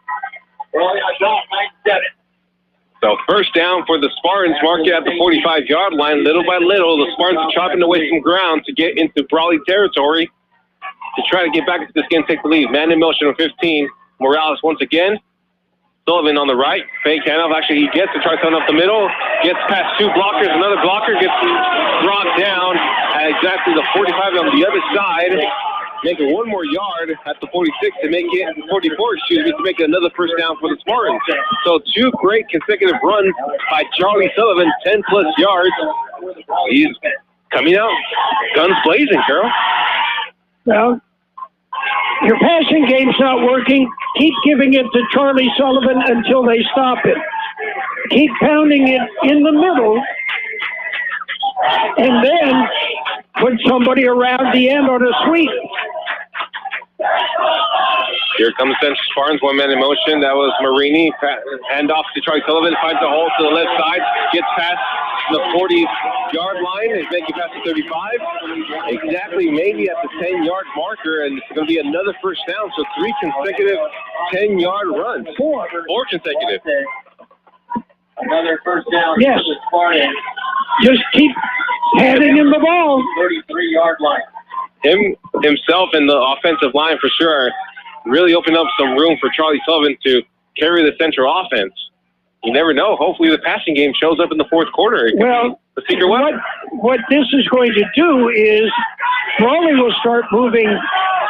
So first down for the Spartans, marked at the 45-yard line. Little by little, the Spartans are chopping away some ground to get into Brawley territory to try to get back into this game, take the lead. Man in motion on 15. Morales once again. Sullivan on the right. Fake handoff. Actually, he gets to try something up the middle. Gets past 2 blockers. Another blocker gets brought down at exactly the 45 on the other side. Making 1 more yard at the 46 to make it, 44, to make it another first down for the Spartans. So 2 great consecutive runs by Charlie Sullivan, 10-plus yards. He's coming out, guns blazing, Carroll. Well, your passing game's not working. Keep giving it to Charlie Sullivan until they stop it. Keep pounding it in the middle. And then put somebody around the end on a sweep. Here comes Central Spartans, 1 man in motion. That was Marini. Hand off to Charlie Sullivan. Finds a hole to the left side. Gets past the 40-yard line. Is making past the 35. Exactly, maybe at the 10-yard marker. And it's going to be another first down. So 3 consecutive 10-yard runs. 4 consecutive. Another first down yes. for the Spartans. Just keep handing him the ball. 33-yard line. Himself and the offensive line for sure really opened up some room for Charlie Sullivan to carry the Central offense. You never know. Hopefully the passing game shows up in the fourth quarter. Well, the secret weapon. What this is going to do is Brawley will start moving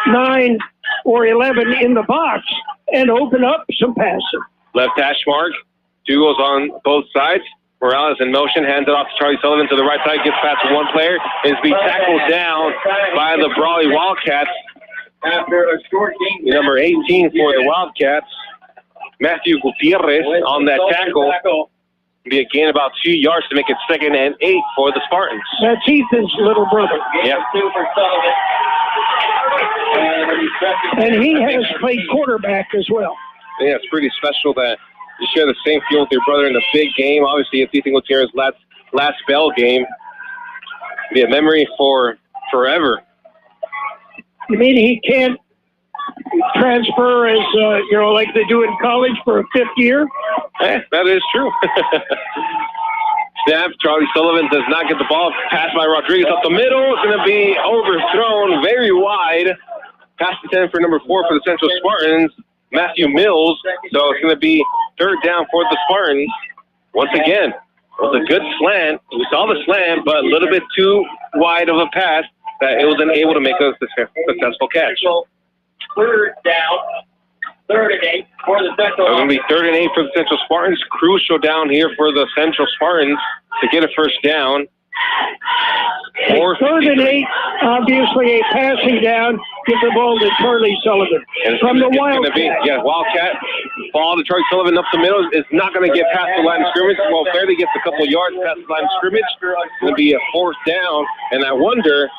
9 or 11 in the box and open up some passing. Left hash mark. 2 goes on both sides. Morales in motion, hands it off to Charlie Sullivan to the right side, gets past 1 player, is being tackled down by the Brawley Wildcats. After a short game, number 18 for the Wildcats, Matthew Gutierrez on that tackle. Be a gain about 2 yards to make it 2nd and 8 for the Spartans. That's Ethan's little brother. Yep. And he has played quarterback as well. Yeah, it's pretty special that you share the same field with your brother in a big game. Obviously, it's Ethan Gutierrez's last Bell game. It'll be a memory for forever. You mean he can't transfer as, like they do in college for a 5th year? That is true. Snap, Charlie Sullivan does not get the ball. Pass by Rodriguez up the middle. It's going to be overthrown very wide. Pass the 10 for number 4 for the Central Spartans, Matthew Mills. So it's going to be 3rd down for the Spartans. Once again, it was a good slant. We saw the slant, but a little bit too wide of a pass that it wasn't able to make a successful catch. 3rd down, 3rd and 8 for the Central. It's going to be 3rd and 8 for the Central Spartans. Crucial down here for the Central Spartans to get a first down. Third and 8, obviously a passing down. Give the ball to Charlie Sullivan. And from the Wildcat. Wildcat. Ball to Charlie Sullivan up the middle. Is not going to get past the line of scrimmage. Well, barely gets a couple yards past the line of scrimmage. It's going to be a fourth down. And I wonder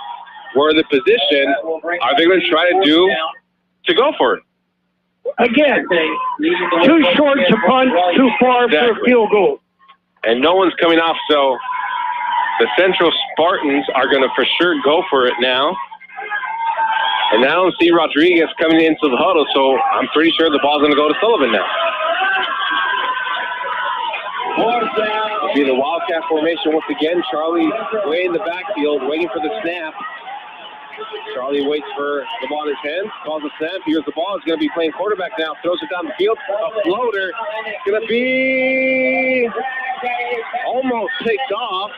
where the position are they going to try to do to go for it? Again, too short to punt, too far for a field goal. And no one's coming off, so the Central Spartans are going to for sure go for it now. And I don't see Rodriguez coming into the huddle, so I'm pretty sure the ball's going to go to Sullivan now. It'll be the Wildcat formation once again. Charlie way in the backfield, waiting for the snap. Charlie waits for the ball in his hands, calls the snap. Here's the ball. He's going to be playing quarterback now. Throws it down the field. A floater. It's going to be almost picked off.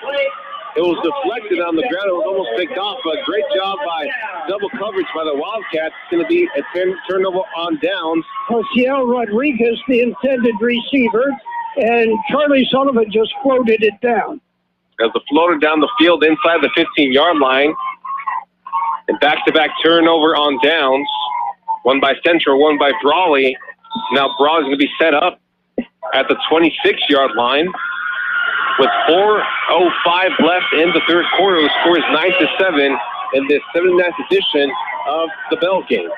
It was deflected on the ground. It was almost picked off, but great job by double coverage by the Wildcats. It's going to be a turnover on downs. Josiel Rodriguez, the intended receiver, and Charlie Sullivan just floated it down. As the floater down the field inside the 15-yard line. And back-to-back turnover on downs. One by Centro, one by Brawley. Now Brawley's going to be set up at the 26-yard line. With 4:05 left in the third quarter, the score is 9-7 in this 79th edition of the Bell game.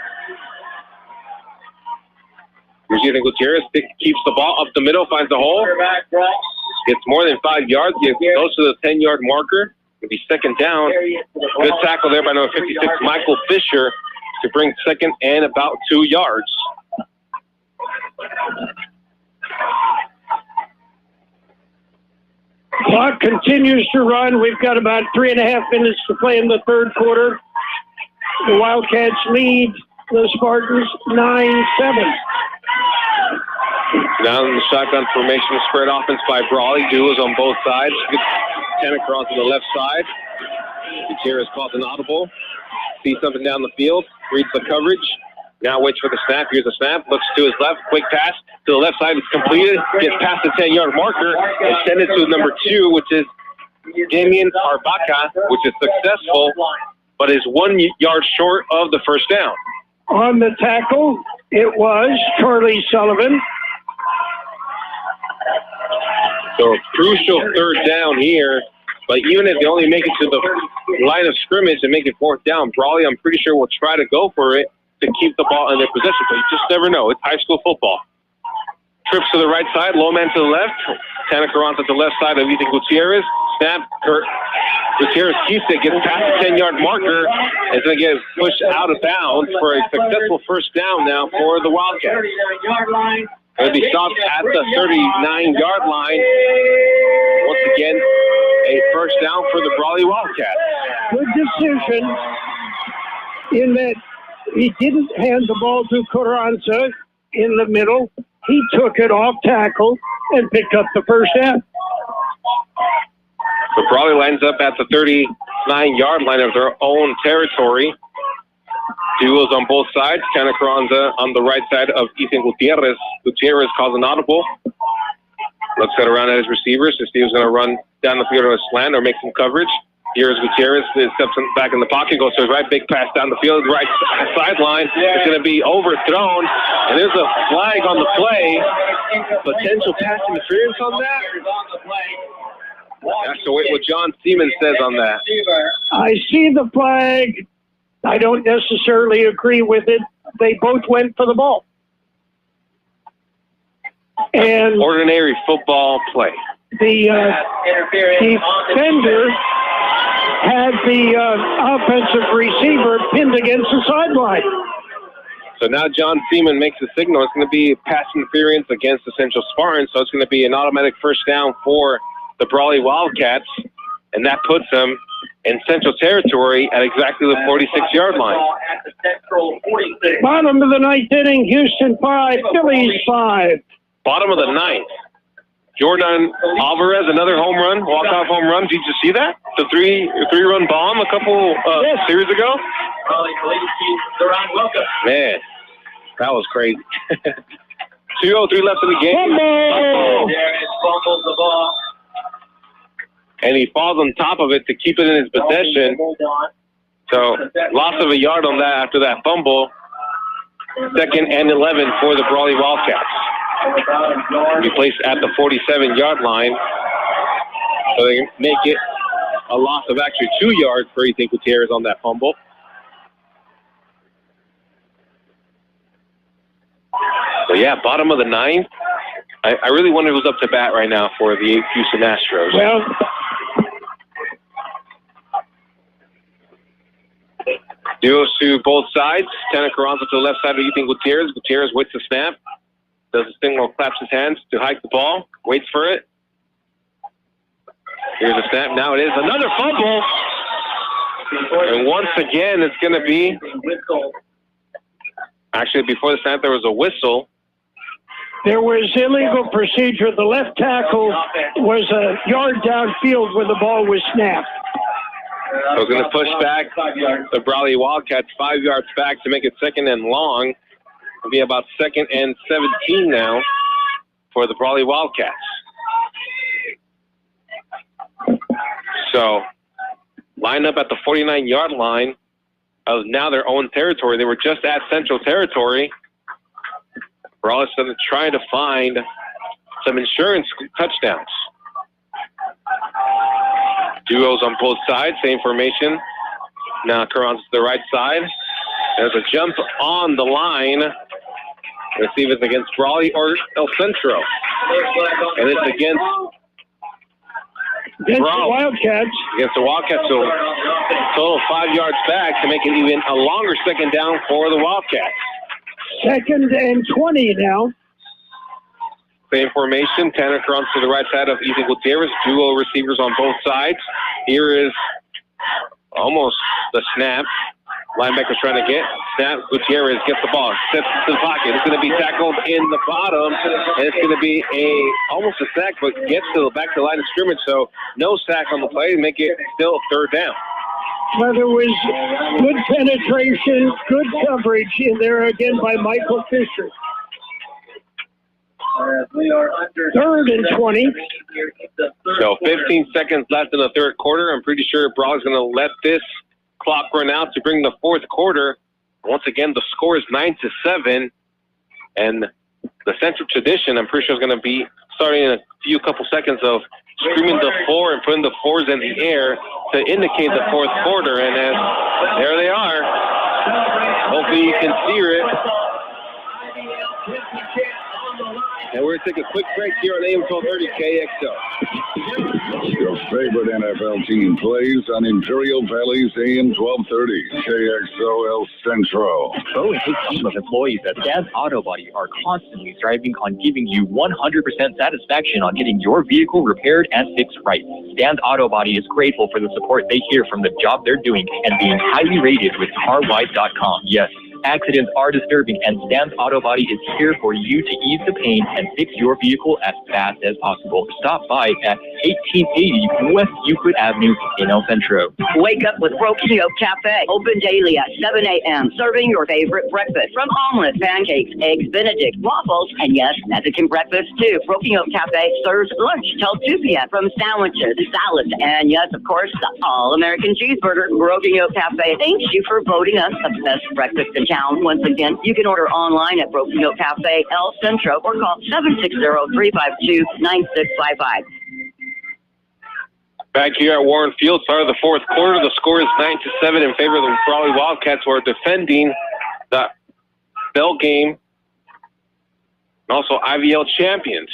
Regina Gutierrez keeps the ball up the middle, finds the hole. Gets more than 5 yards, gets close to the 10-yard marker. It'll be second down. Good tackle there by number 56, Michael Fisher, to bring second and about 2 yards. Clock continues to run. We've got about 3.5 minutes to play in the third quarter. The Wildcats lead the Spartans 9-7. Now in the shotgun formation, spread offense by Brawley. Duos on both sides. Good 10 across on the left side. Gutierrez calls an audible. Sees something down the field. Reads the coverage. Now waits for the snap. Here's the snap. Looks to his left. Quick pass to the left side. It's completed. Gets past the 10-yard marker and send it to number 2, which is Damian Arbaca, which is successful, but is 1 yard short of the first down. On the tackle, it was Charlie Sullivan. So a crucial third down here, but even if they only make it to the line of scrimmage and make it fourth down, Brawley, I'm pretty sure will try to go for it to keep the ball in their possession, but you just never know. It's high school football. Trips to the right side, low man to the left. Tana Carranza to the left side of Ethan Gutierrez. Snap, Gutierrez keeps it, gets past the 10-yard marker. It's going to get pushed out of bounds for a successful first down now for the Wildcats. Going to be stopped at the 39-yard line. Once again, a first down for the Brawley Wildcats. Good decision in that he didn't hand the ball to Carranza in the middle. He took it off tackle and picked up the first down. So Brawley lines up at the 39-yard line of their own territory. Duels on both sides. Tana Carranza on the right side of Ethan Gutierrez. Gutierrez calls an audible. Looks around at his receivers to see who's going to run down the field on a slant or make some coverage. Here's Gutierrez, steps back in the pocket, goes to his right, big pass down the field, right sideline. It's going to be overthrown, and there's a flag on the play. Potential pass interference on that? I have to wait what John Seaman says on that. I see the flag. I don't necessarily agree with it. They both went for the ball. And ordinary football play. The defender had the offensive receiver pinned against the sideline. So now John Seaman makes a signal. It's going to be pass interference against the Central Spartans, so it's going to be an automatic first down for the Brawley Wildcats, and that puts them in Central territory at exactly the 46-yard line. Bottom of the ninth inning, Houston 5, Phillies 5. Bottom of the ninth. Jordan Alvarez, another home run, walk-off home run. Did you see that? The three-run bomb a couple series ago? Man, that was crazy. 2:03 left in the game. and he falls on top of it to keep it in his possession. So loss of a yard on that after that fumble. 2nd and 11 for the Brawley Wildcats. Be placed at the 47-yard line. So they make it a loss of actually 2 yards for Ethan Gutierrez on that fumble. So yeah, bottom of the 9th. I really wonder who's up to bat right now for the Houston Astros. Well, duos to both sides. Tanner Carranza to the left side of Ethan Gutierrez. Gutierrez waits the snap. Does his thing while claps his hands to hike the ball. Waits for it. Here's a snap. Now it is another fumble. And once again, it's going to be... Actually, before the snap, there was a whistle. there was illegal procedure. The left tackle was a yard downfield when the ball was snapped. So we're going to push back the Brawley Wildcats 5 yards back to make it 2nd and long. It'll be about 2nd and 17 now for the Brawley Wildcats. So line up at the 49-yard line of now their own territory. They were just at Central territory. Brawley's going to try to find some insurance touchdowns. Duos on both sides, same formation. Now Carranza to the right side. There's a jump on the line. Let's see if it's against Brawley or El Centro. And it's against the Wildcats. Against the Wildcats, so total 5 yards back to make it even a longer second down for the Wildcats. 2nd and 20 now. Same formation. Tanner Carranza to the right side of Ethan Gutierrez. Duo receivers on both sides. Here is almost the snap. Linebacker's trying to get. Snap. Gutierrez gets the ball. Steps to the pocket. It's going to be tackled in the bottom. And it's going to be almost a sack, but gets to the back to the line of scrimmage. So no sack on the play. Make it still 3rd down. Well, there was good penetration, good coverage in there again by Michael Fisher. 3rd and 20. So 15 seconds left in the third quarter. I'm pretty sure Brawley's going to let this clock run out to bring the fourth quarter. Once again, the score is 9-7. And the Central tradition, I'm pretty sure, is going to be starting in a couple seconds of screaming the 4 and putting the 4s in the air to indicate the fourth quarter. And as there they are. Hopefully you can hear it. And we're going to take a quick break here on AM 1230 KXO. Your favorite NFL team plays on Imperial Valley's AM 1230 KXO El Centro. Bo and his team of employees at Stan's Auto Body are constantly striving on giving you 100% satisfaction on getting your vehicle repaired and fixed right. Stan's Auto Body is grateful for the support they hear from the job they're doing and being highly rated with CarWise.com. Yes, accidents are disturbing, and Stan's Auto Body is here for you to ease the pain and fix your vehicle as fast as possible. Stop by at 1880 West Euclid Avenue in El Centro. Wake up with Broken Yolk Café. Open daily at 7 a.m. Serving your favorite breakfast. From omelets, pancakes, eggs Benedict, waffles, and yes, Mexican breakfast too. Broken Yolk Café serves lunch till 2 p.m. From sandwiches, salads, and yes, of course, the all-American cheeseburger. Broken Yolk Café thanks you for voting us the best breakfast in town. Once again, you can order online at Broken Yolk Café El Centro or call 760-352-9655. Back here at Warren Field, start of the fourth quarter. The score is 9-7 in favor of the Brawley Wildcats, who are defending the Bell game and also IVL champions.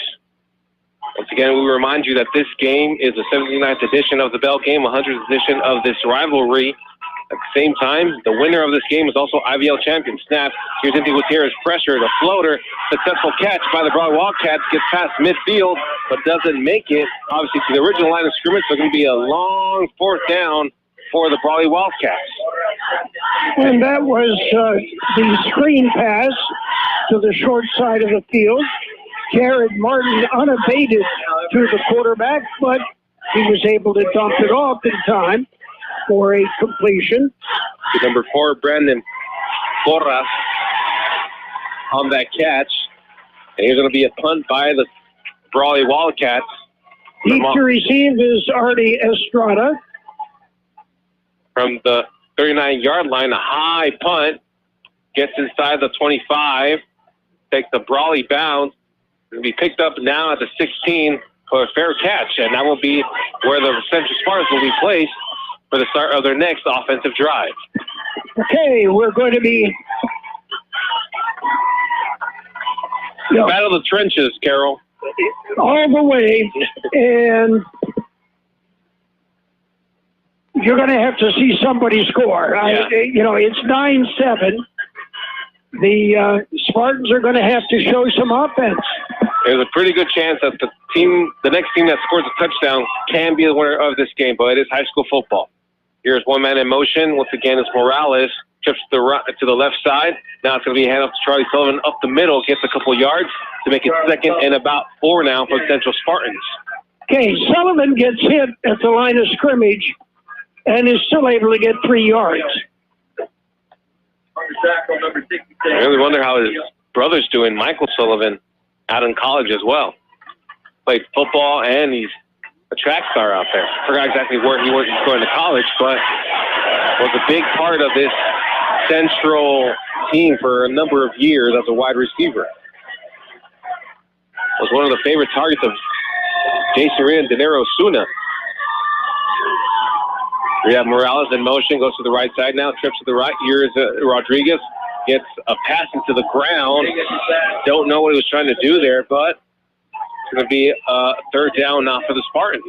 Once again, we remind you that this game is the 79th edition of the Bell game, 100th edition of this rivalry. At the same time, the winner of this game is also IVL champion. Snap. Here's Indy Gutierrez. Pressure. The floater. Successful catch by the Brawley Wildcats. Gets past midfield, but doesn't make it, obviously, to the original line of scrimmage. So it's going to be a long 4th down for the Brawley Wildcats. And that was the screen pass to the short side of the field. Jared Martin unabated to the quarterback, but he was able to dump it off in time for a completion. Number 4, Brandon Porras on that catch. And here's going to be a punt by the Brawley Wildcats. Deep to receive is Artie Estrada. From the 39-yard line, a high punt. Gets inside the 25. Takes the Brawley bounce. It'll be picked up now at the 16 for a fair catch. And that will be where the Central Spartans will be placed for the start of their next offensive drive. Okay, we're going to be... Battle of the trenches, Carroll. All the way, and you're going to have to see somebody score. Yeah. It's 9-7. The Spartans are going to have to show some offense. There's a pretty good chance that the next team that scores a touchdown can be the winner of this game, but it is high school football. Here's one man in motion. Once again, it's Morales. Trips to the left side. Now it's going to be a hand up to Charlie Sullivan up the middle. Gets a couple yards to make it 2nd and about 4 now for Central Spartans. Okay, Sullivan gets hit at the line of scrimmage and is still able to get 3 yards. I really wonder how his brother's doing, Michael Sullivan, out in college as well. Played football and he's a track star out there. Forgot exactly where he was going to college, but was a big part of this Central team for a number of years as a wide receiver. Was one of the favorite targets of Jason Reed and Dinero Suna. We have Morales in motion, goes to the right side now, trips to the right. Here's Rodriguez, gets a pass into the ground. Don't know what he was trying to do there, but it's going to be a 3rd down now for the Spartans.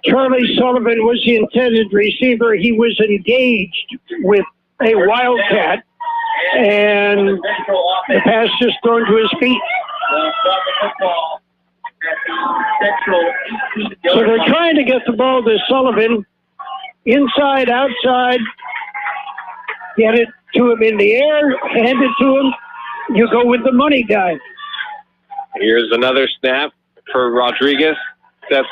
Charlie Sullivan was the intended receiver. He was engaged with a Wildcat, and the pass just thrown to his feet. So they're trying to get the ball to Sullivan. Inside, outside, get it to him in the air, hand it to him. You go with the money guy. Here's another snap for Rodriguez. Steps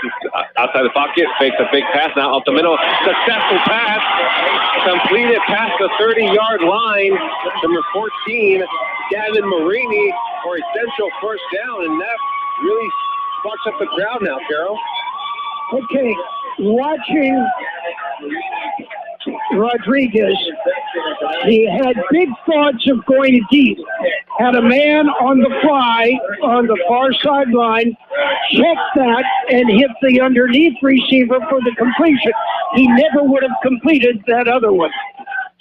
outside the pocket, fakes a big pass now up the middle. Successful pass, completed past the 30-yard line. Number 14, Gavin Marini for a Central 1st down, and that really sparks up the crowd now, Carroll. Okay, watching Rodriguez, he had big thoughts of going deep. Had a man on the fly on the far sideline, checked that, and hit the underneath receiver for the completion. He never would have completed that other one.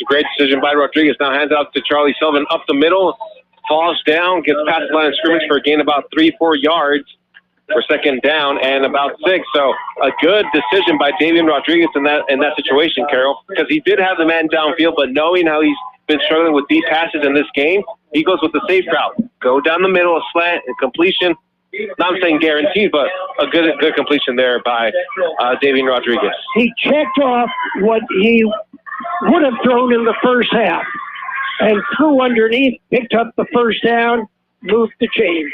Great decision by Rodriguez. Now hands out to Charlie Sullivan up the middle, falls down, gets past the line of scrimmage for a gain about 3-4 yards. For 2nd down and about 6. So a good decision by Davian Rodriguez in that situation, Carroll, because he did have the man downfield, but knowing how he's been struggling with deep passes in this game, he goes with the safe route. Go down the middle, a slant, and completion. Not saying guaranteed, but a good completion there by Davian Rodriguez. He checked off what he would have thrown in the first half and threw underneath, picked up the 1st down, moved the chains.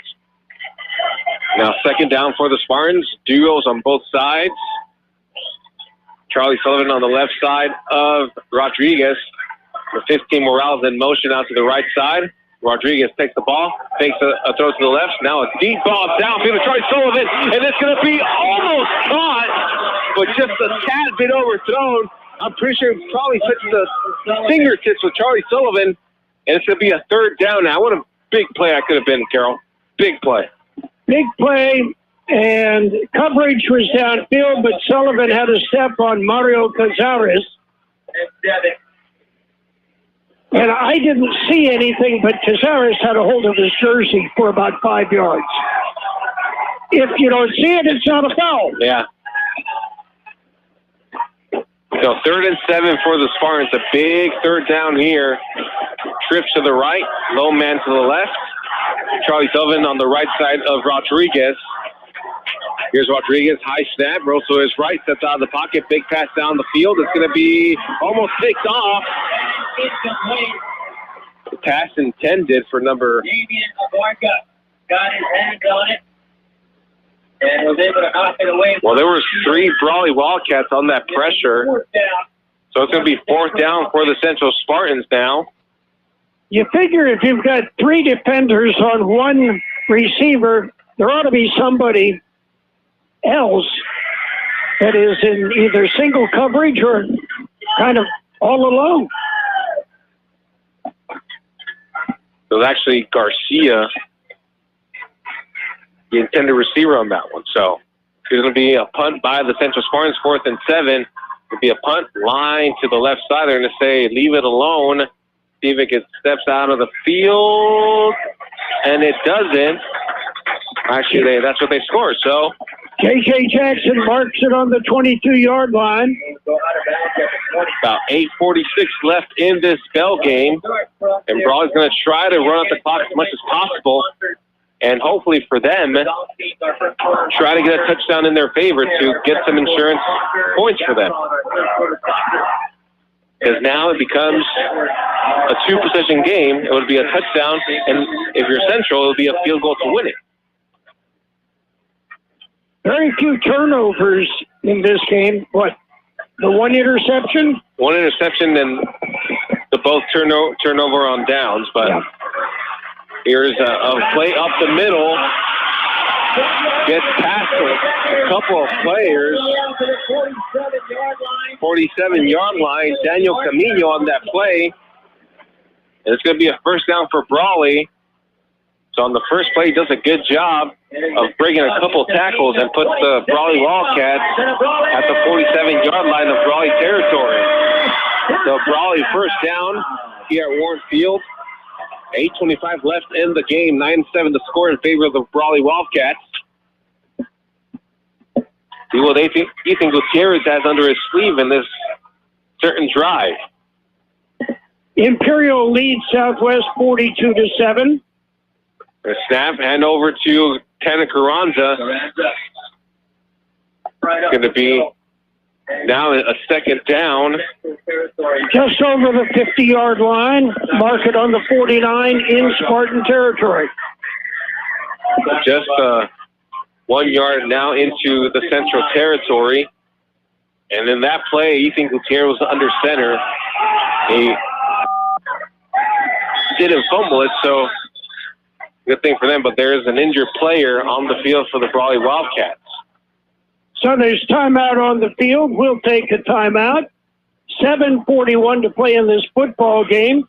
Now 2nd down for the Spartans. Duos on both sides. Charlie Sullivan on the left side of Rodriguez. The 15 Morales in motion out to the right side. Rodriguez takes the ball, takes a throw to the left. Now a deep ball downfield to Charlie Sullivan, and it's going to be almost caught, but just a tad bit overthrown. I'm pretty sure it probably hits the fingertips with Charlie Sullivan, and it's going to be a 3rd down now. What a big play that could have been, Carroll. Big play. Big play, and coverage was downfield, but Sullivan had a step on Mario Cazares. And I didn't see anything, but Cazares had a hold of his jersey for about 5 yards. If you don't see it, it's not a foul. Yeah. So 3rd and 7 for the Spartans. A big 3rd down here. Trips to the right, low man to the left. Charlie Sullivan on the right side of Rodriguez. Here's Rodriguez, high snap, rolls to his right, steps out of the pocket, big pass down the field. It's going to be almost picked off. The pass intended for number... Got his hands on it and was able to knock it away. Well, there were 3 Brawley Wildcats on that pressure. So it's going to be 4th down for the Central Spartans now. You figure if you've got 3 defenders on one receiver, there ought to be somebody else that is in either single coverage or kind of all alone. It was actually Garcia, the intended receiver on that one. So there's going to be a punt by the Central Spartans, 4th and 7. It'll be a punt line to the left side. They're going to say, leave it alone. See if it gets steps out of the field. And it doesn't. Actually, that's what they scored. So J.J. Jackson marks it on the 22-yard line. About 8:46 left in this bell game. And Brawley's going to try to run out the clock as much as possible. And hopefully for them, try to get a touchdown in their favor to get some insurance points for them. Because now it becomes a 2-possession game. It would be a touchdown, and if you're Central, it would be a field goal to win it. Very few turnovers in this game. What, the one interception? One interception and the both turnover on downs, but here's a play up the middle. Gets past a couple of players. 47-yard line. Daniel Camino on that play. And it's going to be a first down for Brawley. So on the first play, he does a good job of breaking a couple tackles and puts the Brawley Wildcats at the 47-yard line of Brawley territory. So Brawley first down here at Warren Field. 8:25 left in the game. 9-7 to score in favor of the Brawley Wildcats. See what Ethan Gutierrez has under his sleeve in this certain drive. Imperial leads Southwest 42-7. A snap, hand over to Tana Carranza. It's going to be now a second down. Just over the 50-yard line. Mark it on the 49 in Spartan territory. Just 1 yard now into the Central territory. And in that play, Ethan Gutierrez was under center. He didn't fumble it, so good thing for them. But there is an injured player on the field for the Brawley Wildcats. So there's timeout on the field. We'll take a timeout. 7:41 to play in this football game.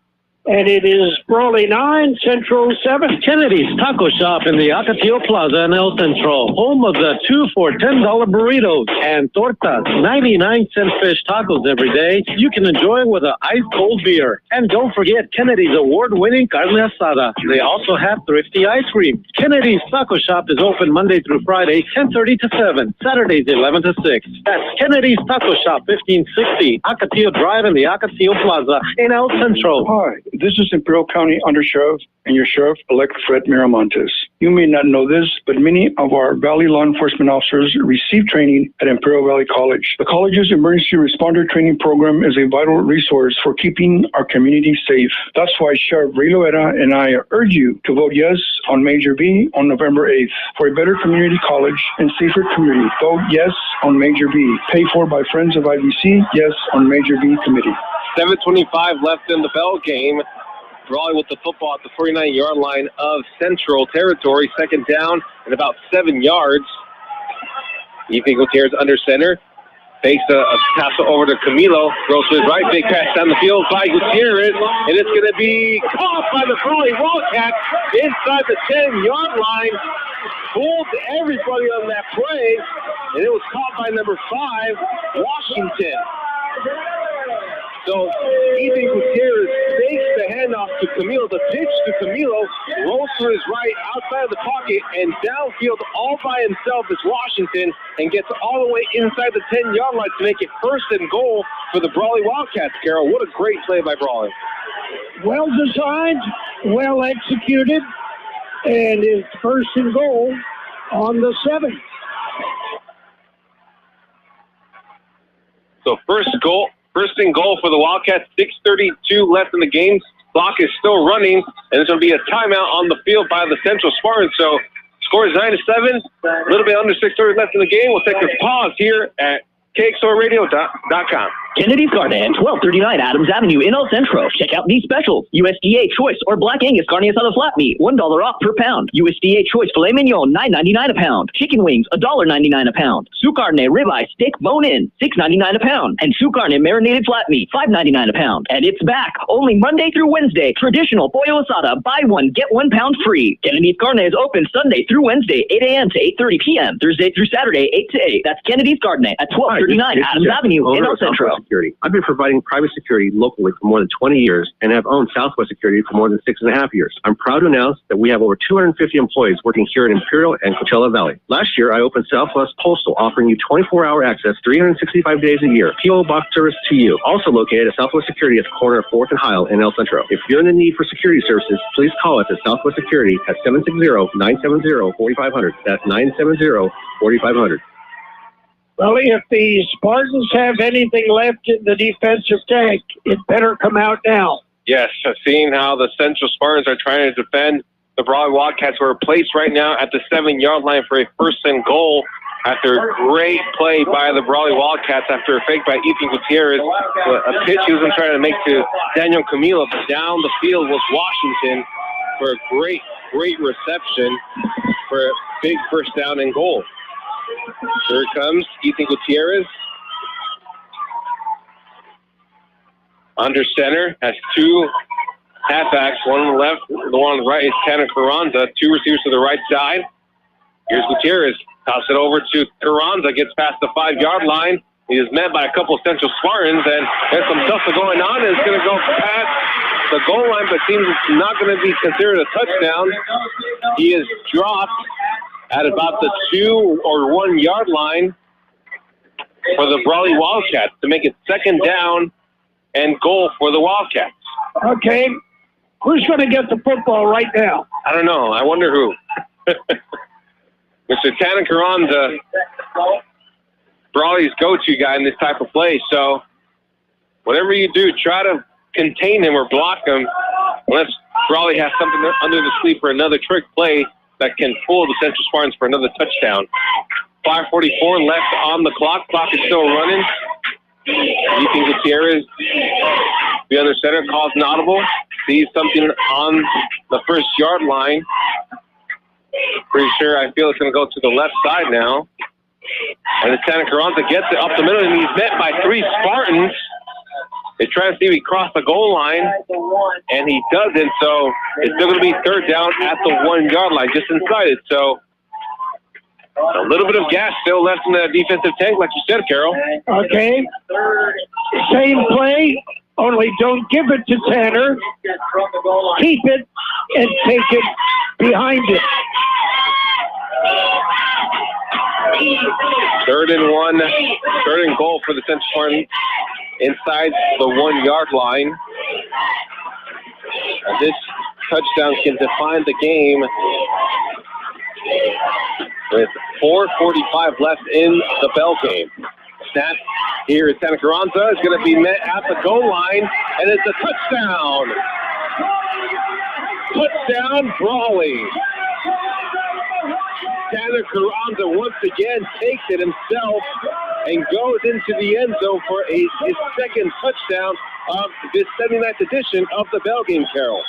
And it is Brawley 9, Central 7. Kennedy's Taco Shop in the Ocotillo Plaza in El Centro. Home of the 2 for $10 burritos and tortas. 99-cent fish tacos every day. You can enjoy with an ice-cold beer. And don't forget Kennedy's award-winning carne asada. They also have thrifty ice cream. Kennedy's Taco Shop is open Monday through Friday, 10:30 to 7. Saturdays, 11 to 6. That's Kennedy's Taco Shop, 1560 Ocotillo Drive in the Ocotillo Plaza in El Centro. Hi. This is Imperial County Undersheriff and your Sheriff-elect Fred Miramontes. You may not know this, but many of our Valley law enforcement officers receive training at Imperial Valley College. The college's emergency responder training program is a vital resource for keeping our community safe. That's why Sheriff Ray Loera and I urge you to vote yes on Major B on November 8th. For a better community college and safer community, vote yes on Major B. Paid for by Friends of IVC, yes on Major B committee. 7:25 left in the bell game. Brawley with the football at the 49-yard line of Central territory. Second down and about 7 yards. Ethan Gutierrez under center. Fakes a pass over to Camilo. Throws to his right. Big pass down the field by Gutierrez. And it's going to be caught by the Brawley Wildcats inside the 10-yard line. Fooled everybody on that play. And it was caught by number 5, Washington. So Ethan Gutierrez fakes the handoff to Camilo. The pitch to Camilo rolls to his right outside of the pocket and downfield all by himself is Washington and gets all the way inside the 10-yard line to make it first and goal for the Brawley Wildcats, Carroll. What a great play by Brawley. Well designed, well executed, and it's first and goal on the 7. So first and goal for the Wildcats. 6:32 left in the game. Clock is still running, and there's going to be a timeout on the field by the Central Spartans. So score is 9-7. A little bit under 6:30 left in the game. We'll take this pause here at KXORadio.com. Kennedy's Karne at 1239 Adams Avenue in El Centro. Check out these specials. USDA Choice or Black Angus Carne Asada flat meat, $1 off per pound. USDA Choice Filet Mignon, $9.99 a pound. Chicken wings, $1.99 a pound. Su Carne ribeye steak bone-in, $6.99 a pound. And Su Carne marinated flat meat, $5.99 a pound. And it's back, only Monday through Wednesday. Traditional pollo asada, buy one, get 1 pound free. Kennedy's Karne is open Sunday through Wednesday, 8 a.m. to 8:30 p.m. Thursday through Saturday, 8 to 8. That's Kennedy's Karne at 1239 Adams Avenue in El Centro. Security. I've been providing private security locally for more than 20 years and have owned Southwest Security for more than 6.5 years. I'm proud to announce that we have over 250 employees working here in Imperial and Coachella Valley. Last year, I opened Southwest Postal, offering you 24-hour access 365 days a year. P.O. Box service to you. Also located at Southwest Security at the corner of 4th and Heil in El Centro. If you're in the need for security services, please call us at Southwest Security at 760-970-4500. That's 970-4500. Well, if the Spartans have anything left in the defensive tank, it better come out now. Yes, seeing how the Central Spartans are trying to defend the Brawley Wildcats, who are placed right now at the 7-yard line for a first and goal after a great play by the Brawley Wildcats after a fake by Ethan Gutierrez. A pitch he was trying to make to Daniel Camilo, but down the field was Washington for a great reception for a big first down and goal. Here comes Ethan Gutierrez. Under center, has two halfbacks, one on the left, the one on the right is Tanner Carranza. Two receivers to the right side. Here's Gutierrez. Toss it over to Carranza, gets past the 5-yard line. He is met by a couple of Central Spartans, and there's some stuff going on. It's going to go past the goal line, but seems it's not going to be considered a touchdown. He is dropped at about the 2 or 1 yard line for the Brawley Wildcats to make it second down and goal for the Wildcats. Okay. Who's going to get the football right now? I don't know. I wonder who. Mr. Tanner Carranza, Brawley's go-to guy in this type of play. So whatever you do, try to contain him or block him unless Brawley has something under the sleeve for another trick play that can fool the Central Spartans for another touchdown. 5:44 left on the clock. Clock is still running. Ethan Gutierrez, the other center, calls an audible. Sees something on the first yard line. Pretty sure I feel it's going to go to the left side now. And the Santa Carranza gets it up the middle, and he's met by 3 Spartans. They try to see if he crossed the goal line, and he doesn't, so it's still going to be third down at the 1 yard line, just inside it. So a little bit of gas still left in the defensive tank, like you said, Carroll. Okay. Same play, only don't give it to Tanner. Keep it and take it behind it. 3rd and 1, 3rd and goal for the Central Spartans inside the 1 yard line. And this touchdown can define the game with 4:45 left in the bell game. Snap here at Santa Carranza is going to be met at the goal line, and it's a touchdown. Touchdown, Brawley. Tanner Carranza once again takes it himself and goes into the end zone for his second touchdown of this 79th edition of the bell game, Carroll.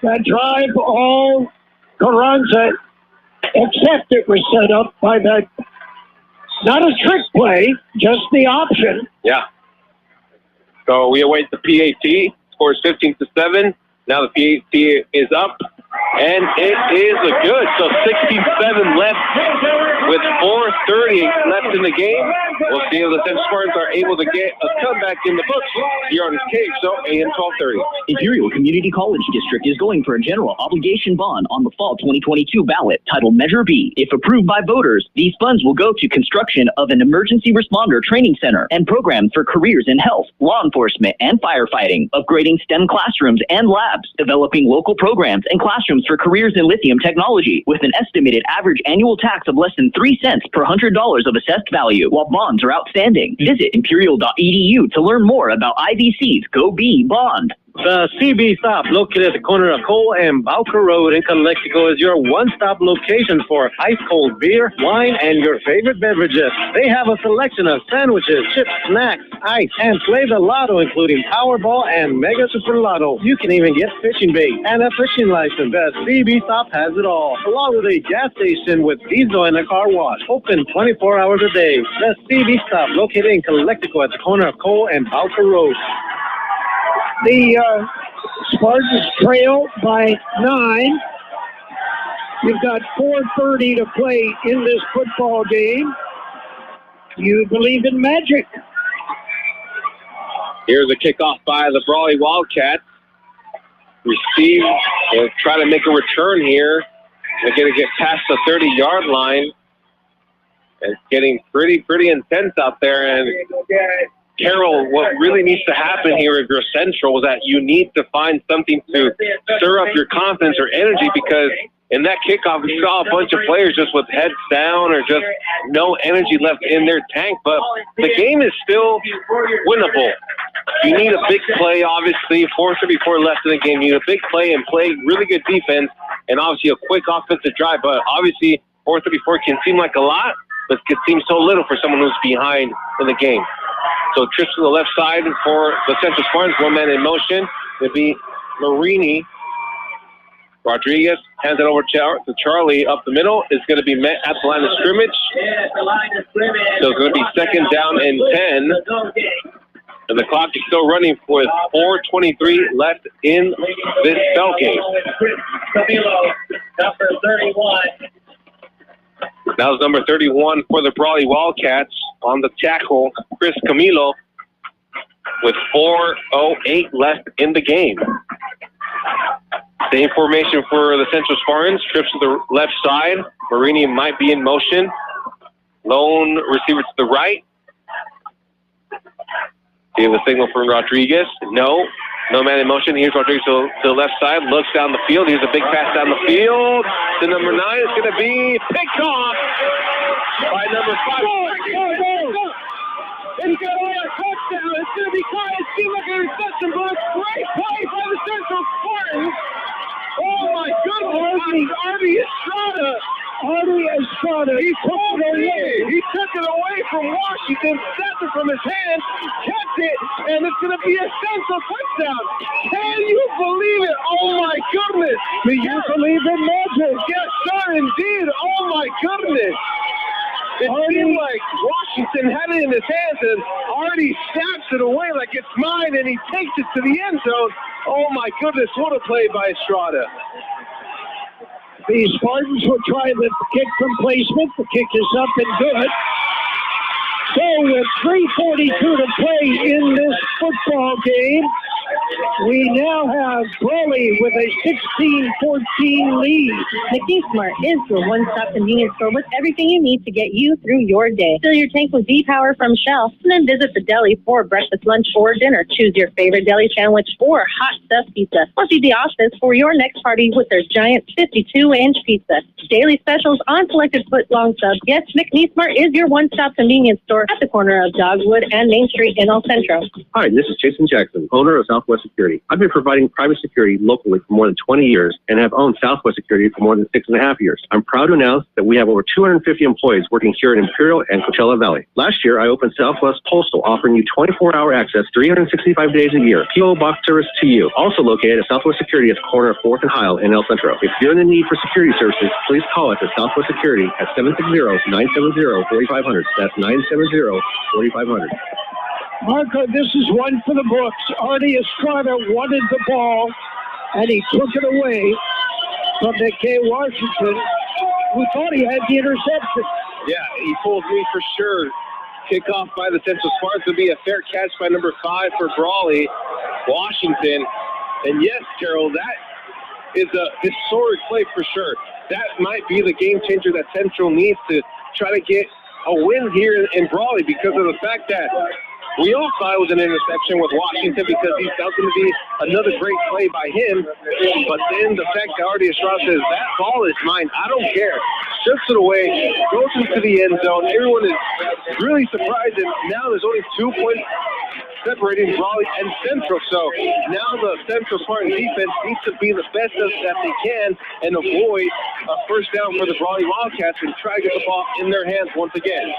That drive, all Carranza, except it was set up by that, not a trick play, just the option. Yeah. So we await the PAT. Scores 15-7. Now the PAT is up. And it is a good. So 67 left with 4:30 left in the game. We'll see if the Central Spartans are able to get a comeback in the books here on Kxo AM 1230. Imperial Community College District is going for a general obligation bond on the fall 2022 ballot titled Measure B. If approved by voters, these funds will go to construction of an emergency responder training center and programs for careers in health, law enforcement, and firefighting, upgrading STEM classrooms and labs, developing local programs and classrooms for careers in lithium technology, with an estimated average annual tax of less than 3 cents per $100 of assessed value, while bonds are outstanding. Visit imperial.edu to learn more about IVC's Go B Bond. The CB Stop, located at the corner of Cole and Bowker Road in Calexico, is your one-stop location for ice-cold beer, wine, and your favorite beverages. They have a selection of sandwiches, chips, snacks, ice, and play the lotto, including Powerball and Mega Super Lotto. You can even get fishing bait and a fishing license. The CB Stop has it all, along with a gas station with diesel and a car wash. Open 24 hours a day. The CB Stop, located in Calexico at the corner of Cole and Bowker Road. The Spartans trail by 9. You've got 4:30 to play in this football game. You believe in magic. Here's a kickoff by the Brawley Wildcats. Receive, and try to make a return here. They're going to get past the 30-yard line. It's getting pretty intense out there. And Carroll, what really needs to happen here if you're Central is that you need to find something to stir up your confidence or energy, because in that kickoff we saw a bunch of players just with heads down or just no energy left in their tank. But the game is still winnable. You need a big play, obviously. 4:34 left in the game. You need a big play and play really good defense and obviously a quick offensive drive. But obviously 4:34 can seem like a lot, but it can seem so little for someone who's behind in the game. So trips to the left side for the Central Spartans. One man in motion. It'll be Marini. Rodriguez hands it over to Charlie up the middle. It's going to be met at the line of scrimmage. So it's going to be second down and 10. And the clock is still running with 4:23 left in this ball game. Number 31. That was number 31 for the Brawley Wildcats on the tackle, Chris Camilo, with 4:08 left in the game. Same formation for the Central Spartans. Trips to the left side. Marini might be in motion. Lone receiver to the right. Give the signal for Rodriguez. No man in motion. Here's Rodriguez to the left side. Looks down the field. Here's a big pass down the field. To number 9. It's going to be picked off by number 5. It's going to be a touchdown. It's going to be caught. It seems like a reception, but a great play by the Central Spartans. Oh, my goodness. Artie Estrada. He took it away. He took it away from Washington, snapped it from his hand, kept it, and it's going to be a Central touchdown. Can you believe it? Oh, my goodness. Do you believe in magic? Yes, sir, indeed. Oh, my goodness. It seemed like Washington had it in his hands, and Artie snaps it away like it's mine, and he takes it to the end zone. Oh, my goodness. What a play by Estrada. The Spartans will try the kick from placement. The kick is up and good. So with 3:42 to play in this football game, we now have Brawley with a 16-14 lead. McNeece Mart is your one-stop convenience store with everything you need to get you through your day. Fill your tank with Z-Power from Shell, and then visit the deli for breakfast, lunch, or dinner. Choose your favorite deli sandwich or hot stuffed pizza. Or see the office for your next party with their giant 52-inch pizza. Daily specials on selected foot-long subs. Yes, McNeece Mart is your one-stop convenience store at the corner of Dogwood and Main Street in El Centro. Hi, this is Jason Jackson, owner of Southwest Security. I've been providing private security locally for more than 20 years and have owned Southwest Security for more than 6.5 years. I'm proud to announce that we have over 250 employees working here in Imperial and Coachella Valley. Last year, I opened Southwest Postal, offering you 24-hour access 365 days a year. P.O. Box service to you. Also located at Southwest Security at the corner of 4th and Heil in El Centro. If you're in the need for security services, please call us at Southwest Security at 760-970-4500. That's 970-4500. Marco, this is one for the books. Artie Estrada wanted the ball, and he took it away from McKay Washington, who thought he had the interception. Yeah, he fooled me for sure. Kickoff by the Central Spartans will be a fair catch by number 5 for Brawley, Washington. And yes, Carroll, that is a historic play for sure. That might be the game changer that Central needs to try to get a win here in Brawley, because of the fact that we all thought it was an interception with Washington because he felt going to be another great play by him. But then the fact that Artie Estrada says, that ball is mine, I don't care. Strips it away, goes into the end zone. Everyone is really surprised, and now there's only 2 points separating Brawley and Centro. So now the Centro Spartan defense needs to be the best that they can and avoid a first down for the Brawley Wildcats and try to get the ball in their hands once again.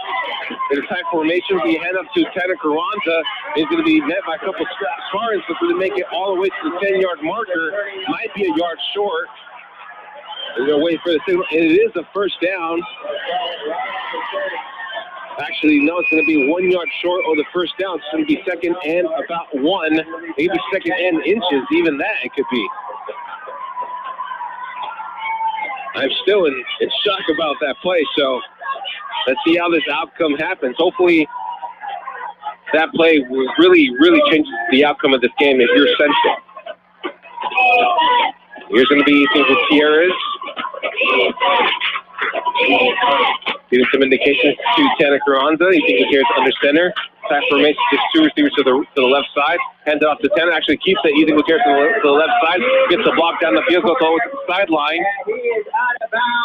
In attack formation, we hand up to Tana Carranza. Is going to be met by a couple Spartans, but to make it all the way to the 10-yard marker. Might be a yard short. They're going to wait for the signal, and it is a first down. Actually, no, it's going to be 1 yard short of the first down. It's going to be second and about one, maybe second and inches, even that it could be. I'm still in shock about that play, so let's see how this outcome happens. Hopefully that play really changes the outcome of this game if you're Central. Here's going to be Gutierrez. Giving some indications to Tana Carranza. You think Gutierrez under center. Back formation, just two receivers to the left side. Hands it off to Tana. Actually keeps it. Ethan Gutierrez to the left side. Gets the block down the field. Goes over to the sideline.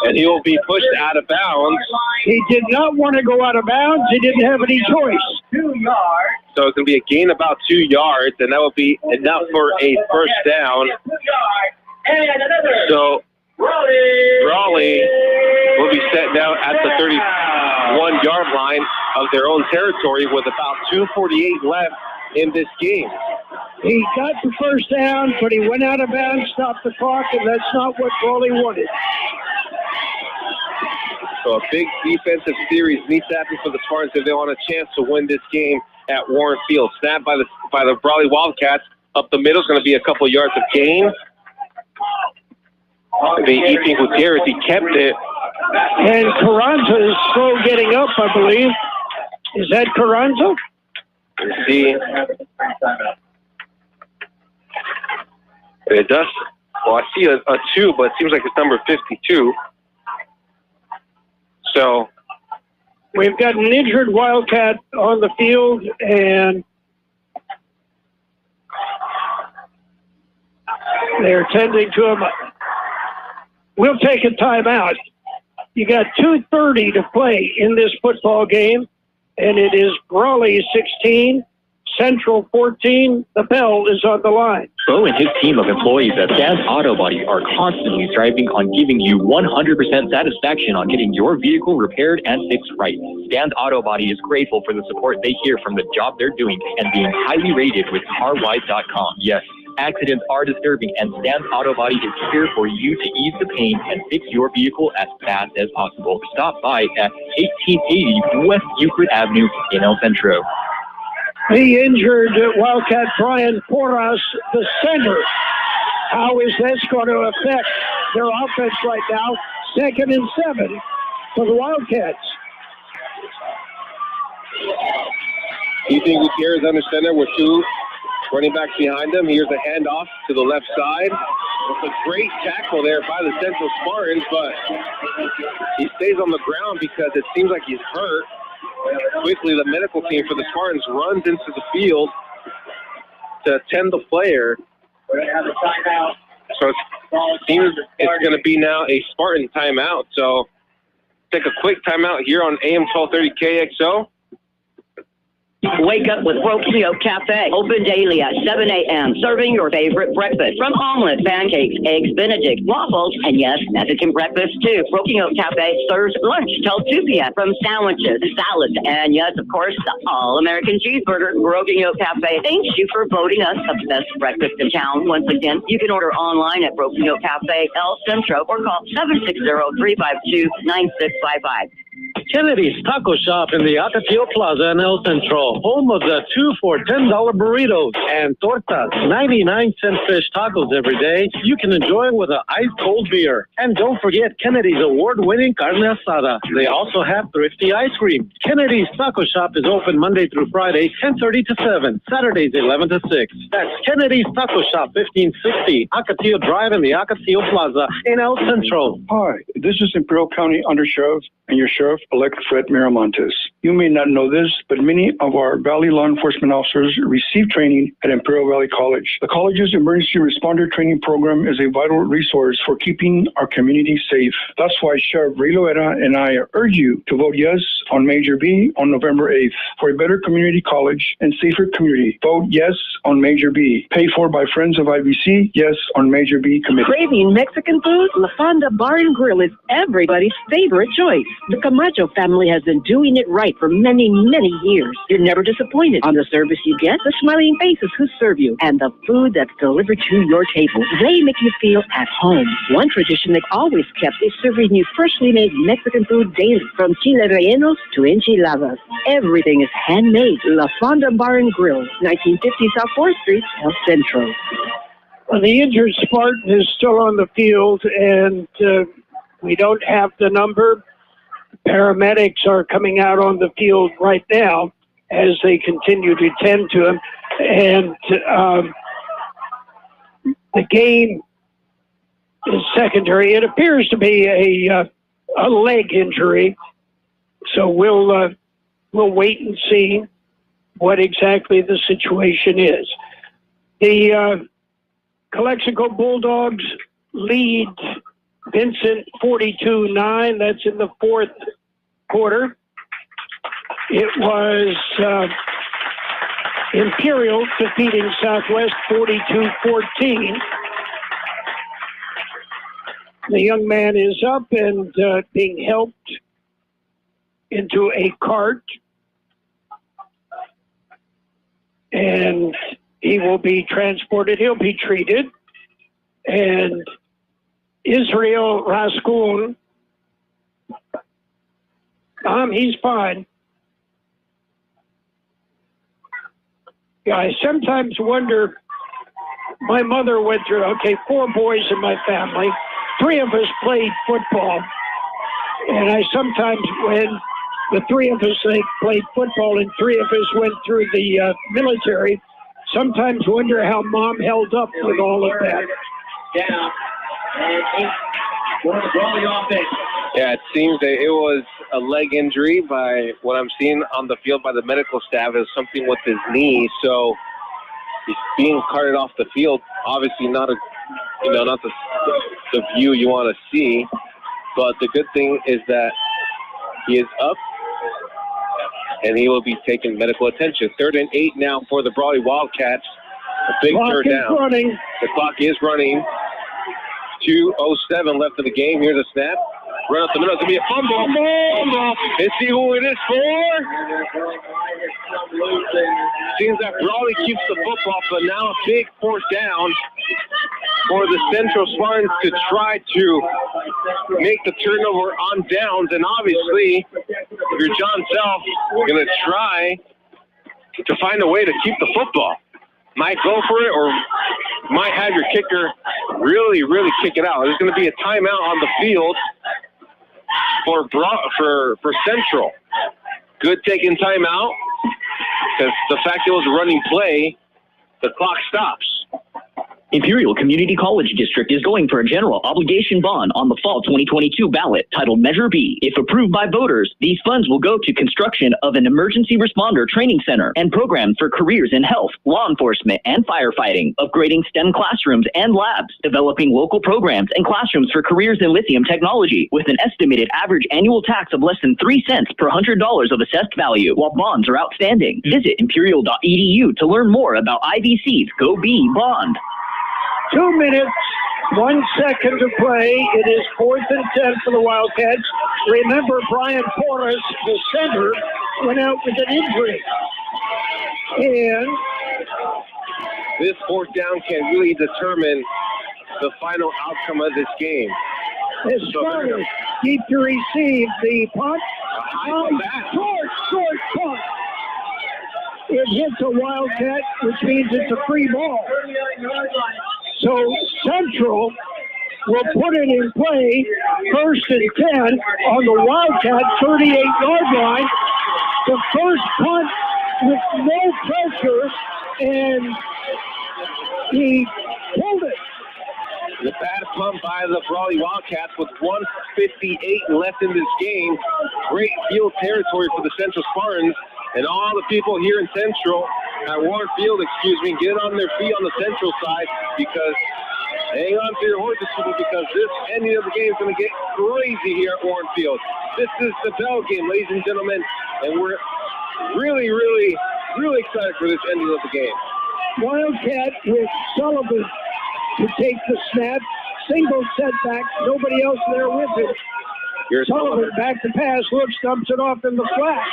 And he will be pushed out of bounds. He did not want to go out of bounds. He didn't have any choice. 2 yards. So it's going to be a gain about 2 yards, and that will be enough for a first down. So Brawley will be set down at the 31-yard line of their own territory with about 2:48 left in this game. He got the first down, but he went out of bounds, stopped the clock, and that's not what Brawley wanted. So a big defensive series needs to happen for the Spartans if they want a chance to win this game at Warren Field. Snap by the Brawley Wildcats. Up the middle is going to be a couple yards of gain. The Ethan Gutierrez, he kept it. And Carranza is slow getting up, I believe. Is that Carranza? Let's see. It does. Well, I see a 2, but it seems like it's number 52. So we've got an injured Wildcat on the field, and they're tending to him. We'll take a timeout. You got 2:30 to play in this football game, and it is Brawley 16, Central 14. The bell is on the line. Bo and his team of employees at Stan's Auto Body are constantly striving on giving you 100% satisfaction on getting your vehicle repaired and fixed right. Stan's Auto Body is grateful for the support they hear from the job they're doing and being highly rated with CarWise.com. Yes, accidents are disturbing, and Stan's Auto Body is here for you to ease the pain and fix your vehicle as fast as possible. Stop by at 1880 West Euclid Avenue in El Centro. The injured Wildcat Brian Porras, the center. How is this going to affect their offense right now? 2nd and 7 for the Wildcats. Ethan Gutierrez under center with 2 running backs behind him. Here's a handoff to the left side. It's a great tackle there by the Central Spartans, but he stays on the ground because it seems like he's hurt. Quickly, the medical team for the Spartans runs into the field to attend the player. So it seems it's going to be now a Spartan timeout. So take a quick timeout here on AM 1230 KXO. Wake up with Kxo Café. Open daily at 7 a.m. Serving your favorite breakfast. From omelets, pancakes, eggs Benedict, waffles, and yes, Mexican breakfast too. Kxo Café serves lunch till 2 p.m. From sandwiches, salads, and yes, of course, the all-American cheeseburger. Kxo Café thanks you for voting us the best breakfast in town. Once again, you can order online at Kxo Café El Centro or call 760-352-9655. Kennedy's Taco Shop in the Ocotillo Plaza in El Centro, home of the 2 for $10 burritos and tortas, 99-cent fish tacos every day. You can enjoy with an ice-cold beer. And don't forget Kennedy's award-winning carne asada. They also have thrifty ice cream. Kennedy's Taco Shop is open Monday through Friday, 10:30 to 7, Saturdays 11 to 6. That's Kennedy's Taco Shop, 1560 Ocotillo Drive in the Ocotillo Plaza in El Centro. Hi, this is Imperial County Undersheriff and your Sheriff-elect Fred Miramontes. You may not know this, but many of our Valley law enforcement officers receive training at Imperial Valley College. The college's emergency responder training program is a vital resource for keeping our community safe. That's why Sheriff Ray Loera and I urge you to vote yes on Major B on November 8th. For a better community college and safer community, vote yes on Major B. Paid for by Friends of IBC, yes on Major B committee. Craving Mexican food? La Fonda Bar Grill is everybody's favorite choice. The Camacho family has been doing it right for many, many years. You're never disappointed on the service you get, the smiling faces who serve you, and the food that's delivered to your table. They make you feel at home. One tradition they've always kept is serving you freshly made Mexican food daily, from chile rellenos to enchiladas. Everything is handmade. La Fonda Bar and Grill, 1950 South 4th Street, El Centro. Well, the injured Spartan is still on the field, and we don't have the number. Paramedics are coming out on the field right now as they continue to tend to him. And the game is secondary. It appears to be a leg injury. So we'll wait and see what exactly the situation is. The Calexico Bulldogs lead Vincent 42-9. That's in the fourth quarter. It was Imperial defeating Southwest 42-14. The young man is up and being helped into a cart, and he will be transported. He'll be treated. And Israel Rascoon, he's fine. Yeah, I sometimes wonder, my mother went through, 4 boys in my family. 3 of us played football. And I sometimes, when the 3 of us played football and 3 of us went through the military, sometimes wonder how Mom held up with all of that. Yeah. Yeah, it seems that it was a leg injury by what I'm seeing on the field by the medical staff is something with his knee. So he's being carted off the field. Obviously not not the view you want to see. But the good thing is that he is up and he will be taking medical attention. 3rd and 8 now for the Brawley Wildcats. A big third down. Running. The clock is running. 2:07 left in the game. Here's a snap. Run up the middle. It's going to be a fumble. Let's see who it is for. Seems that Brawley keeps the football, but now a big 4th down for the Central Spartans to try to make the turnover on downs. And obviously, if you're John Self, you're going to try to find a way to keep the football. Might go for it or might have your kicker really, really kick it out. There's going to be a timeout on the field for Central. Good taking timeout because the fact it was a running play, the clock stops. Imperial Community College District is going for a general obligation bond on the fall 2022 ballot titled Measure B. If approved by voters, these funds will go to construction of an emergency responder training center and programs for careers in health, law enforcement, and firefighting, upgrading STEM classrooms and labs, developing local programs and classrooms for careers in lithium technology with an estimated average annual tax of less than 3 cents per $100 of assessed value while bonds are outstanding. Visit imperial.edu to learn more about IVC's Go B Bond. 2 minutes, 1 second to play. It is 4th and 10 for the Wildcats. Remember, Brian Porras, the center, went out with an injury. And this 4th down can really determine the final outcome of this game. As Spartans deep to receive the punt. Short punt. It hits a Wildcat, which means it's a free ball. So Central will put it in play, 1st and 10 on the Wildcat 38-yard line. The first punt with no pressure, and he pulled it. The bad punt by the Brawley Wildcats with 1:58 left in this game. Great field territory for the Central Spartans. And all the people here in Central, at Warren Field, get on their feet on the Central side because Hang on to your horses, people, because this ending of the game is going to get crazy here at Warren Field. This is the bell game, ladies and gentlemen, and we're really, really, really excited for this ending of the game. Wildcat with Sullivan to take the snap. Single setback, nobody else there with him. Here's Sullivan back to pass, looks, dumps it off in the flat.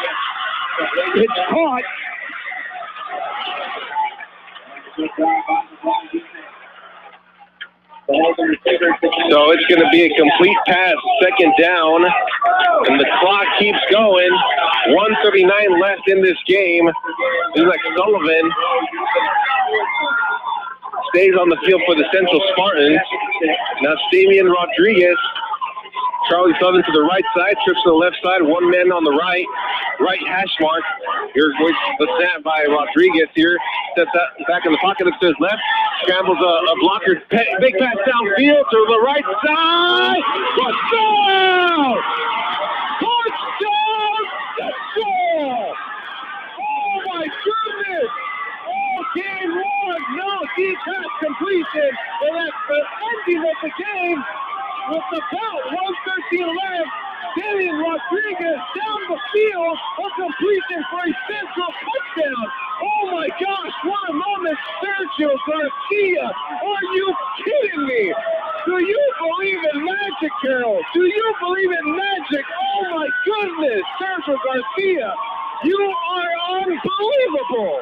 It's caught. So it's going to be a complete pass, second down, and the clock keeps going. 1:39 left in this game. Looks like Sullivan stays on the field for the Central Spartans. Now Damian Rodriguez. Charlie Sullivan to the right side, trips to the left side, one man on the right hash mark. Here's the snap by Rodriguez here. Steps out, back in the pocket, looks to his left, scrambles a blocker, big pass downfield to the right side. Touchdown! Touchdown! Touchdown! Oh my goodness! Oh, game one, no deep pass completion, and that's the ending of the game. With about 1:13 left, Damian Rodriguez down the field, a completion for a Central touchdown. Oh my gosh, what a moment, Sergio Garcia. Are you kidding me? Do you believe in magic, Carroll? Do you believe in magic? Oh my goodness, Sergio Garcia, you are unbelievable.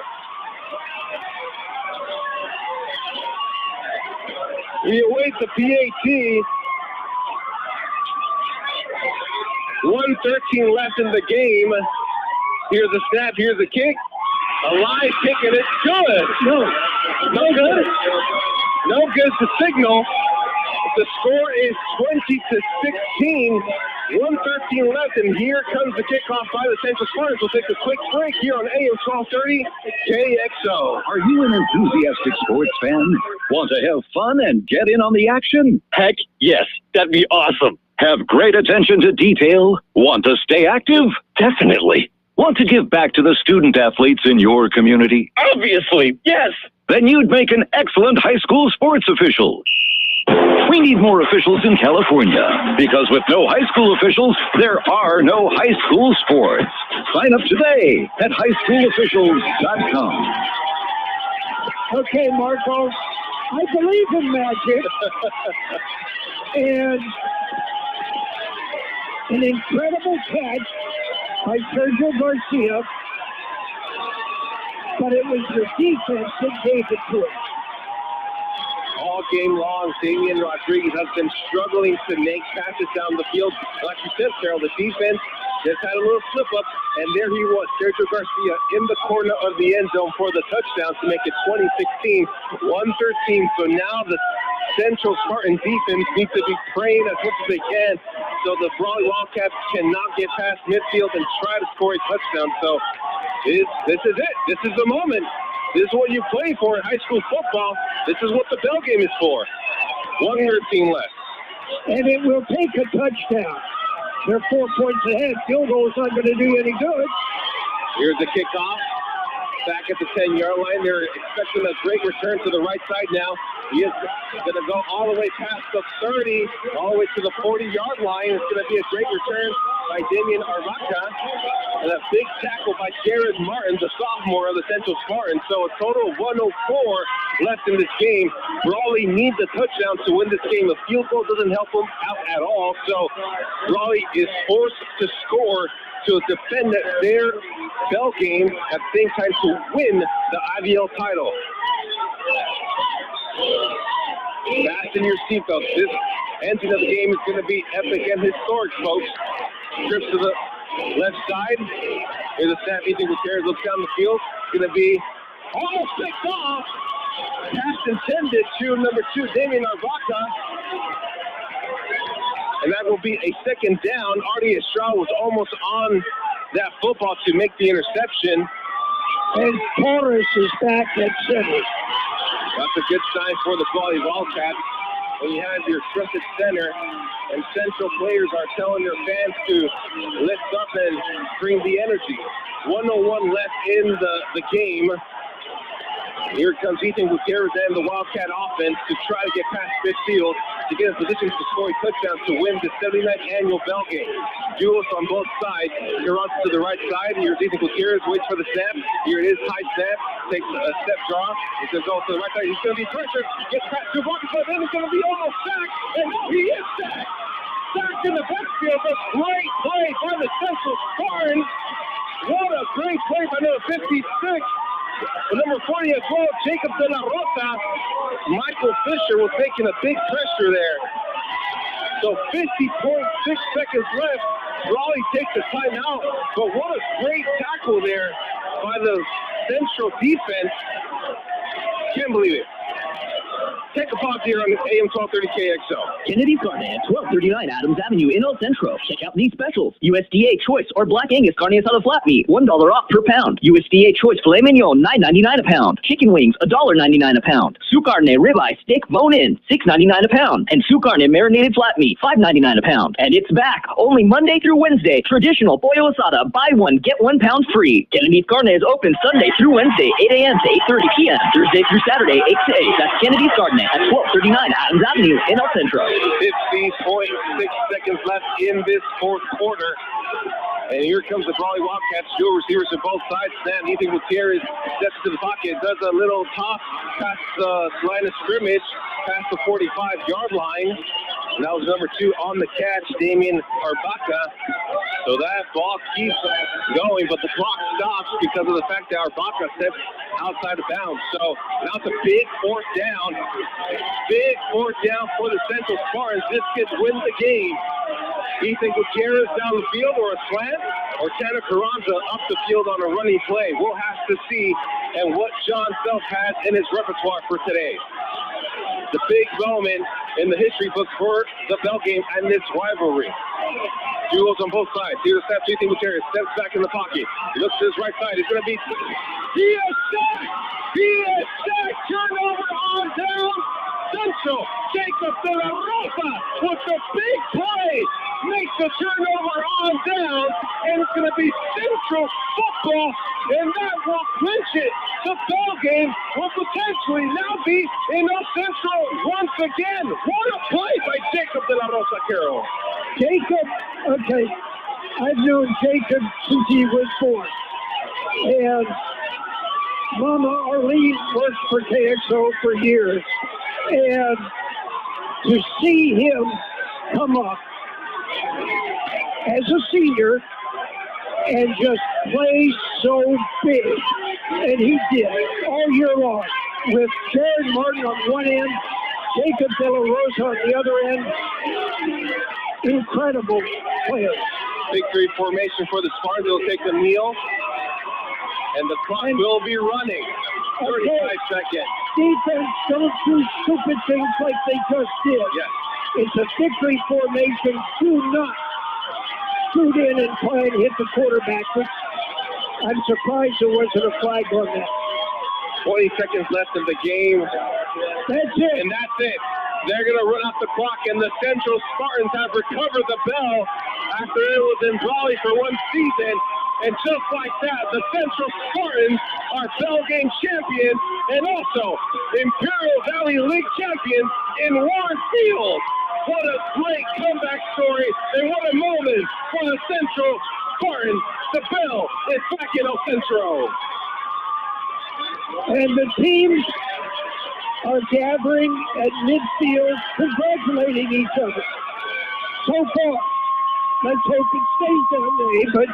We await the PAT. 1:13 left in the game. Here's a snap, here's a kick. A live kick, and it's good. No good. No good to signal. The score is 20-16. 1:13 left, and here comes the kickoff by the Central Spartans. We'll take a quick break here on AM 1230 KXO. Are you an enthusiastic sports fan? Want to have fun and get in on the action? Heck, yes. That'd be awesome. Have great attention to detail? Want to stay active? Definitely. Want to give back to the student athletes in your community? Obviously, yes. Then you'd make an excellent high school sports official. We need more officials in California, because with no high school officials, there are no high school sports. Sign up today at highschoolofficials.com. Okay, Marco, I believe in magic. And an incredible catch by Sergio Garcia, but it was the defense that gave it to him. All game long, Damian Rodriguez has been struggling to make passes down the field. Like you said, Carroll, the defense just had a little slip-up, and there he was, Sergio Garcia, in the corner of the end zone for the touchdown to make it 20-16, 1:13. So now the Central Spartan defense needs to be praying as much as they can so the Brawley Wildcats cannot get past midfield and try to score a touchdown. So this is it. This is the moment. This is what you play for in high school football. This is what the bell game is for. 1:13 left. And it will take a touchdown. They're 4 points ahead. Field goal is not going to do any good. Here's the kickoff. Back at the 10-yard line. They're expecting a great return to the right side now. He is going to go all the way past the 30, all the way to the 40-yard line. It's going to be a great return by Damian Arvaca. And a big tackle by Jared Martin, the sophomore of the Central Spartans. So a total of 104 left in this game. Brawley needs a touchdown to win this game. A field goal doesn't help them out at all. So Brawley is forced to score to defend their bell game at the same time to win the IVL title. Fasten your seatbelts. This ending of the game is going to be epic and historic, folks. Trips to the left side. Here's a snap. Ethan Gutierrez looks down the field. It's going to be almost picked off. Pass intended to number 2, Damian Arvaca. And that will be a second down. Artie Estrada was almost on that football to make the interception. And Torres is back at center. That's a good sign for the Brawley Wildcats. When you have your trusted center and Central players are telling their fans to lift up and bring the energy. 1:01 left in the game. Here comes Ethan Gutierrez and the Wildcat offense to try to get past midfield to get in position to score a touchdown to win the 79th annual bell game. Duels on both sides. Here on to the right side. Here's Ethan Gutierrez, waits for the snap. Here it is, high snap. Takes a step draw. He's going to go to the right side. He's going to be pressured. Gets past two blockers, but then he's going to be almost sacked. And he is sacked. Sacked in the backfield. A great play by the Central Spartans. What a great play by number 56. The number 40 as well, Jacob De La Rosa. Michael Fisher was making a big pressure there. So 50.6 seconds left. Brawley takes the timeout. But what a great tackle there by the Central defense. Can't believe it. Take a pause here on AM 1230 Kxo. Kennedy's Karne at 1239 Adams Avenue in El Centro. Check out these specials. USDA Choice or Black Angus Karne asada flat meat, $1 off per pound. USDA Choice filet mignon, $9.99 a pound. Chicken wings, $1.99 a pound. Sioux Karne ribeye steak bone-in, $6.99 a pound. And Sioux Karne marinated flat meat, $5.99 a pound. And it's back, only Monday through Wednesday. Traditional pollo asada, buy one, get 1 pound free. Kennedy's Karne is open Sunday through Wednesday, 8 a.m. to 8:30 p.m. Thursday through Saturday, 8 to 8. That's Kennedy's Karne at 1239 Adams Avenue in El Centro. 50.6 seconds left in this fourth quarter. And here comes the Brawley Wildcats. Dual receivers on both sides. Snap. Ethan Gutierrez steps to the pocket, does a little toss past the line of scrimmage, past the 45-yard line. And that was number 2 on the catch, Damian Arbaca. So that ball keeps going, but the clock stops because of the fact that Arbaca steps outside of bounds. So now it's a big fourth down. Big fourth down for the Central Spartans. This kid wins the game. Ethan Gutierrez down the field or a slant, or Tanner Carranza up the field on a running play. We'll have to see and what John Self has in his repertoire for today. The big moment in the history books for the bell game and this rivalry. Duels on both sides. Here's the snap. Ethan Gutierrez steps back in the pocket. He looks to his right side. He's going to be... He is sacked! He is sacked! Turnover on down. Central. Jacob De La Rosa with the big play. Makes the turnover on down. And it's going to be Central football. And that will clinch it. The ball game will potentially now be in El Centro once again. What a play by Jacob De La Rosa, Carroll. Jacob, okay, I've known Jacob since he was born. And Mama Arlene worked for Kxo for years. And to see him come up as a senior and just play so big, and he did all year long, with Jared Martin on one end, Jacob De La Rosa on the other end. Incredible player. Victory formation for the Spartans. They'll take the kneel, and the clock will be running. 35 seconds. Defense, don't do stupid things like they just did. Yes. It's a victory formation. Do not shoot in and try and hit the quarterback, which I'm surprised there wasn't a flag on that. 20 seconds left in the game. That's it. And that's it. They're going to run out the clock, and the Central Spartans have recovered the bell after it was in Brawley for one season. And just like that, the Central Spartans are bell game champions and also Imperial Valley League champions in Warren Field. What a great comeback story, and what a moment for the Central Spartans. The bell is back in El Centro. And the teams are gathering at midfield, congratulating each other. So far, let's hope it stays that way, but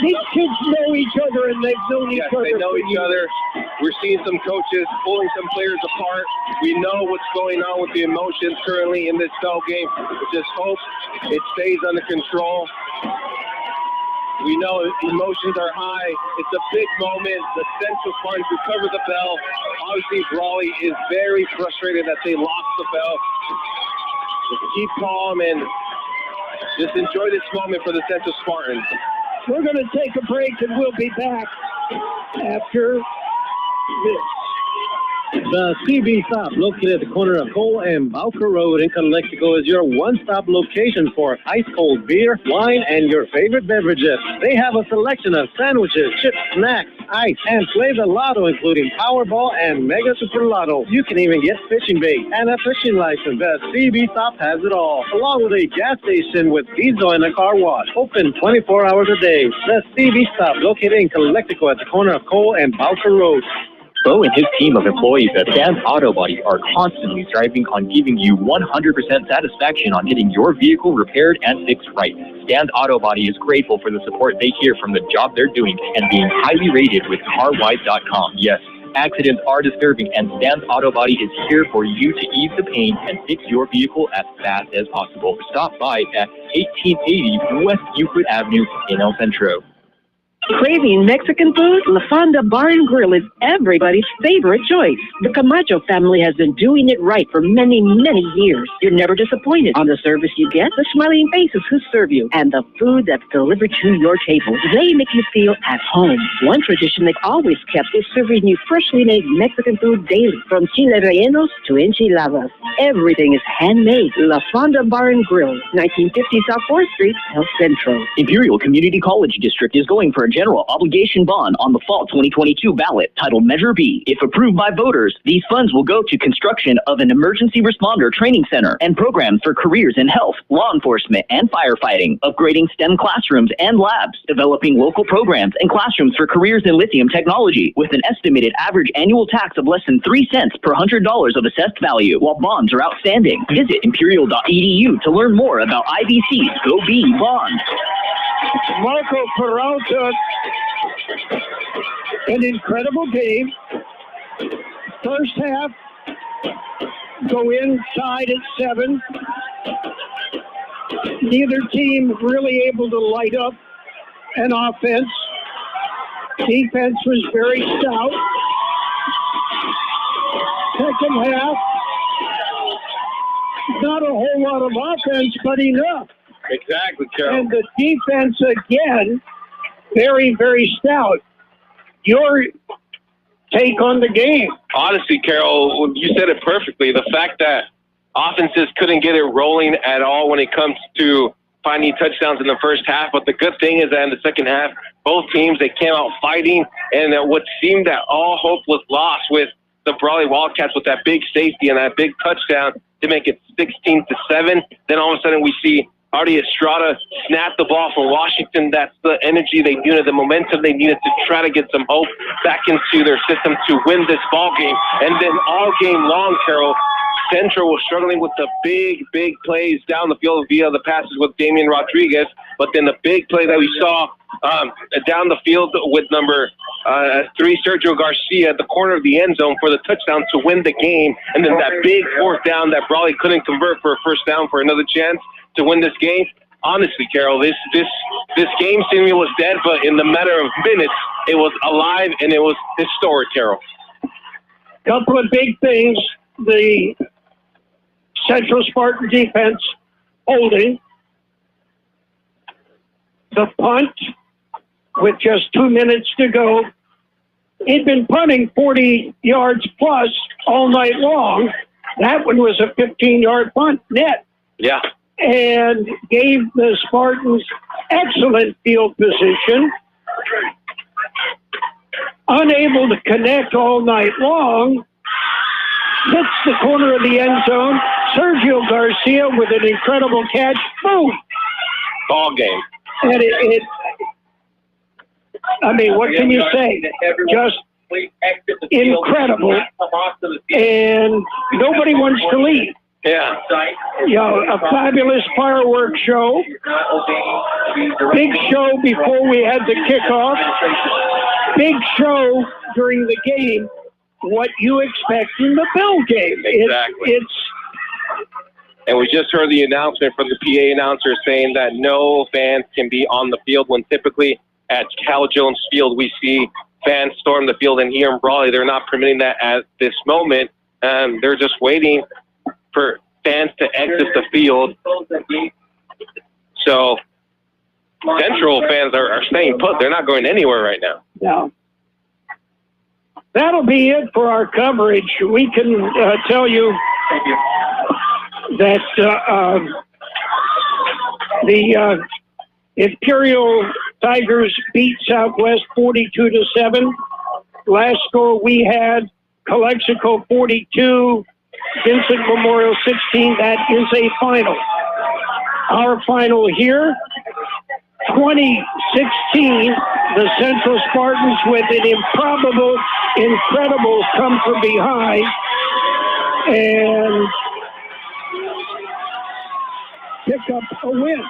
these kids know each other, and they've known each other. Yes, they know each other. We're seeing some coaches pulling some players apart. We know what's going on with the emotions currently in this bell game. Just hope it stays under control. We know emotions are high. It's a big moment. The Central Spartans recover the bell. Obviously, Brawley is very frustrated that they lost the bell. Just keep calm and just enjoy this moment for the Central Spartans. We're going to take a break, and we'll be back after this. The CB Stop, located at the corner of Cole and Bowker Road in Calexico, is your one-stop location for ice-cold beer, wine, and your favorite beverages. They have a selection of sandwiches, chips, snacks, ice, and Flavor Lotto, including Powerball and Mega Super Lotto. You can even get fishing bait and a fishing license. The CB Stop has it all, along with a gas station with diesel and a car wash. Open 24 hours a day. The CB Stop, located in Calexico at the corner of Cole and Bowker Road. Bo and his team of employees at Stan's Auto Body are constantly striving on giving you 100% satisfaction on getting your vehicle repaired and fixed right. Stan's Auto Body is grateful for the support they hear from the job they're doing and being highly rated with CarWise.com. Yes, accidents are disturbing, and Stan's Auto Body is here for you to ease the pain and fix your vehicle as fast as possible. Stop by at 1880 West Euclid Avenue in El Centro. Craving Mexican food? La Fonda Bar Grill is everybody's favorite choice. The Camacho family has been doing it right for many, many years. You're never disappointed on the service you get, the smiling faces who serve you, and the food that's delivered to your table. They make you feel at home. One tradition they've always kept is serving you freshly made Mexican food daily, from chile rellenos to enchiladas. Everything is handmade. La Fonda Bar Grill, 1950 South 4th Street, El Centro. Imperial Community College District is going for a general obligation bond on the fall 2022 ballot titled Measure B. If approved by voters, these funds will go to construction of an emergency responder training center and programs for careers in health, law enforcement, and firefighting, upgrading STEM classrooms and labs, developing local programs and classrooms for careers in lithium technology, with an estimated average annual tax of less than 3 cents per $100 of assessed value, while bonds are outstanding. Visit imperial.edu to learn more about IBC's Go B bond. Marco Peralta, an incredible game. First half, go inside at 7. Neither team really able to light up an offense. Defense was very stout. Second half, not a whole lot of offense, but enough. Exactly, Carroll. And the defense, again, very, very stout. Your take on the game? Honestly, Carroll, you said it perfectly. The fact that offenses couldn't get it rolling at all when it comes to finding touchdowns in the first half. But the good thing is that in the second half, both teams, they came out fighting. And what seemed that all hope was lost with the Brawley Wildcats with that big safety and that big touchdown to make it 16-7. Then all of a sudden we see Artie Estrada snapped the ball for Washington. That's the energy they needed, the momentum they needed to try to get some hope back into their system to win this ball game. And then all game long, Carroll, Centro was struggling with the big plays down the field via the passes with Damian Rodriguez. But then the big play that we saw down the field with number 3, Sergio Garcia, at the corner of the end zone for the touchdown to win the game. And then that big fourth down that Brawley couldn't convert for a first down for another chance to win this game. Honestly, Carroll, this game seemingly was dead, but in the matter of minutes, it was alive and it was historic, Carroll. Couple of big things. The Central Spartan defense holding. The punt with just 2 minutes to go. He'd been punting 40 yards plus all night long. That one was a 15-yard punt net. Yeah. And gave the Spartans excellent field position. Unable to connect all night long. Hits the corner of the end zone. Sergio Garcia with an incredible catch. Boom! Ball game. And I mean, what can you say? Just incredible. And nobody wants to leave. Yeah. You know, a fabulous fireworks show. Big show before we had the kickoff. Big show during the game. What you expect in the Bill game. Exactly. And we just heard the announcement from the PA announcer saying that no fans can be on the field, when typically at Cal Jones Field we see fans storm the field, and here in Brawley they're not permitting that at this moment. They're just waiting for fans to exit the field. So Central fans are staying put. They're not going anywhere right now. No. that'll be it for our coverage. We can tell you that the Imperial Tigers beat Southwest 42-7. Last score we had Calexico 42, Vincent Memorial 16. That is a final. Our final here, 2016, the Central Spartans with an improbable, incredible come from behind and pick up a win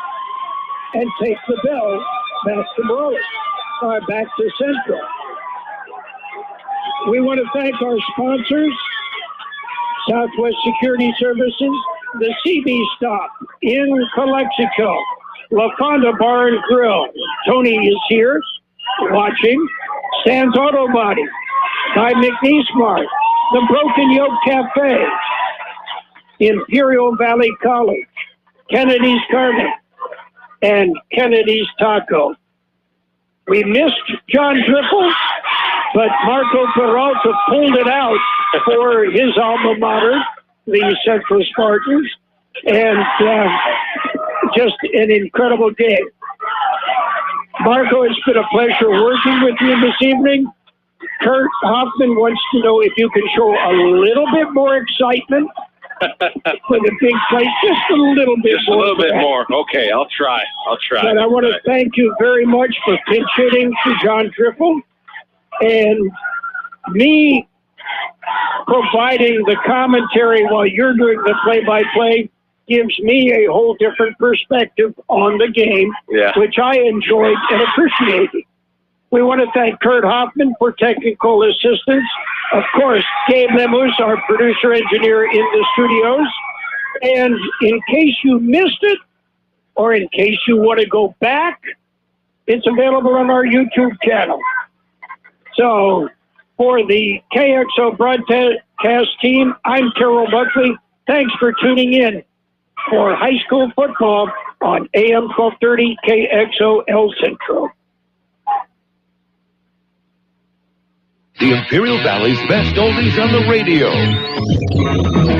and take the bell back to Brawley, back to Centro. We want to thank our sponsors, Southwest Security Services, the CB Stop in Calexico, Fonda Bar Grill. Tony is here watching. Stan's Auto Body by McNeece Mart, the Broken Yolk Café, Imperial Valley College, Kennedy's Karne, and Kennedy's Taco. We missed John Dripple, but Marco Peralta pulled it out for his alma mater, the Central Spartans, and just an incredible game. Marco, it's been a pleasure working with you this evening. Kurt Hoffman wants to know if you can show a little bit more excitement for the big place, just a little bit Just more. a little bit more. Okay, I'll try. But I want to thank you very much for pinch hitting to John Dripple and me providing the commentary while you're doing the play-by-play gives me a whole different perspective on the game, which I enjoyed and appreciated. We want to thank Kurt Hoffman for technical assistance. Of course, Gabe Lemus, our producer engineer in the studios. And in case you missed it, or in case you want to go back, it's available on our YouTube channel. So, for the KXO broadcast team, I'm Carroll Buckley. Thanks for tuning in for high school football on AM 1230 KXO El Centro. The Imperial Valley's best oldies on the radio.